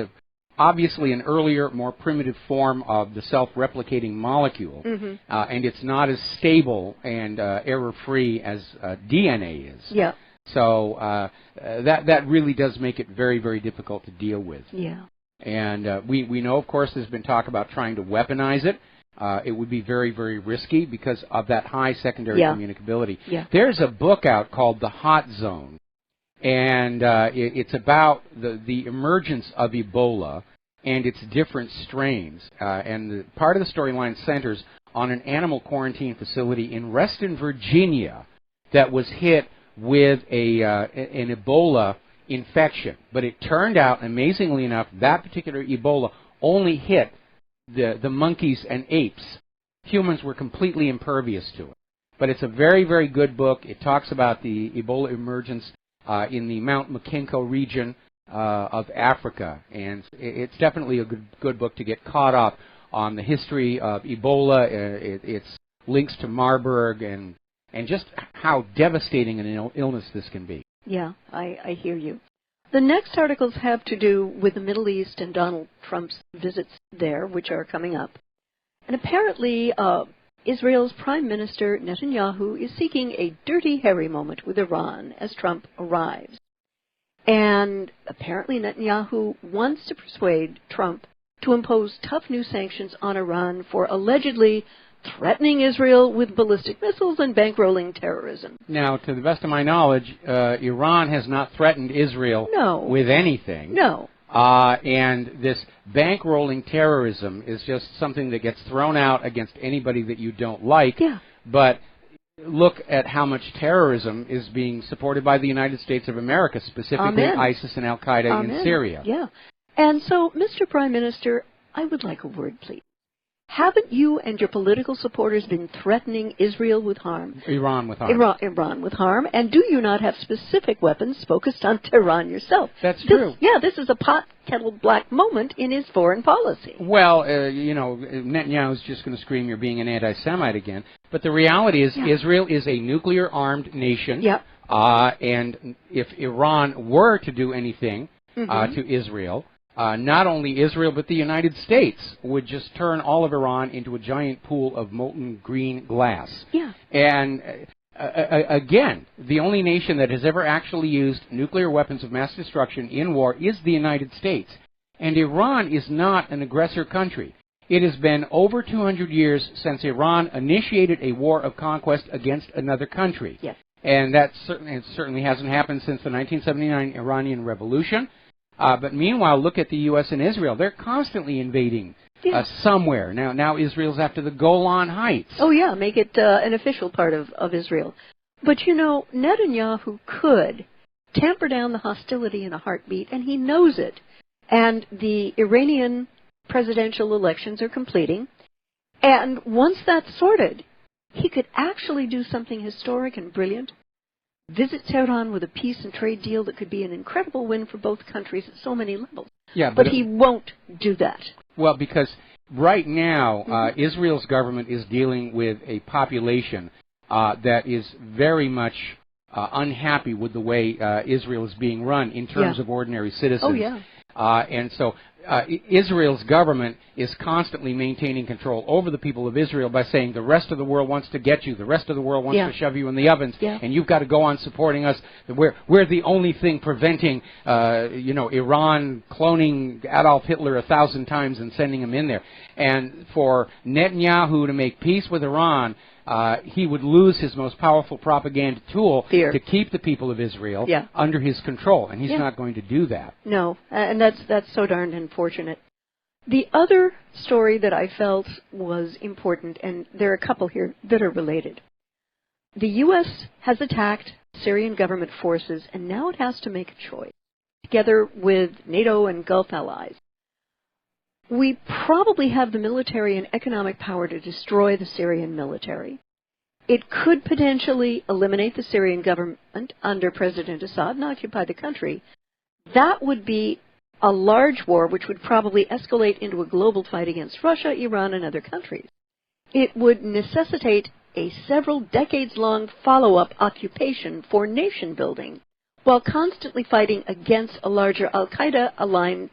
[SPEAKER 2] obviously an earlier, more primitive form of the self-replicating molecule, and it's not as stable and error-free as DNA is.
[SPEAKER 11] Yeah.
[SPEAKER 2] So that really does make it very, very difficult to deal with.
[SPEAKER 11] Yeah.
[SPEAKER 2] And we know, of course, there's been talk about trying to weaponize it. It would be very, very risky because of that high secondary communicability.
[SPEAKER 11] Yeah.
[SPEAKER 2] There's a book out called The Hot Zone, and it's about the emergence of Ebola and its different strains. And part of the storyline centers on an animal quarantine facility in Reston, Virginia, that was hit with an Ebola infection. But it turned out, amazingly enough, that particular Ebola only hit the monkeys and apes. Humans were completely impervious to it. But it's a very, very good book. It talks about the Ebola emergence in the Mount Makinko region of Africa, and it's definitely a good book to get caught up on the history of Ebola, its links to Marburg, and just how devastating an illness this can be.
[SPEAKER 11] Yeah, I hear you. The next articles have to do with the Middle East and Donald Trump's visits there, which are coming up. And apparently, Israel's Prime Minister Netanyahu is seeking a dirty Harry moment with Iran as Trump arrives. And apparently Netanyahu wants to persuade Trump to impose tough new sanctions on Iran for allegedly threatening Israel with ballistic missiles and bankrolling terrorism.
[SPEAKER 2] Now, to the best of my knowledge, Iran has not threatened Israel with anything.
[SPEAKER 11] No.
[SPEAKER 2] And this bankrolling terrorism is just something that gets thrown out against anybody that you don't like.
[SPEAKER 11] Yeah.
[SPEAKER 2] But look at how much terrorism is being supported by the United States of America, specifically ISIS and Al-Qaeda in Syria.
[SPEAKER 11] Yeah. And so, Mr. Prime Minister, I would like a word, please. Haven't you and your political supporters been threatening Israel with harm?
[SPEAKER 2] Iran with harm.
[SPEAKER 11] Iran with harm. And do you not have specific weapons focused on Tehran yourself?
[SPEAKER 2] That's true.
[SPEAKER 11] Yeah, this is a pot-kettle black moment in his foreign policy.
[SPEAKER 2] Well, Netanyahu's just going to scream you're being an anti-Semite again. But the reality is Israel is a nuclear-armed nation.
[SPEAKER 11] Yeah.
[SPEAKER 2] And if Iran were to do anything to Israel, not only Israel, but the United States would just turn all of Iran into a giant pool of molten green glass.
[SPEAKER 11] Yeah.
[SPEAKER 2] And again, the only nation that has ever actually used nuclear weapons of mass destruction in war is the United States. And Iran is not an aggressor country. It has been over 200 years since Iran initiated a war of conquest against another country.
[SPEAKER 11] Yes.
[SPEAKER 2] And it certainly hasn't happened since the 1979 Iranian Revolution. But meanwhile, look at the U.S. and Israel. They're constantly invading somewhere. Now Israel's after the Golan Heights.
[SPEAKER 11] Oh, yeah, make it an official part of Israel. But, Netanyahu could tamper down the hostility in a heartbeat, and he knows it. And the Iranian presidential elections are completing. And once that's sorted, he could actually do something historic and brilliant. Visit Tehran with a peace and trade deal that could be an incredible win for both countries at so many levels.
[SPEAKER 2] Yeah,
[SPEAKER 11] but he won't do that.
[SPEAKER 2] Well, because right now, Israel's government is dealing with a population that is very much unhappy with the way Israel is being run in terms of ordinary citizens.
[SPEAKER 11] Oh, yeah.
[SPEAKER 2] And so Israel's government is constantly maintaining control over the people of Israel by saying the rest of the world wants to get you, the rest of the world wants to shove you in the ovens, and you've got to go on supporting us. We're the only thing preventing, Iran cloning Adolf Hitler 1,000 times and sending him in there. And for Netanyahu to make peace with Iran, he would lose his most powerful propaganda tool to keep the people of Israel under his control, and he's not going to do that.
[SPEAKER 11] No, and that's so darned unfortunate. The other story that I felt was important, and there are a couple here that are related. The U.S. has attacked Syrian government forces, and now it has to make a choice, together with NATO and Gulf allies. We probably have the military and economic power to destroy the Syrian military. It could potentially eliminate the Syrian government under President Assad and occupy the country. That would be a large war which would probably escalate into a global fight against Russia, Iran, and other countries. It would necessitate a several decades-long follow-up occupation for nation-building, while constantly fighting against a larger al-Qaeda-aligned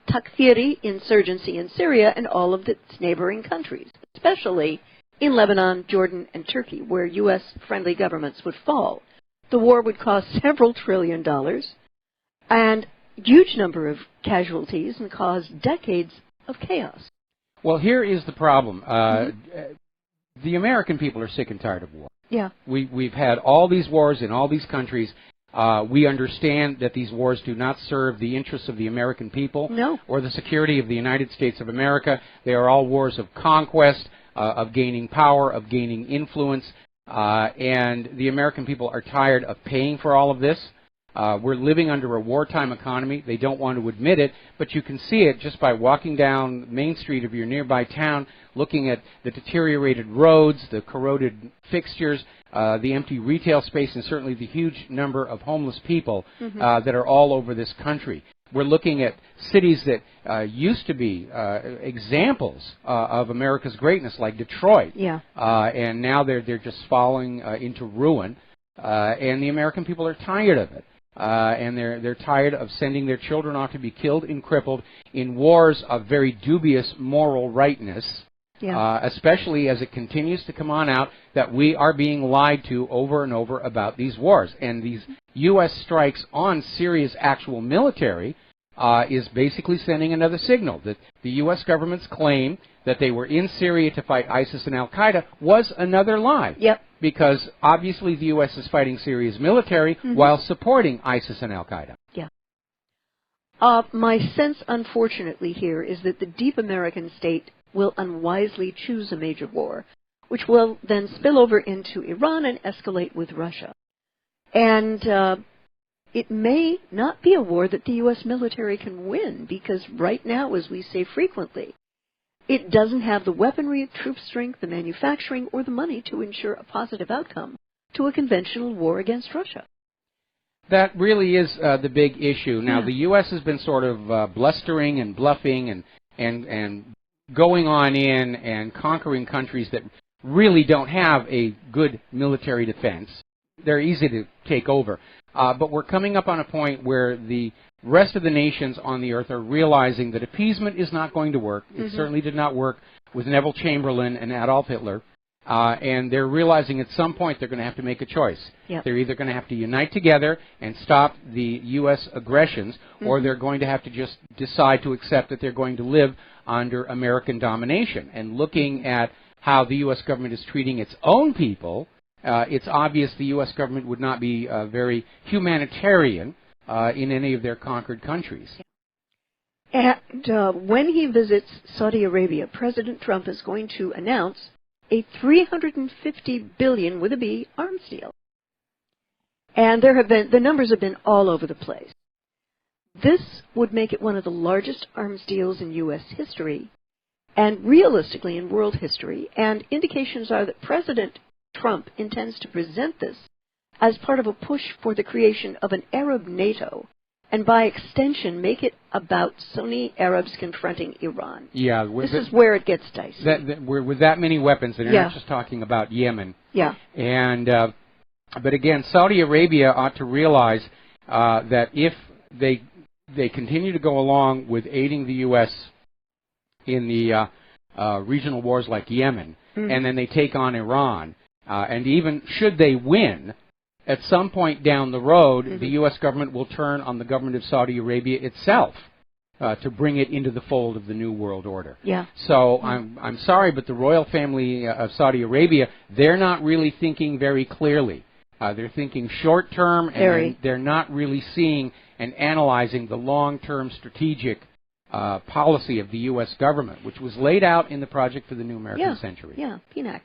[SPEAKER 11] Takfiri insurgency in Syria and all of its neighboring countries, especially in Lebanon, Jordan, and Turkey, where U.S.-friendly governments would fall. The war would cost several $1 trillion and a huge number of casualties and cause decades of chaos.
[SPEAKER 2] Well, here is the problem. The American people are sick and tired of war.
[SPEAKER 11] Yeah.
[SPEAKER 2] We've had all these wars in all these countries. We understand that these wars do not serve the interests of the American people or the security of the United States of America. They are all wars of conquest, of gaining power, of gaining influence, and the American people are tired of paying for all of this. We're living under a wartime economy. They don't want to admit it, but you can see it just by walking down Main Street of your nearby town, looking at the deteriorated roads, the corroded fixtures, the empty retail space, and certainly the huge number of homeless people that are all over this country. We're looking at cities that used to be examples of America's greatness, like Detroit, and now they're just falling into ruin, and the American people are tired of it. And they're tired of sending their children off to be killed and crippled in wars of very dubious moral rightness, especially as it continues to come on out that we are being lied to over and over about these wars. And these U.S. strikes on Syria's actual military is basically sending another signal that the U.S. government's claim that they were in Syria to fight ISIS and Al-Qaeda was another lie.
[SPEAKER 11] Yep.
[SPEAKER 2] Because obviously the U.S. is fighting Syria's military while supporting ISIS and Al-Qaeda.
[SPEAKER 11] Yeah. My sense, unfortunately, here is that the deep American state will unwisely choose a major war, which will then spill over into Iran and escalate with Russia. And it may not be a war that the U.S. military can win, because right now, as we say frequently, it doesn't have the weaponry, troop strength, the manufacturing, or the money to ensure a positive outcome to a conventional war against Russia.
[SPEAKER 2] That really is the big issue. Now, the U.S. has been sort of blustering and bluffing and going on in and conquering countries that really don't have a good military defense. They're easy to take over. But we're coming up on a point where the rest of the nations on the earth are realizing that appeasement is not going to work. It certainly did not work with Neville Chamberlain and Adolf Hitler. And they're realizing at some point they're going to have to make a choice.
[SPEAKER 11] Yep.
[SPEAKER 2] They're either going to have to unite together and stop the U.S. aggressions, or they're going to have to just decide to accept that they're going to live under American domination. And looking at how the U.S. government is treating its own people, it's obvious the U.S. government would not be very humanitarian in any of their conquered countries.
[SPEAKER 11] And when he visits Saudi Arabia, President Trump is going to announce a $350 billion with a B arms deal. And the numbers have been all over the place. This would make it one of the largest arms deals in U.S. history, and realistically in world history. And indications are that President Trump intends to present this as part of a push for the creation of an Arab NATO, and by extension make it about Sunni Arabs confronting Iran.
[SPEAKER 2] Yeah,
[SPEAKER 11] this is where it gets dicey.
[SPEAKER 2] With that many weapons, and you're not just talking about Yemen.
[SPEAKER 11] Yeah.
[SPEAKER 2] And but again, Saudi Arabia ought to realize that if they continue to go along with aiding the U.S. in the regional wars like Yemen, and then they take on Iran, and even should they win, at some point down the road, the U.S. government will turn on the government of Saudi Arabia itself to bring it into the fold of the New World Order.
[SPEAKER 11] Yeah.
[SPEAKER 2] So I'm sorry, but the royal family of Saudi Arabia, they're not really thinking very clearly. They're thinking short term, and they're not really seeing and analyzing the long-term strategic policy of the U.S. government, which was laid out in the Project for the New American Century.
[SPEAKER 11] Yeah, PNAC.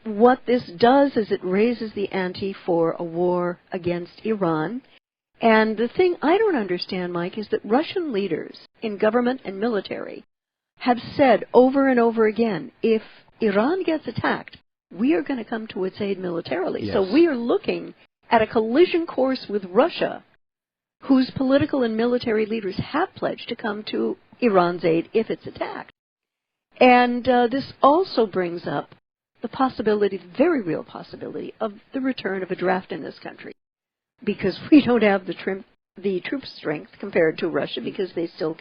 [SPEAKER 11] What this does is it raises the ante for a war against Iran. And the thing I don't understand, Mike, is that Russian leaders in government and military have said over and over again, if Iran gets attacked, we are going to come to its aid militarily.
[SPEAKER 2] Yes.
[SPEAKER 11] So we are looking at a collision course with Russia, whose political and military leaders have pledged to come to Iran's aid if it's attacked. And this also brings up the possibility, the very real possibility, of the return of a draft in this country, because we don't have the troop strength compared to Russia, because they still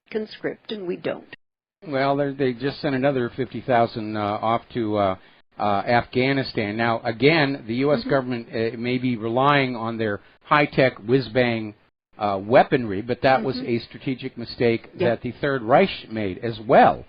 [SPEAKER 11] conscript and we don't.
[SPEAKER 2] Well, they just sent another 50,000 off to Afghanistan. Now, again, the U.S. government may be relying on their high-tech whiz-bang weaponry, but that was a strategic mistake that the Third Reich made as well,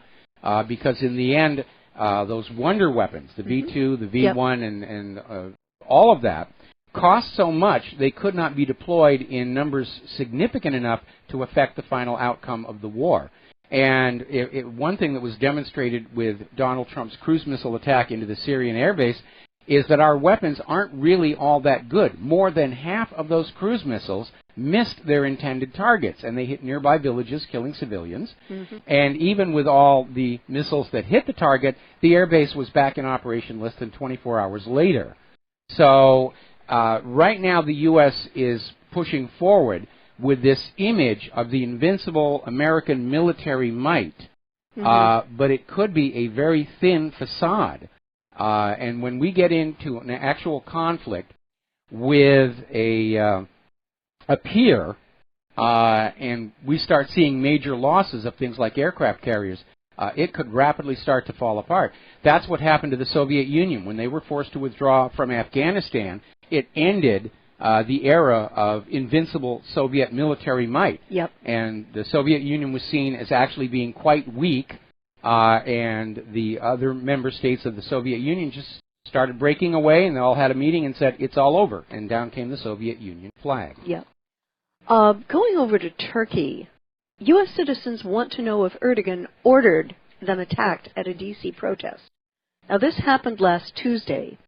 [SPEAKER 2] because in the end, those wonder weapons, the V2, the V1, and all of that, cost so much they could not be deployed in numbers significant enough to affect the final outcome of the war. And one thing that was demonstrated with Donald Trump's cruise missile attack into the Syrian airbase is that our weapons aren't really all that good. More than half of those cruise missiles missed their intended targets, and they hit nearby villages, killing civilians. And even with all the missiles that hit the target, the airbase was back in operation less than 24 hours later. So right now the U.S. is pushing forward with this image of the invincible American military might, but it could be a very thin facade. And when we get into an actual conflict with a peer, and we start seeing major losses of things like aircraft carriers, it could rapidly start to fall apart. That's what happened to the Soviet Union. When they were forced to withdraw from Afghanistan, it ended the era of invincible Soviet military might.
[SPEAKER 11] Yep.
[SPEAKER 2] And the Soviet Union was seen as actually being quite weak, and the other member states of the Soviet Union just started breaking away, and they all had a meeting and said, it's all over. And down came the Soviet Union flag.
[SPEAKER 11] Yep. Going over to Turkey, U.S. citizens want to know if Erdogan ordered them attacked at a D.C. protest. Now, this happened last Tuesday,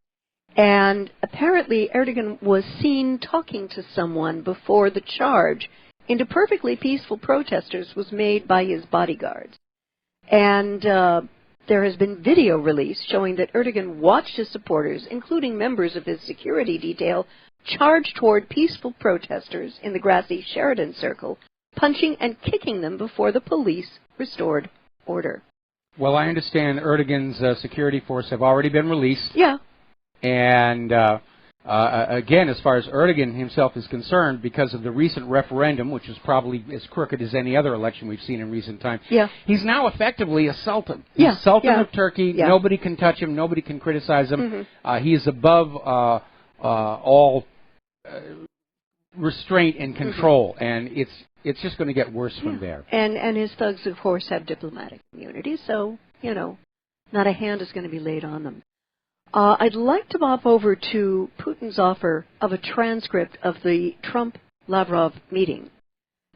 [SPEAKER 11] and apparently Erdogan was seen talking to someone before the charge into perfectly peaceful protesters was made by his bodyguards. And there has been video released showing that Erdogan watched his supporters, including members of his security detail, charge toward peaceful protesters in the grassy Sheridan Circle, punching and kicking them before the police restored order.
[SPEAKER 2] Well, I understand Erdogan's security force have already been released.
[SPEAKER 11] Yeah.
[SPEAKER 2] And again, as far as Erdogan himself is concerned, because of the recent referendum, which is probably as crooked as any other election we've seen in recent times, he's now effectively a sultan. He's Sultan of Turkey. Yeah. Nobody can touch him. Nobody can criticize him. He is above all restraint and control, and it's just going to get worse from there.
[SPEAKER 11] And his thugs, of course, have diplomatic immunity, so, not a hand is going to be laid on them. I'd like to hop over to Putin's offer of a transcript of the Trump-Lavrov meeting.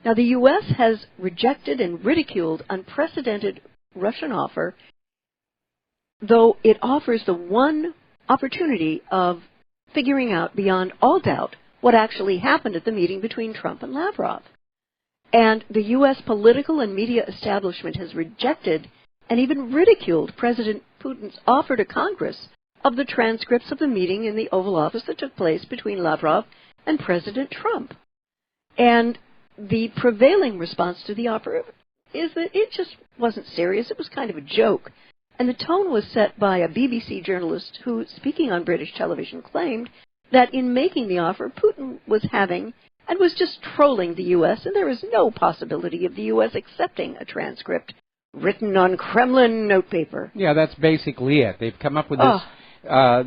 [SPEAKER 11] Now, the U.S. has rejected and ridiculed unprecedented Russian offer, though it offers the one opportunity of figuring out beyond all doubt what actually happened at the meeting between Trump and Lavrov. And the U.S. political and media establishment has rejected and even ridiculed President Putin's offer to Congress of the transcripts of the meeting in the Oval Office that took place between Lavrov and President Trump. And the prevailing response to the offer is that it just wasn't serious. It was kind of a joke. And the tone was set by a BBC journalist who, speaking on British television, claimed that in making the offer, Putin was having and was just trolling the U.S., and there is no possibility of the U.S. accepting a transcript written on Kremlin notepaper.
[SPEAKER 2] Yeah, that's basically it. They've come up with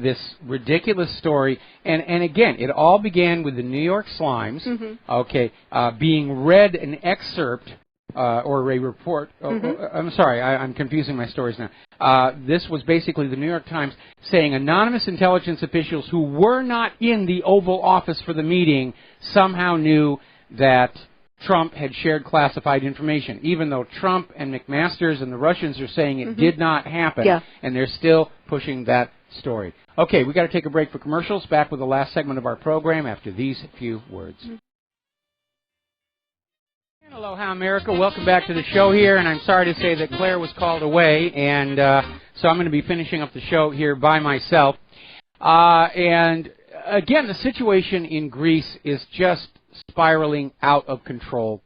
[SPEAKER 2] this ridiculous story, and again, it all began with the New York Slimes, being read an excerpt or a report. I'm sorry, I'm confusing my stories now. This was basically the New York Times saying anonymous intelligence officials who were not in the Oval Office for the meeting somehow knew that Trump had shared classified information, even though Trump and McMaster's and the Russians are saying it did not happen, and they're still pushing that story. Okay, we've got to take a break for commercials. Back with the last segment of our program after these few words. Aloha, America. Welcome back to the show here, and I'm sorry to say that Claire was called away, and so I'm going to be finishing up the show here by myself. And again, the situation in Greece is just spiraling out of control.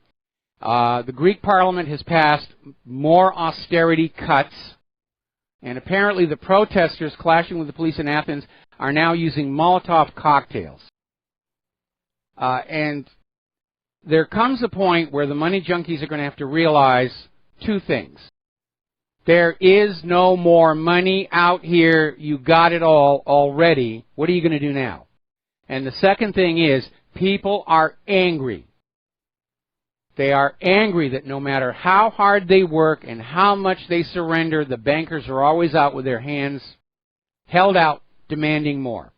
[SPEAKER 2] The Greek parliament has passed more austerity cuts, and apparently the protesters clashing with the police in Athens are now using Molotov cocktails. And there comes a point where the money junkies are going to have to realize two things. There is no more money out here. You got it all already. What are you going to do now? And the second thing is, people are angry. They are angry that no matter how hard they work and how much they surrender, the bankers are always out with their hands held out, demanding more.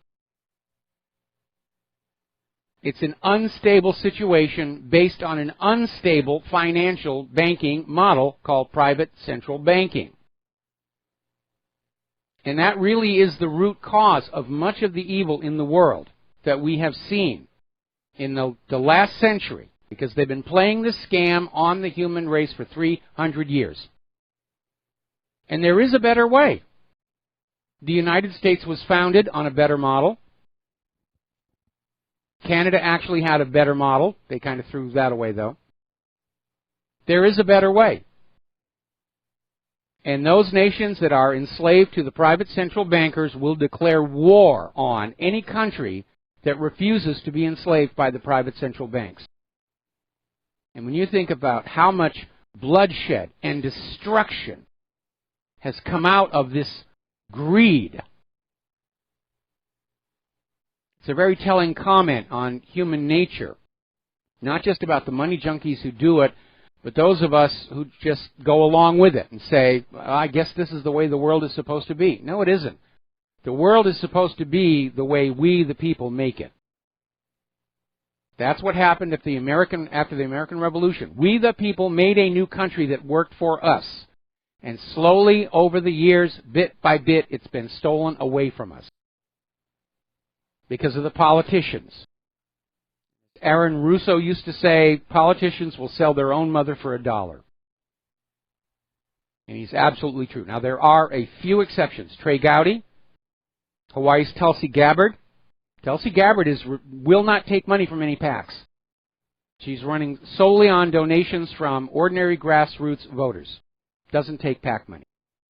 [SPEAKER 2] It's an unstable situation based on an unstable financial banking model called private central banking. And that really is the root cause of much of the evil in the world that we have seen in the last century, because they've been playing this scam on the human race for 300 years. And there is a better way. The United States was founded on a better model. Canada actually had a better model. They kind of threw that away, though. There is a better way. And those nations that are enslaved to the private central bankers will declare war on any country that refuses to be enslaved by the private central banks. And when you think about how much bloodshed and destruction has come out of this greed, It's a very telling comment on human nature, not just about the money junkies who do it, but those of us who just go along with it and say, I guess this is the way the world is supposed to be. No, it isn't. The world is supposed to be the way we, the people, make it. That's what happened after the American Revolution. We, the people, made a new country that worked for us. And slowly, over the years, bit by bit, it's been stolen away from us. Because of the politicians. Aaron Russo used to say, politicians will sell their own mother for $1. And he's absolutely true. Now, there are a few exceptions. Trey Gowdy, Hawaii's Tulsi Gabbard. Tulsi Gabbard will not take money from any PACs. She's running solely on donations from ordinary grassroots voters. Doesn't take PAC money.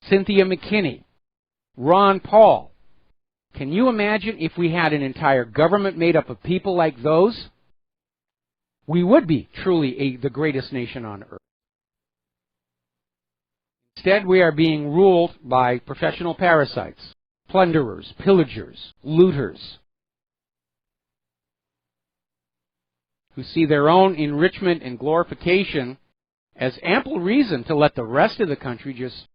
[SPEAKER 2] Cynthia McKinney, Ron Paul. Can you imagine if we had an entire government made up of people like those? We would be truly the greatest nation on earth. Instead, we are being ruled by professional parasites, plunderers, pillagers, looters, who see their own enrichment and glorification as ample reason to let the rest of the country just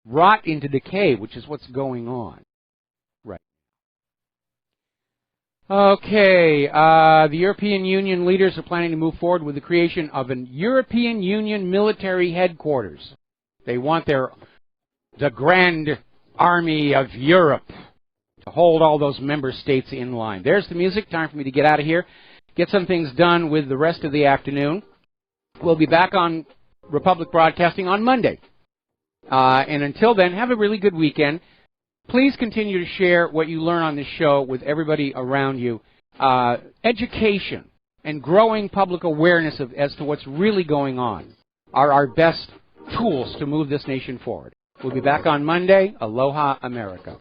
[SPEAKER 2] rot into decay, which is what's going on. Right. Okay, the European Union leaders are planning to move forward with the creation of an European Union military headquarters. They want the Grand Army of Europe to hold all those member states in line. There's the music. Time for me to get out of here. Get some things done with the rest of the afternoon. We'll be back on Republic Broadcasting on Monday. And until then, have a really good weekend. Please continue to share what you learn on this show with everybody around you. Education and growing public awareness as to what's really going on are our best tools to move this nation forward. We'll be back on Monday. Aloha, America.